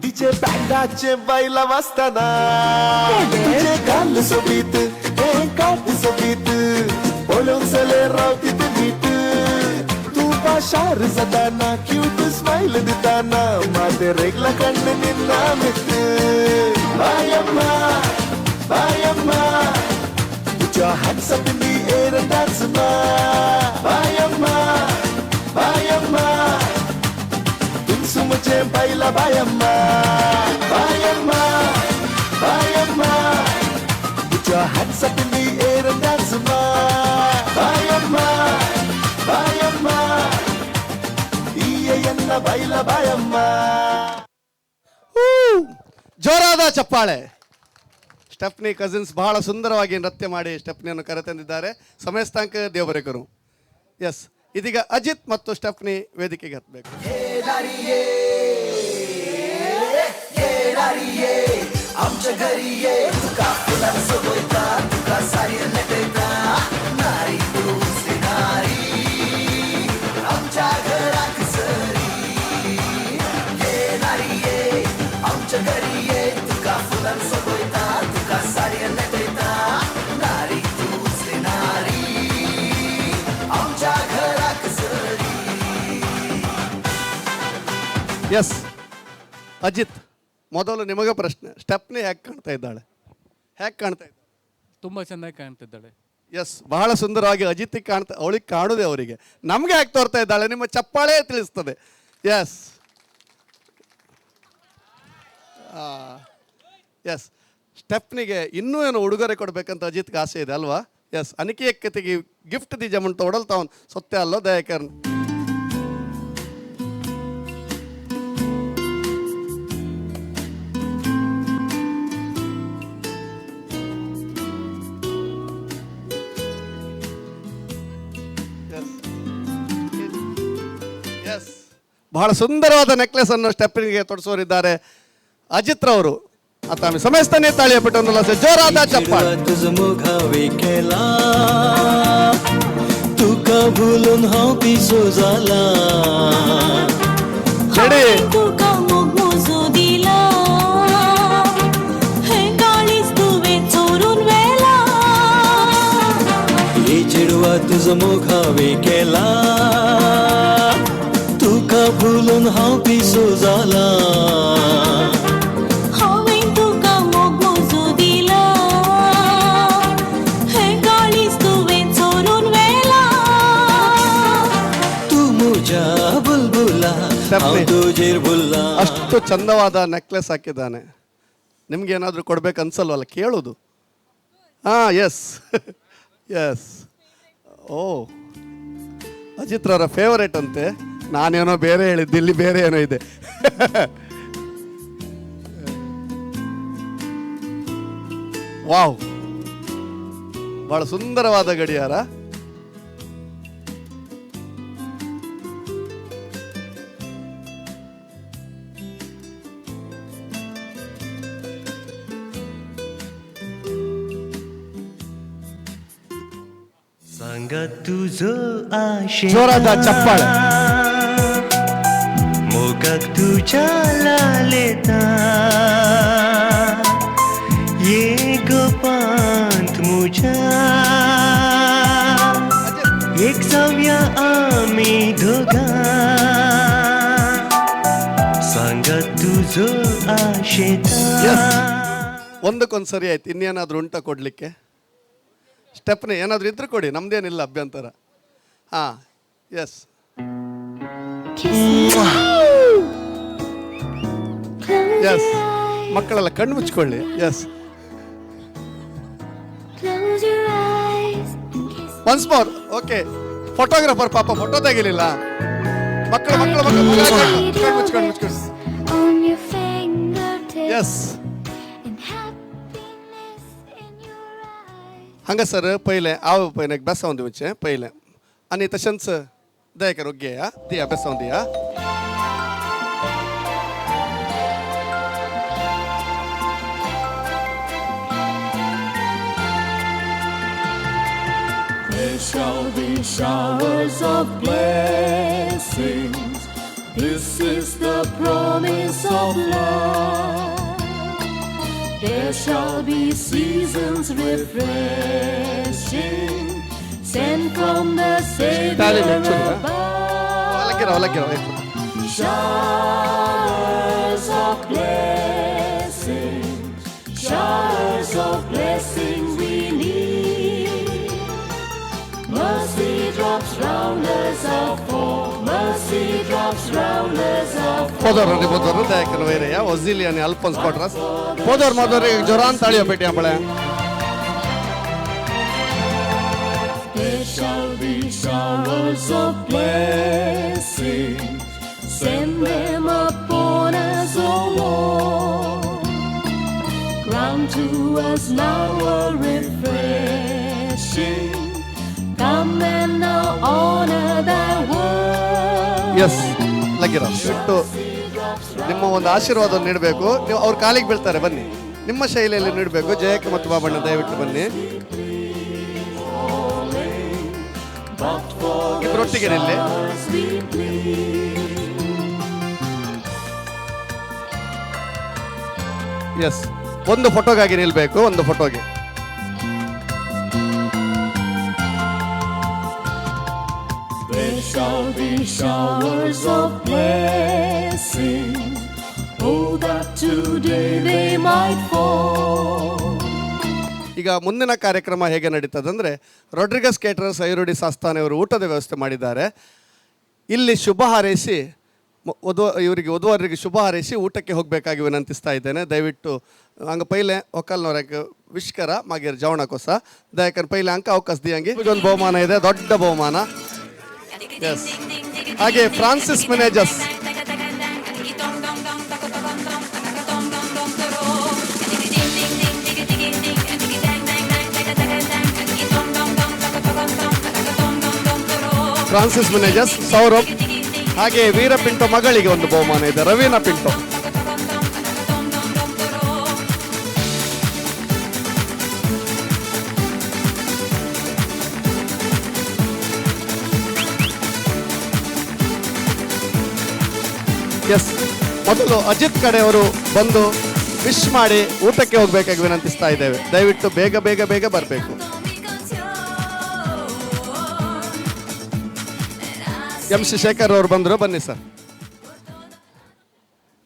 तिचे बँडाचे बैला वाजताना तुझे गाल सोबीत हे काट सोबीत बोलून सले रावती ते नीट तू भाषार जाताना क्यूट स्माइल देताना माझे रेगला कण्ण निन्ना मित बायम्मा बायम्मा तुझ्या hands up in the air and dance ma बायम्मा बायम्मा तुमचे बैला बायम्मा बायम्मा बायम्मा तुझ्या hands up in the air and dance ma बायम्मा बायम्मा ಈಯನ್ನ ಬೈಲ ಬಾಯಮ್ಮ. ಜೋರಾದ ಚಪ್ಪಾಳೆ. ಸ್ಟೆಫ್ನಿ ಕಸಿನ್ಸ್ ಬಹಳ ಸುಂದರವಾಗಿ ನೃತ್ಯ ಮಾಡಿ ಸ್ಟೆಫ್ನಿಯನ್ನು ಕರೆತಂದಿದ್ದಾರೆ. ಸಮಯಸ್ಥಾಂಕ ದೇವರೇಕರು. ಎಸ್, ಇದೀಗ ಅಜಿತ್ ಮತ್ತು ಸ್ಟೆಫ್ನಿ ವೇದಿಕೆಗೆ ಹತ್ತಬೇಕು. आमच्या घरी ये तुका फुलांचं बोलता तुका सारी नटयता नारी तुझी नारी आमच्या घरात सरी ये नारी ये आमच्या घरी ये तुका फुलांचं बोलता तुका सारी नटयता नारी तुझी नारी आमच्या घरात सरी. ಎಸ್, ಅಜಿತ್, ಮೊದಲು ನಿಮಗೆ ಪ್ರಶ್ನೆ. ಸ್ಟೆಪ್ನಿ ಹೇಗೆ ಕಾಣ್ತಾ ಇದ್ದಾಳೆ? ಹೇಗೆ ಕಾಣ್ತಾ ಇದ್ದಾಳೆ? ತುಂಬ ಚೆನ್ನಾಗಿ ಕಾಣ್ತಿದ್ದಾಳೆ. ಎಸ್, ಬಹಳ ಸುಂದರವಾಗಿ ಅಜಿತಿಗೆ ಕಾಣ್ತಾ, ಅವಳಿಗೆ ಕಾಣುದೇ ಅವರಿಗೆ. ನಮಗೆ ಹೇಗೆ ತೋರ್ತಾ ಇದ್ದಾಳೆ? ನಿಮ್ಮ ಚಪ್ಪಾಳೆ ತಿಳಿಸ್ತದೆ. ಎಸ್ ಎಸ್, ಸ್ಟೆಪ್ನಿಗೆ ಇನ್ನೂ ಏನು ಉಡುಗೊರೆ ಕೊಡಬೇಕಂತ ಅಜಿತ್ಗೆ ಆಸೆ ಇದೆ ಅಲ್ವಾ? ಎಸ್, ಅನಿಕೇಯಕತೆಗೆ ಗಿಫ್ಟ್ ದಿ ಜಮನ್ ತೊಡಲ್ತಾವನ್ ಸೊತ್ತೆ ಅಲ್ಲೋ ದಯಾಕರ್ನ್. ಬಹಳ ಸುಂದರವಾದ ನೆಕ್ಲೆಸ್ ಅನ್ನು ಸ್ಟೆಪ್ನಿಗೆ ತೊಡಿಸೋರಿದ್ದಾರೆ ಅಜಿತ್ ರವರು. आता आम्ही समजताना ताळी पेटवून जोरात चप्पल. तुझ मुखावे केला तुका भुलून हांव पिसो जाला तुका मोग मोजो दिला हे गाळीच तुवें चोरून वेला तुझं मोघावे केला तुका भुलून हांव पिसो जाला हांवें तुका मोग मोजू दिला हे गाळीच तुवें चोरून व्हेला तू मुझ्या बुलबुला हांव तुजेर बुल्ला ಅಷ್ಟು ಚಂದವಾದ ನೆಕ್ಲೆಸ್ ಹಾಕಿದ್ದಾನೆ. ನಿಮ್ಗೇನಾದರೂ ಕೊಡ್ಬೇಕು ಅನ್ಸಲ್ವಲ್ಲ, ಕೇಳೋದು. ಹಾಂ, ಎಸ್ ಎಸ್. ಓ, ಅಜಿತ್ರವರ ಫೇವರೇಟ್ ಅಂತೆ. ನಾನೇನೋ ಬೇರೆ ಹೇಳಿದ್ದೆ, ಇಲ್ಲಿ ಬೇರೆ ಏನೋ ಇದೆ. ವಾವ್, ಬಹಳ ಸುಂದರವಾದ ಗಡಿಯಾರ. सांगा तुझो आशे जोरात चप्पाळे. मोगाक तुझ्या लालेता ये गोपांत मुझ्या एक जाऊया आम्ही दोघा सांगा तुझो आशेता. ಒಂದಕ್ಕೊಂದು ಸರಿ ಆಯ್ತು. ಇನ್ನೇನಾದರೂ ಉಂಟ ಕೊಡಲಿಕ್ಕೆ? ಸ್ಟೆಪ್ನಿ ಏನಾದರೂ ಇದ್ರೆ ಕೊಡಿ, ನಮ್ದೇನಿಲ್ಲ ಅಭ್ಯಂತರ. ಹಾಂ, ಎಸ್. ಎಸ್, ಮಕ್ಕಳೆಲ್ಲ ಕಣ್ಣು ಮುಚ್ಕೊಳ್ಳಿ. Yes, once more. Okay, photographer ಪಾಪ ಫೋಟೋ ತೆಗಿಲಿಲ್ಲ. ಮಕ್ಕಳು ಮಕ್ಕಳು ಮಕ್ಕಳು ಕಣ್ಣು ಮುಚ್ಕೊಂಡು. ಎಸ್, हांगा सर पहिले हांव पळय बेसांव दिवचें पयलें आनी तशेंच दयाकर ओगे दिया बेसांव दिया. There shall be showers of blessings. This is the promise of love. There shall be seasons refreshing, sent from the Savior above. Showers of blessings, showers of blessings we need. Mercy drops round us our fall, mercy drops round us our fall. పోదోరు Dayakar వేరేయా ఒజిలి అని Alphonse కోట్రస్ పోదోరు మదోరు జొరాన్ తాళియో పెట్టి అపಳೆ. There shall be showers of blessings, send them upon us, O Lord. Grant to us now a refreshing. Come and now honor thy word. Yes, ಲಗಿರ ಬಿಟ್ಟು ನಿಮ್ಮ ಒಂದು ಆಶೀರ್ವಾದ ನೀಡಬೇಕು. ನೀವು ಅವ್ರ ಕಾಲಿಗೆ ಬೀಳ್ತಾರೆ, ಬನ್ನಿ. ನಿಮ್ಮ ಶೈಲಿಯಲ್ಲಿ ನೀಡಬೇಕು. ಜಯಕ್ಕೆ ಮತ್ತು ಬಾಬಣ್ಣ ದಯವಿಟ್ಟು ಬನ್ನಿ. ಇಬ್ಬರೊಟ್ಟಿಗೆ ನಿಲ್ಲಿ. ಎಸ್, ಒಂದು ಫೋಟೋಗಾಗಿ ನಿಲ್ಬೇಕು, ಒಂದು ಫೋಟೋಗೆ. There shall be showers of blessings, oh that today they might fall. ಈಗ ಮುಂದಿನ ಕಾರ್ಯಕ್ರಮ ಹೇಗೆ ನಡೀತದಂದರೆ, ರೊಡ್ರಿಗಸ್ ಕೇಟರರ್ಸ್ ಐರೋಡಿ ಸಾಸ್ತಾನೆ ಅವರು ಊಟದ ವ್ಯವಸ್ಥೆ ಮಾಡಿದ್ದಾರೆ. ಇಲ್ಲಿ ಶುಭ ಹಾರೈಸಿ ಇವರಿಗೆ ವಧುವರರಿಗೆ ಶುಭ ಹಾರೈಸಿ ಊಟಕ್ಕೆ ಹೋಗಬೇಕಾಗಿ ವಿನಂತಿಸ್ತಾ ಇದ್ದೇನೆ. ದಯವಿಟ್ಟು ಹಂಗೆ ಪೈಲೆ ಒಕ್ಕಲ್ನವ್ರಿಗೆ ವಿಷ್ಕರ ಮಾಗೇರ್ ಜವಣ ಕೊಸ ದಯಕನ್ ಪೈಲೆ ಅಂಕ ಅವಕಾಶ ದಿಯಂಗಿ ಒಂದು ಬಹುಮಾನ ಇದೆ, ದೊಡ್ಡ ಬಹುಮಾನ. ಎಸ್, ಹಾಗೆ ಫ್ರಾನ್ಸಿಸ್ ಮೆನೇಜಸ್ ಸೌರಭ್, ಹಾಗೆ ವೀರ ಪಿಂಟೋ ಮಗಳಿಗೆ ಒಂದು ಬಹುಮಾನ ಇದೆ, ರವೀನಾ ಪಿಂಟೋ. ಎಸ್, ಮೊದಲು ಅಜಿತ್ ಕಡೆಯವರು ಬಂದು ವಿಶ್ ಮಾಡಿ ಊಟಕ್ಕೆ ಹೋಗಬೇಕಾಗಿ ವಿನಂತಿಸ್ತಾ ಇದ್ದೇವೆ. ದಯವಿಟ್ಟು ಬೇಗ ಬೇಗ ಬೇಗ ಬರಬೇಕು. ಎಂ ಸಿ ಶೇಖರ್ ಅವರು ಬಂದರು, ಬನ್ನಿ ಸರ್.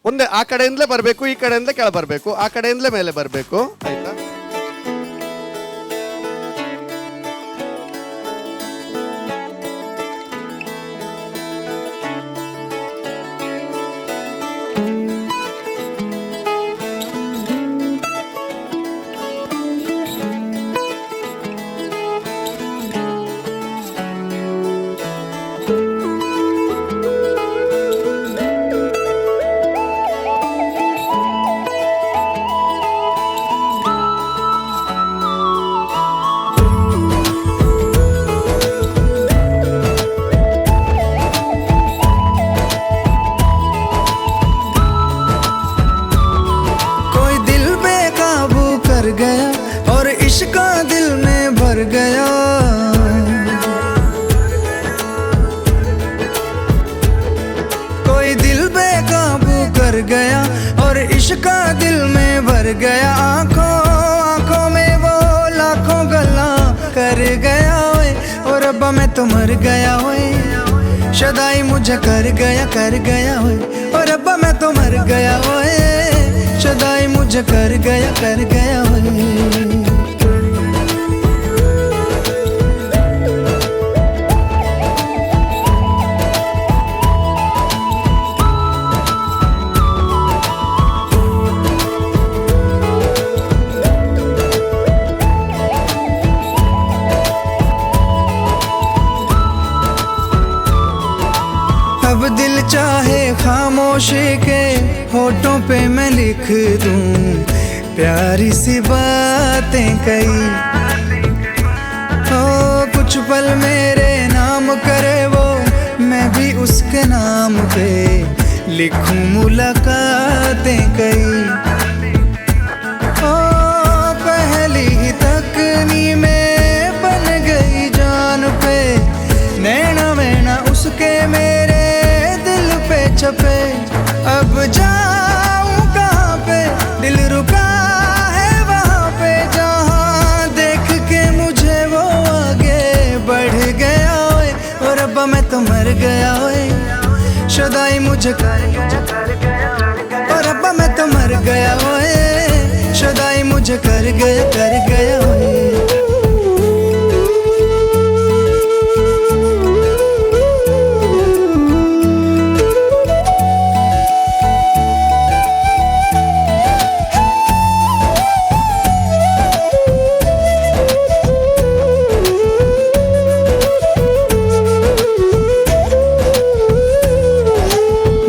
ಒಂದೇ ಆ ಕಡೆಯಿಂದಲೇ ಬರಬೇಕು, ಈ ಕಡೆಯಿಂದಲೇ ಕೆಳ ಬರಬೇಕು, ಆ ಕಡೆಯಿಂದಲೇ ಮೇಲೆ ಬರಬೇಕು, ಆಯ್ತಾ? इश्क दिल में भर गया, कोई दिल बेकाबू कर गया और इश्क दिल में भर गया। आंखों आंखों में वो लाखों गल्ला कर गया ओए, और रब्बा मैं तो मर गया ओए, शदाई मुझे कर गया ओए, और रब्बा मैं तो मर गया ओए, शदाई मुझे कर गया ओए। अब दिल चाहे खामोशी के होठों पे मैं लिख दूं प्यारी सी बातें कई, ओ कुछ पल मेरे नाम करे वो, मैं भी उसके नाम पे लिखूं मुलाकातें कई। ओ पहली ही तकनी में बन गई जान पे, नैना वैना उसके मेरे पे छपे। अब जाऊं कहाँ पे, दिल रुका है वहाँ पे, जहाँ देख के मुझे वो आगे बढ़ गया ओए, और रब्बा मैं तो मर गया ओए, शदाई मुझे कर गया, और रब्बा मैं तो मर गया ओए, शदाई मुझे कर गया ओए।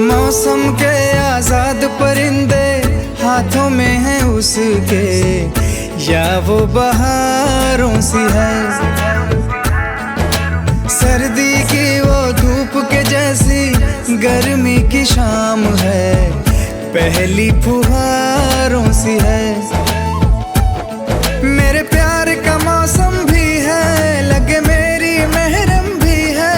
मौसम के आजाद परिंदे हाथों में हैं उसके, या वो बहारों सी है, सर्दी की वो धूप के जैसी गर्मी की शाम है, पहली फुहारों सी है। मेरे प्यार का मौसम भी है, लगे मेरी महरम भी है,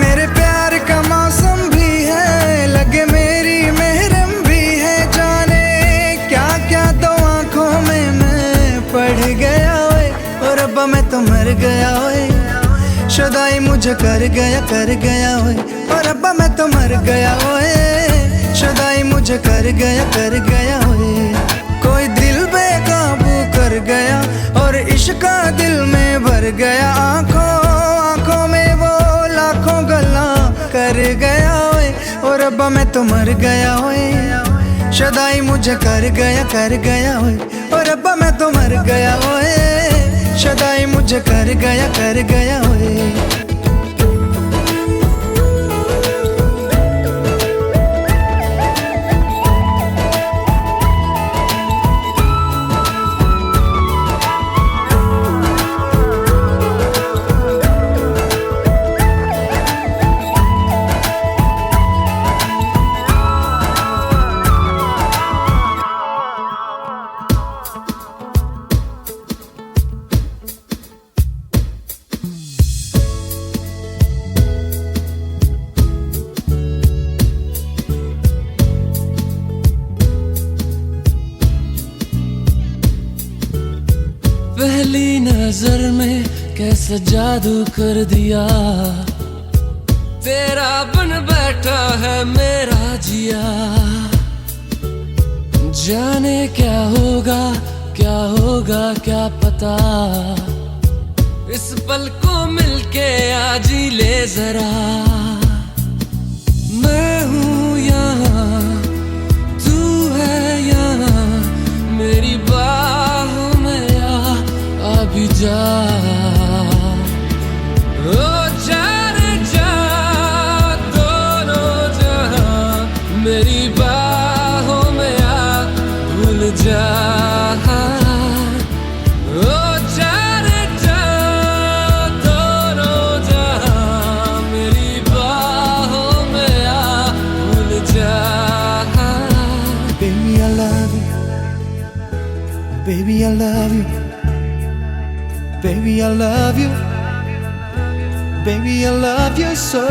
मेरे प्यार का मौसम भी है, लगे मेरी महरम भी है, जाने क्या क्या तो आंखों में मैं पढ़ गया ओए, और रब्बा मैं तो मर गया ओए, शदाई मुझे कर गया ओए, और रब्बा मैं तो मर गया ओए, शदाई मुझे कर गया ओए। कोई दिल बेकाबू कर गया और इश्क दिल में भर गया, आंखों आंखों में वो लाखों गल्ला कर गया ओए, और रब्बा मैं तो मर गया ओए, शदाई मुझे कर गया ओए, और रब्बा मैं तो मर गया ओए, शदाई मुझे कर गया ओए। नजर में कैसा जादू कर दिया, तेरा बन बैठा है मेरा जिया। जाने क्या होगा क्या पता, इस पल को मिलके आज ही ले जरा। मैं हूँ यहाँ, तू है यहाँ, मेरी बाहों में आ भी जा। ओ जाने जा दोनों जहाँ, मेरी बाहों में आ भूल जा। ओ जाने जा दोनों जहाँ, मेरी बाहों में आ भूल जा। Baby, I love you. Baby, I love you. Baby, I love you. Baby, I love you so.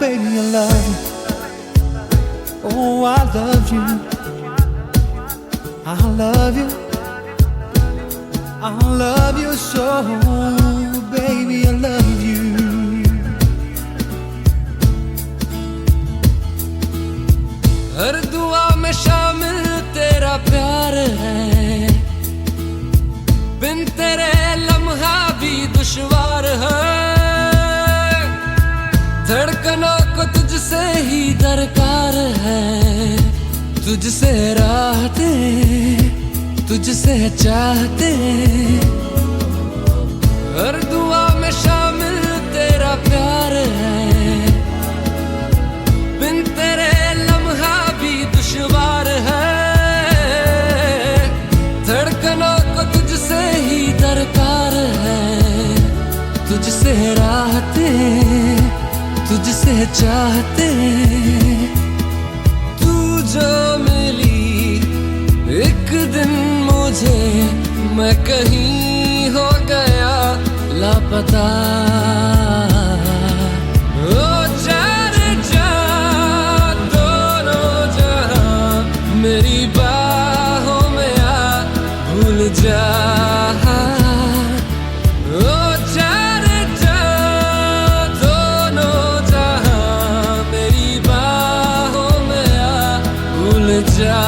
Baby, I love you. Oh, I love you. I love you. I love you so. Baby, I love you. हर दुआ में शामिल तेरा प्यार है, बिन तेरे लम्हा भी दुश्वार है। धड़कनों को तुझसे ही दरकार है, तुझसे राहते तुझसे चाहते। हर दुआ में शामिल तेरा प्यार है, बिन तेरे लम्हा भी दुश्वार है। धड़कनों को तुझसे ही दरकार है, तुझसे राहते तुझसे चाहते। तू जो मिली एक दिन मुझे, मैं कहीं हो गया लापता। ओ जाने जा दोनों जहाँ, मेरी बाहों में आ भूल जा। ओ जाने जा दोनों जहाँ, मेरी बाहों में आ भूल जा।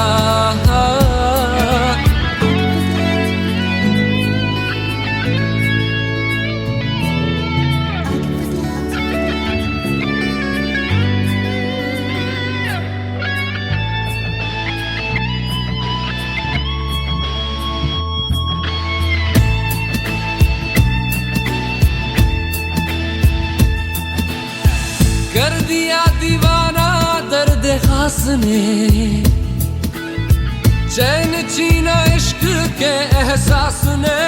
कर दिया दीवाना दर्द खास ने, चैन छीना इश्क के एहसास ने।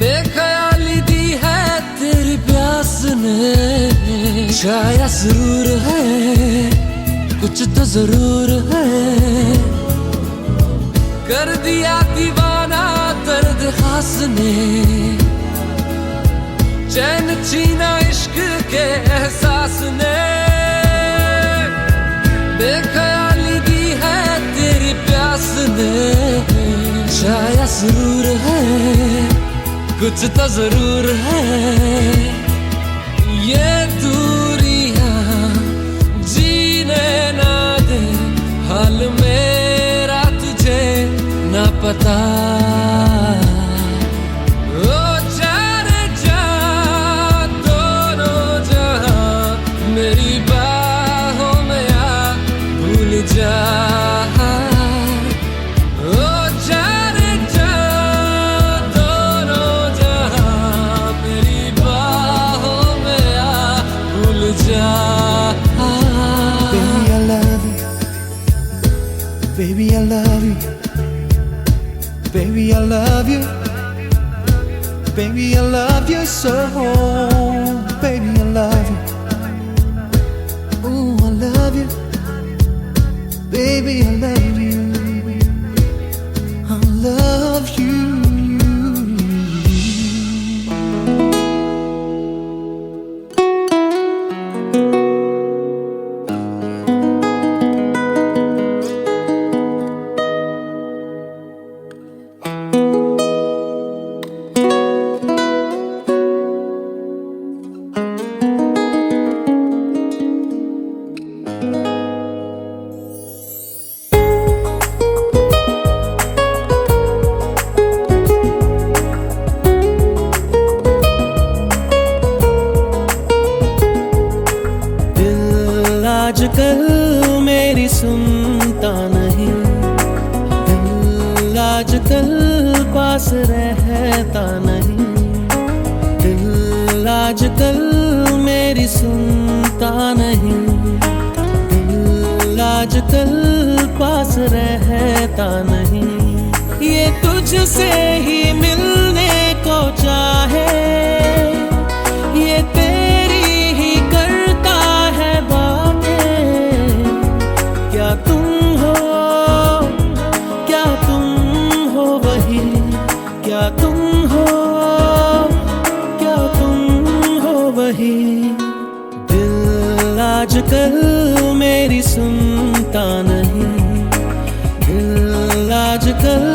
बेख्याली दी है तेरी प्यास ने, शायद जरूर है कुछ तो जरूर है। कर दिया दीवाना दर्द खास ने, चैन छीना इश्क के एहसास ने। बेख्याली दी है तेरी प्यास ने, शायद जरूर है कुछ तो जरूर है। ये दूरियां जीने ना दे, हाल मेरा तुझे ना पता। ओ जाने जा दोनों जहाँ, मेरी बाहों में आ भूल जा। ओ जाने जा दोनों जहाँ, मेरी बाहों में आ भूल जा। Baby, I love you. Baby, I love you. Baby, I love you. Baby, I love you so. Baby, I love you. Ooh, I love you. Baby, I love you. I love you. आजकल मेरी सुनता नहीं, दिल आजकल पास रहता नहीं, दिल आजकल मेरी सुनता नहीं, दिल आजकल पास रहता नहीं। ये तुझसे ही मिलने को चाहे, ये तेरी ही करता है बातें। क्या तुम हो, क्या तुम हो वही, क्या तुम हो, क्या तुम हो वही। दिल आजकल मेरी सुनता नहीं, दिल आजकल,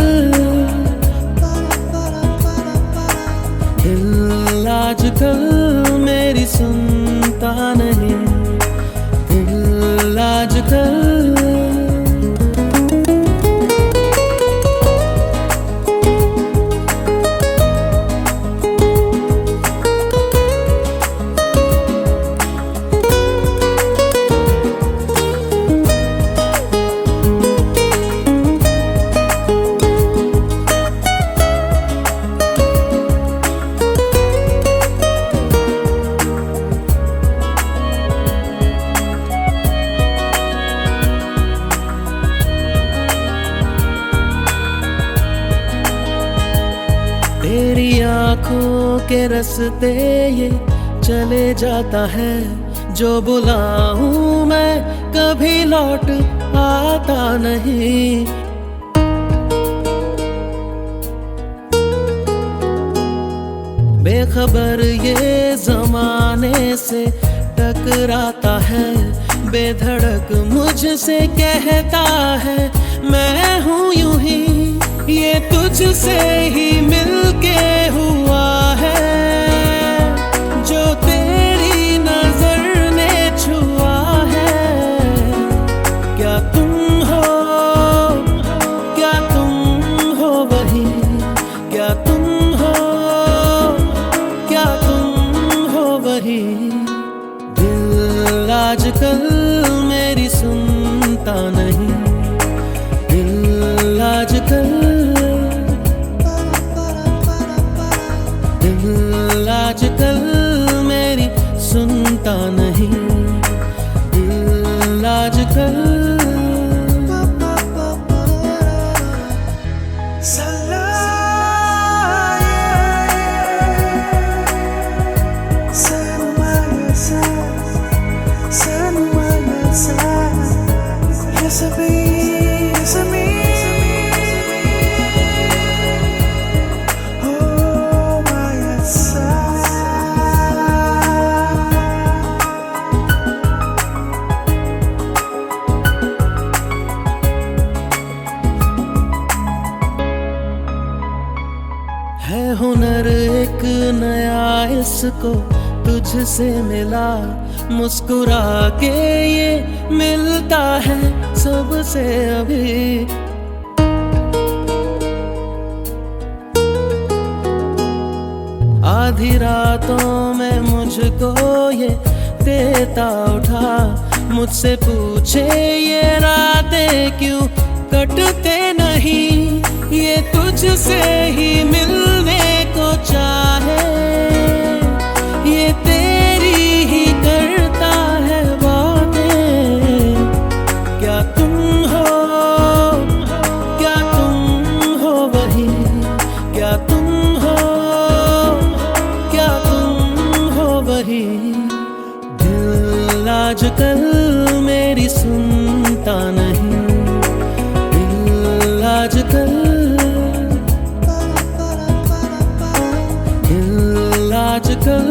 दिल आजकल मेरी सुनता नहीं, दिल आजकल। तेरी आंखों के रास्ते ये चले जाता है, जो बुलाऊं मैं कभी लौट आता नहीं। बेखबर ये जमाने से टकराता है, बेधड़क मुझसे कहता है मैं हूँ यूं ही। ये तुझसे ही मिलके हुआ है, जो तेरी नजर ने छुआ है। क्या तुम हो, क्या तुम हो वही, क्या तुम हो, क्या तुम हो वही। दिल आजकल मेरी सुनता नहीं, दिल आजकल, दिल आजकल मेरी सुनता नहीं, दिल आजकल। है हुनर एक नया इसको तुझसे मिला, मुस्कुरा के ये मिलता है सबसे अभी। आधी रातों में मुझको ये देता उठा, मुझसे पूछे ये रातें क्यों कटते नहीं। ये तुझसे ही मिलने को चाहे, ये तेरी ही करता है बातें। क्या तुम हो, क्या तुम हो वही, क्या तुम हो, क्या तुम हो वही। दिल आजकल मेरी सुनता नहीं, दिल आजकल, दिल आजकल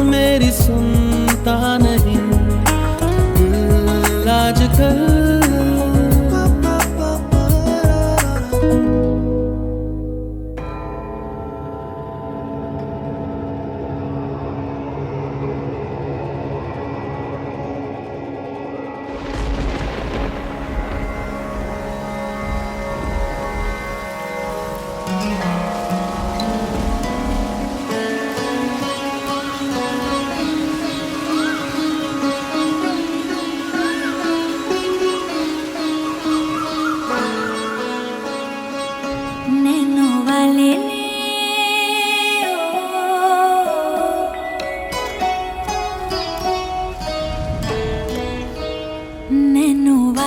मेरी सुनता नहीं, दिल आजकल।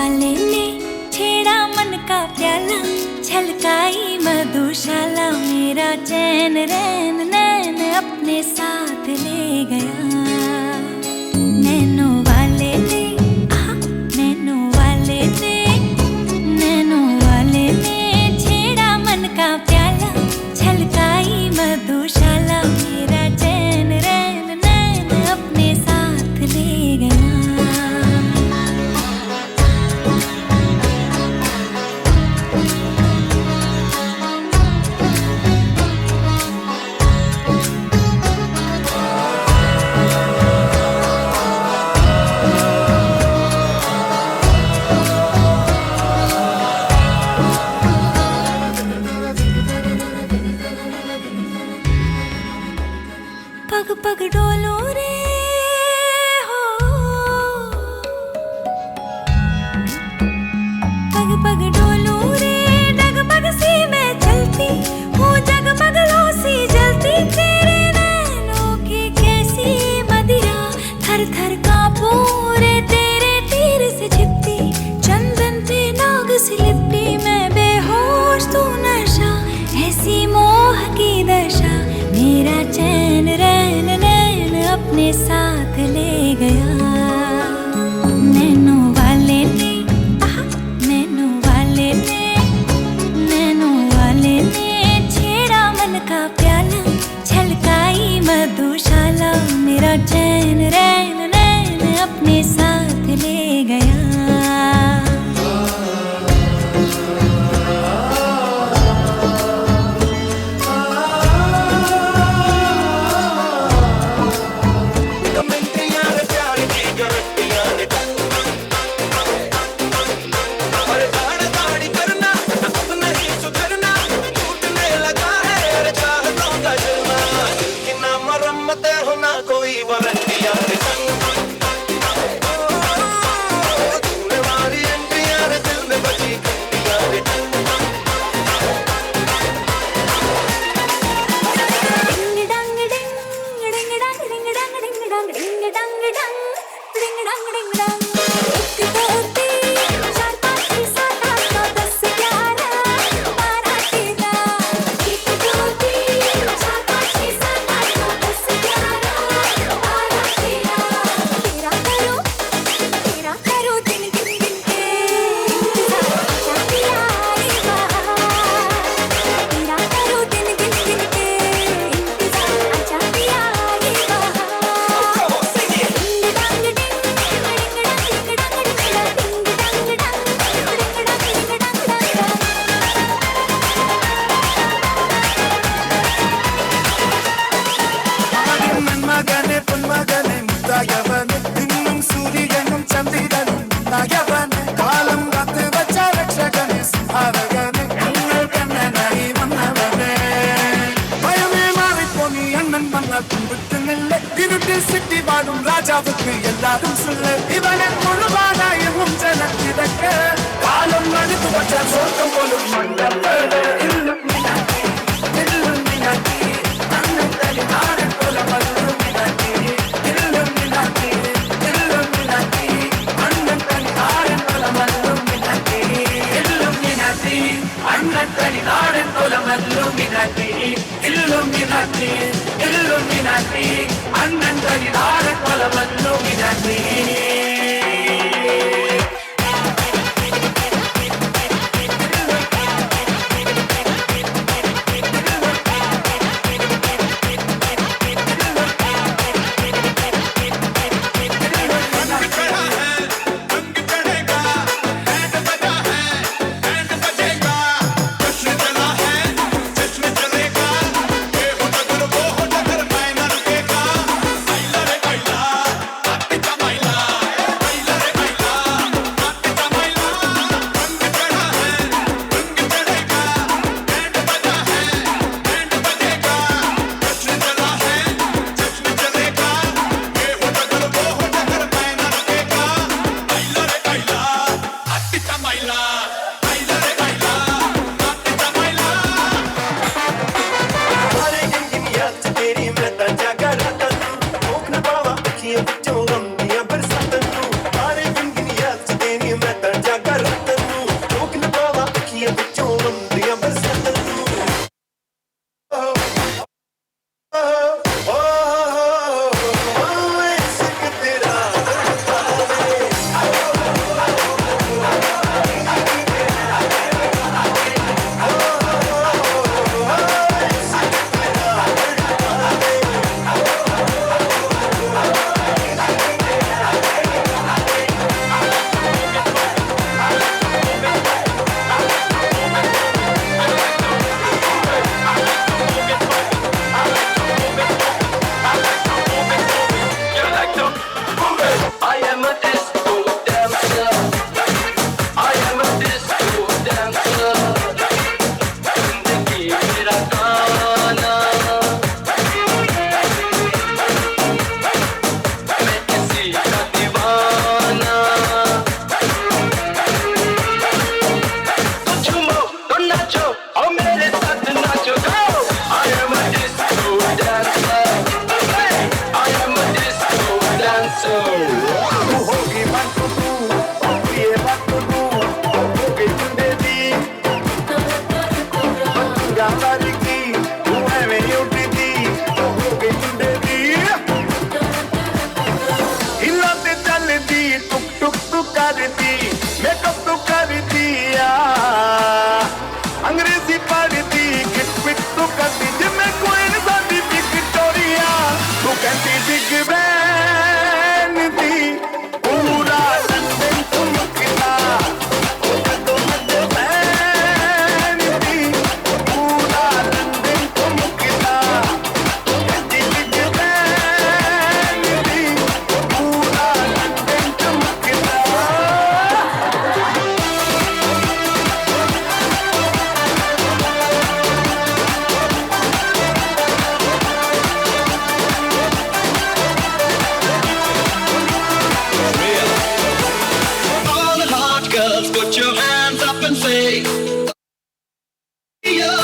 वाले ने छेड़ा मन का प्याला, छलकाई मधुशाला, मेरा चैन रैन नैन अपने साथ ले गया। नैनो वाले ने नैनो वाले ने नैनो वाले ने छेड़ा मन का प्याला, छलकाई मधुशाला, मेरा चैन रैन नैन अपने साथ ले गया। पग पग डोलो रे हो, पग पग डोलो रे, डगमग सी मैं चलती हूँ, जगमग लो सी जलती, तेरे नैनों की कैसी मदिरा, थर थर कांपूं रे तेरे तीर से छिपती, चंदन पे नाग सी लिपटी, मैं बेहोश तू नशा, ऐसी मोह की दशा, मेरा चैन रैन नैन अपने साथ ले गया। नैनो वाले ने नैनो वाले ने नैनो वाले ने छेड़ा मन का प्याला, छलकाई मधुशाला, मेरा चैन रैन नैन अपने साथ ले गया। तू होगी बात तू ये बात तू होगी चुंडे दी गातारी की तू है मेरी उठी दी होगी चुंडे दी हिलाते चलती टुक टुक टू करती मेकअप तो कर दिया अंग्रेजी पढ़ती किट पिट तो करती जिम्मे कोई नहीं विक्टोरिया तू कहती बिग बैन थी पूरा लंदन चमकता तो मत बैन थी पूरा लंदन चमकता कहती बिग बैन थी पूरा लंदन चमकता All the hot girls, put your hands up and say, yo.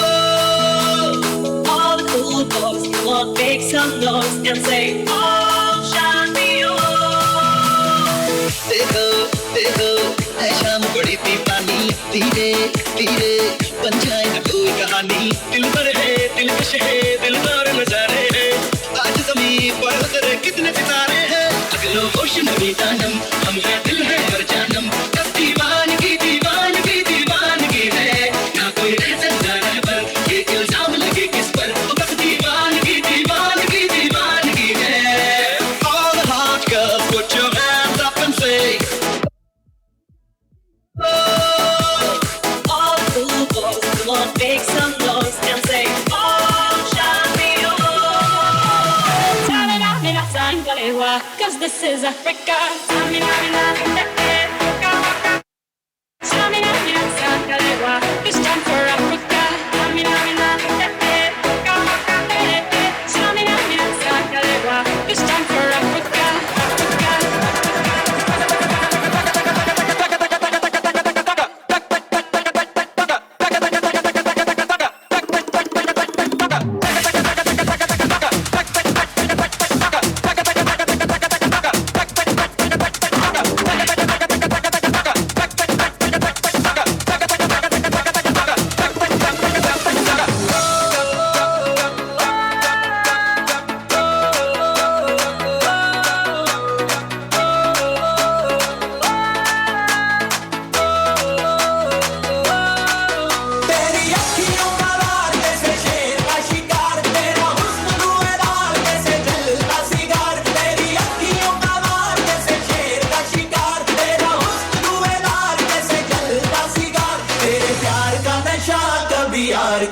All the cool boys, come on, make some noise and say, oh, Shanti, oh. देखो, है शाम बड़ी दीवानी, धीरे धीरे बन जाए ना कोई कहानी, दिल भर है, दिलकश है, दिलदार नजारे हैं, आज ज़मीं पर उतरे कितने सितारे हैं, अगलो ओशन भी तानम, हम हैं दिल है मर जानम, सब दीवानगी है, ना कोई रह सकता है पर, ये इल्जाम लगे किस पर, बस दीवानगी है. All the hot girls, put your hands up and say, oh. All the cool boys, come on, make some noise and say, oh, Shanti, oh. Tamina, mina, sangalewa, 'cause this is Africa. Tamina, mina, waka, waka. Tamina, mina, sangalewa, this time for Africa. Tamina, mina, waka, waka. Tamina, mina, sangalewa, this time for Africa.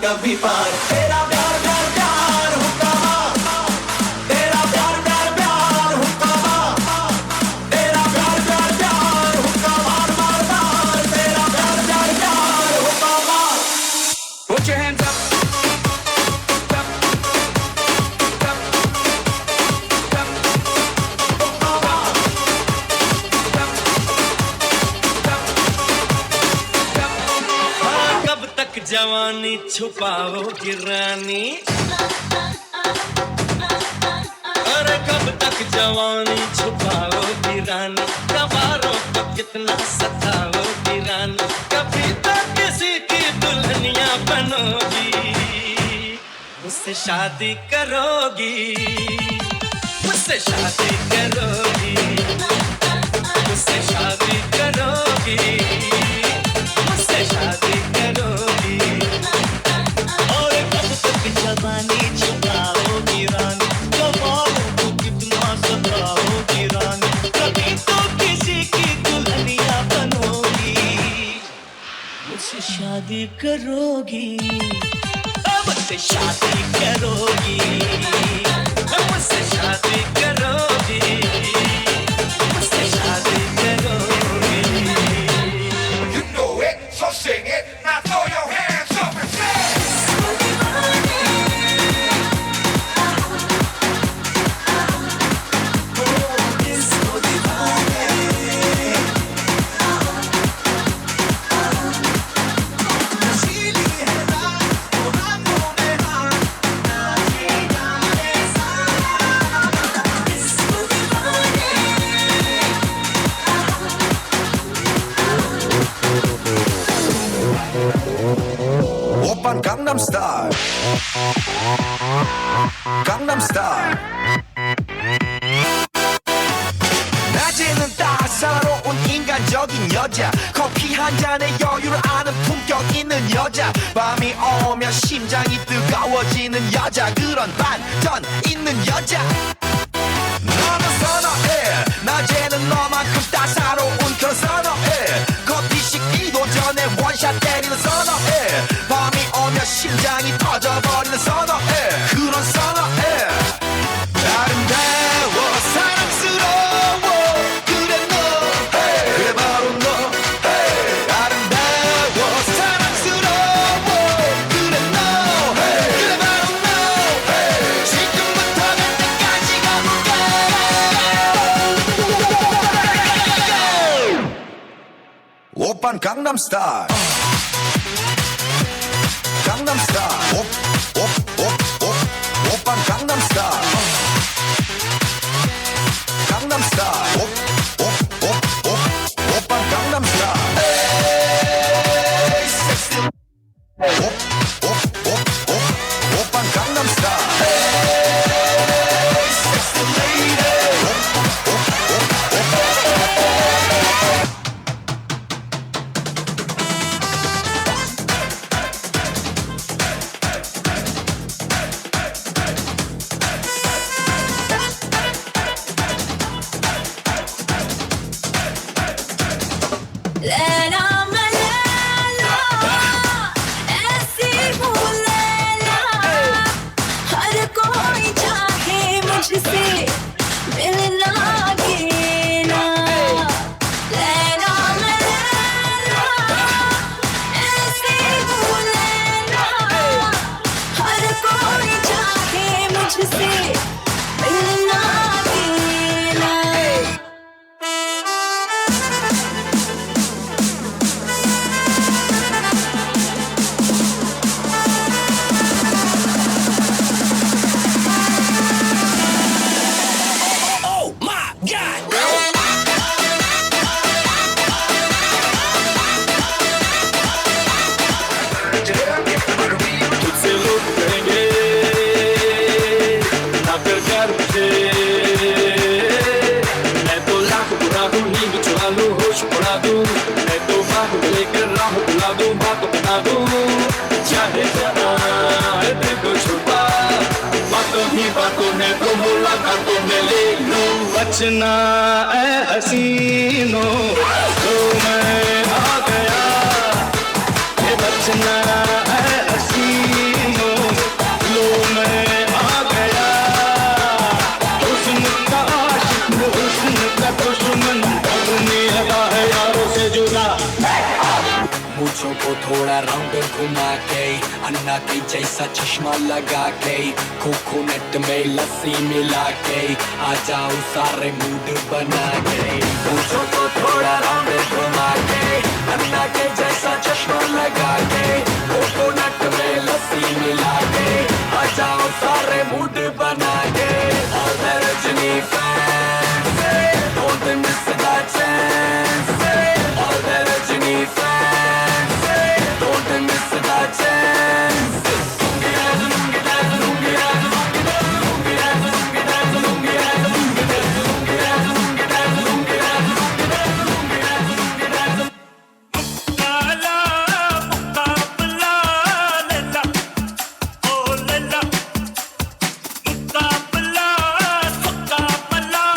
कभी पार तेरा प्यार प्यार प्यार हुक्का तेरा प्यार प्यार प्यार हुक्का तेरा प्यार प्यार प्यार हुक्का मार मार मार तेरा प्यार प्यार प्यार हुक्का मार. Put your hands up. जवानी छुपाओगी रानी अरे कब तक जवानी छुपाओगी रानी कबारों को कितना सताओगी रानी कभी तो किसी की दुल्हनिया बनोगी मुझसे शादी करोगी मुझसे शादी करोगी मुझसे शादी करोगी मुझसे शादी करोगी और कब तक जवानी छुपाओगी रानी कबारों को कितना सताओगी रानी कभी तो किसी की दुल्हनिया बनोगी मुझसे शादी करोगी मुझसे शादी करोगी मुझसे शादी करोगी मुझसे शादी करोगी. You know it, so sing it, now throw your hands up and say Gangnam Style. Gangnam Style. 낮에는 따사로운 인간적인 여자 커피 한 잔에 여유를 아는 품격 있는 여자 밤이 오면 심장이 뜨거워지는 여자 그런 반전 있는 여자 너는 선어해 낮에는 너만큼 따사로운 그런 선어해 커피 식기도 전에 원샷 때리는 선어해 밤이 오면 심장이 터져버리는 선어해 그런 선어해 아름다워 사랑스러워 그래 너 그래 바로 너 아름다워 사랑스러워 그래 너 그래 바로 너 지금부터 갈 때까지 가볼까 오빤 강남스타일 강남스타일 오빤 강남스타일 강남스타일 오빤 강남스타일 에이 섹시 오빤 강남스타일 에이 섹시 레이디 Laila मलैला ऐसी हूँ लैला हर कोई चाहे मुझसे मिलना गेला लैला मलैला ऐसी हूँ लैला हर कोई चाहे मुझसे मिलना गेला तुझसे लुट करेंगे ना कर प्यार मुझे मैं तो लाख बुरा दूं नींद चुरा लूं होश उड़ा दूं मैं तो बात लेकर राह बुला दूं बात बता दूं चाहे जहाँ है दिल को छुपा बातों ही बातों में तो मुलाकातों में ले लूं बचना ऐ हसीनों तो मैं आ गया ये बचना ऐ हसीनों लो मैं आ गया हुस्न का आशिक हुस्न का दुश्मन अपनी अदा है यारों से जुदा मूंछों को थोड़ा राउंड घुमा के अन्ना के जैसा चश्मा लगा के कोकोनट में लस्सी मिला के आ जाओ सारे मूड बना के मूंछों को थोड़ा राउंड घुमा के अन्ना के जैसा चश्मा लगा के कोकोनट में लस्सी मिला के आ जाओ सारे मूड बना के All the Rajini fans don't miss that chance All the Rajini fans don't miss that chance मुकाबला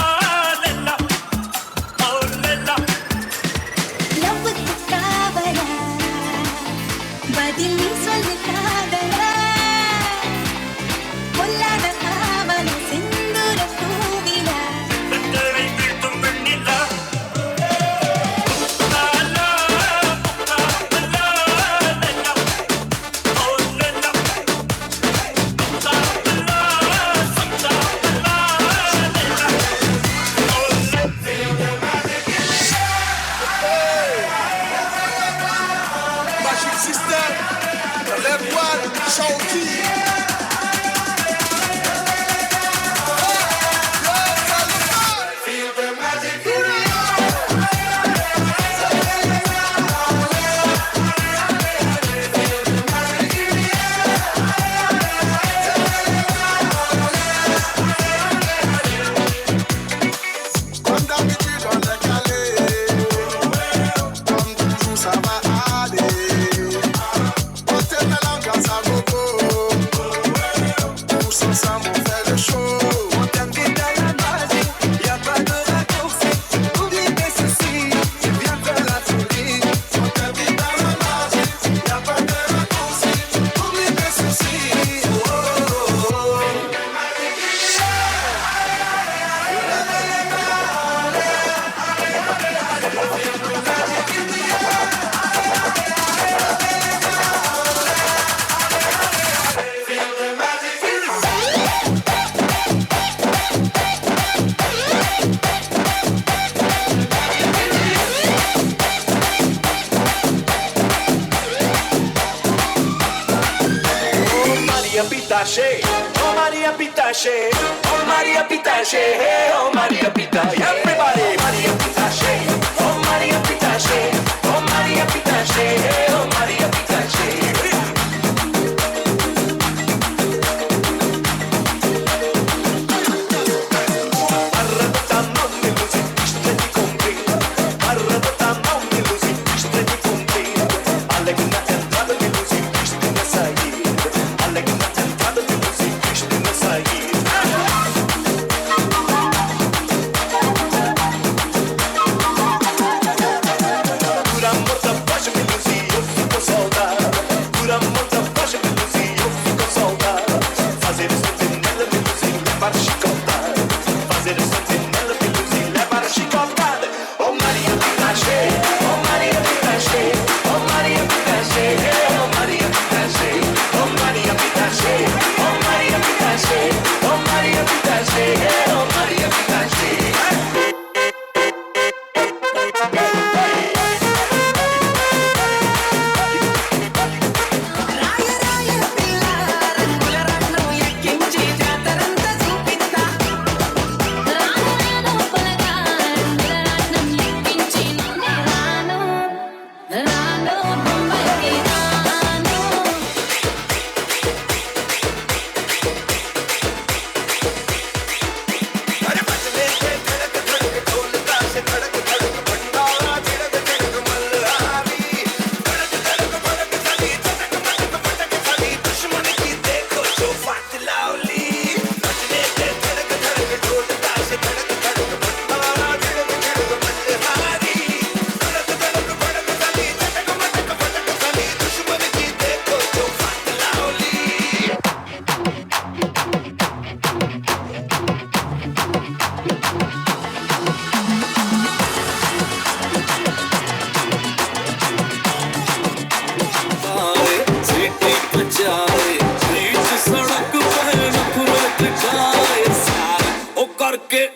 Pitache, oh Maria Pitache, oh Maria Pitache, hey, oh Maria Pitache. Everybody, Maria Pitache, oh Maria Pitache, oh Maria Pitache, hey, oh Maria Pitache.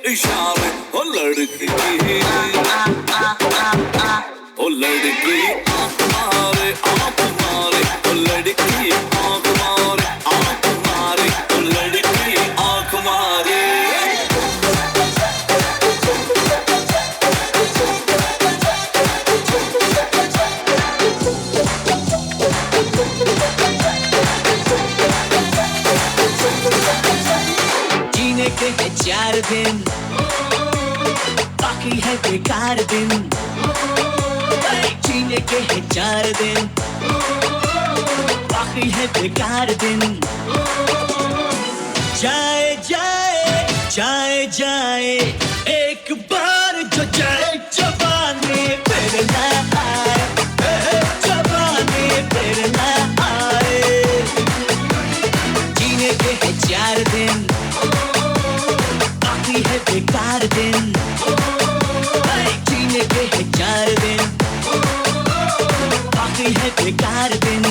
इशारे ओ लड़की ओ लड़की आँख मारे ओ लड़की आँख मारे ओ लड़की आँख मारे जीने के है 4 दिन बाकी है बेकार दिन जीने के है 4 दिन बाकी है बेकार दिन जाए जाए जाए जाए एक बार जो जाए जवानी फिर ना आए जवानी फिर ना आए जीने के है 4 दिन बाकी है बेकार दिन जीने के है 4 दिन बाकी है बेकार दिन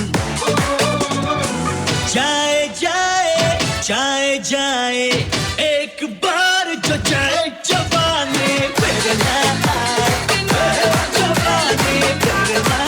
जाए जाए जाए जाए एक बार जो जाए जवानी फिर ना आए जवानी फिर ना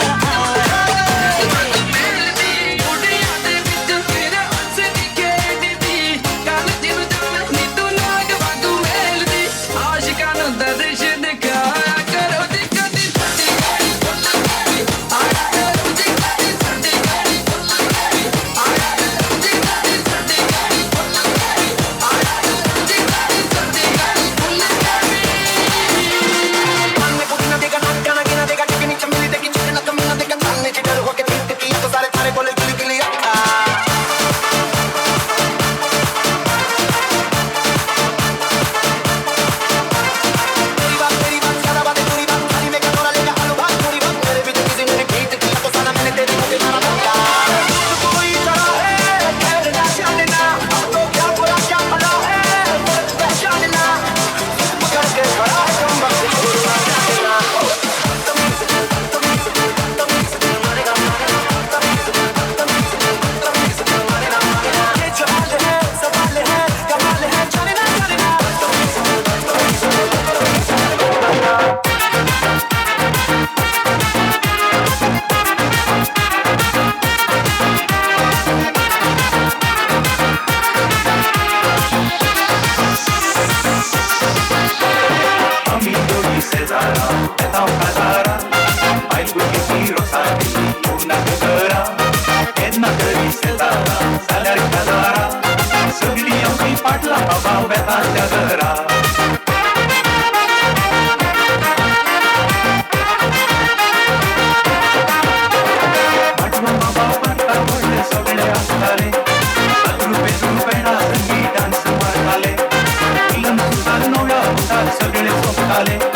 वाड्याच्या दारा सगळी आमची पाटला बाबा बेताच्या घरा पाटला बाबा पाटला म्हणले सगळे असताले रुपये रुपये डान्स मारताले फिल्म सुद्धा नव्या होतात सगळे सोपताले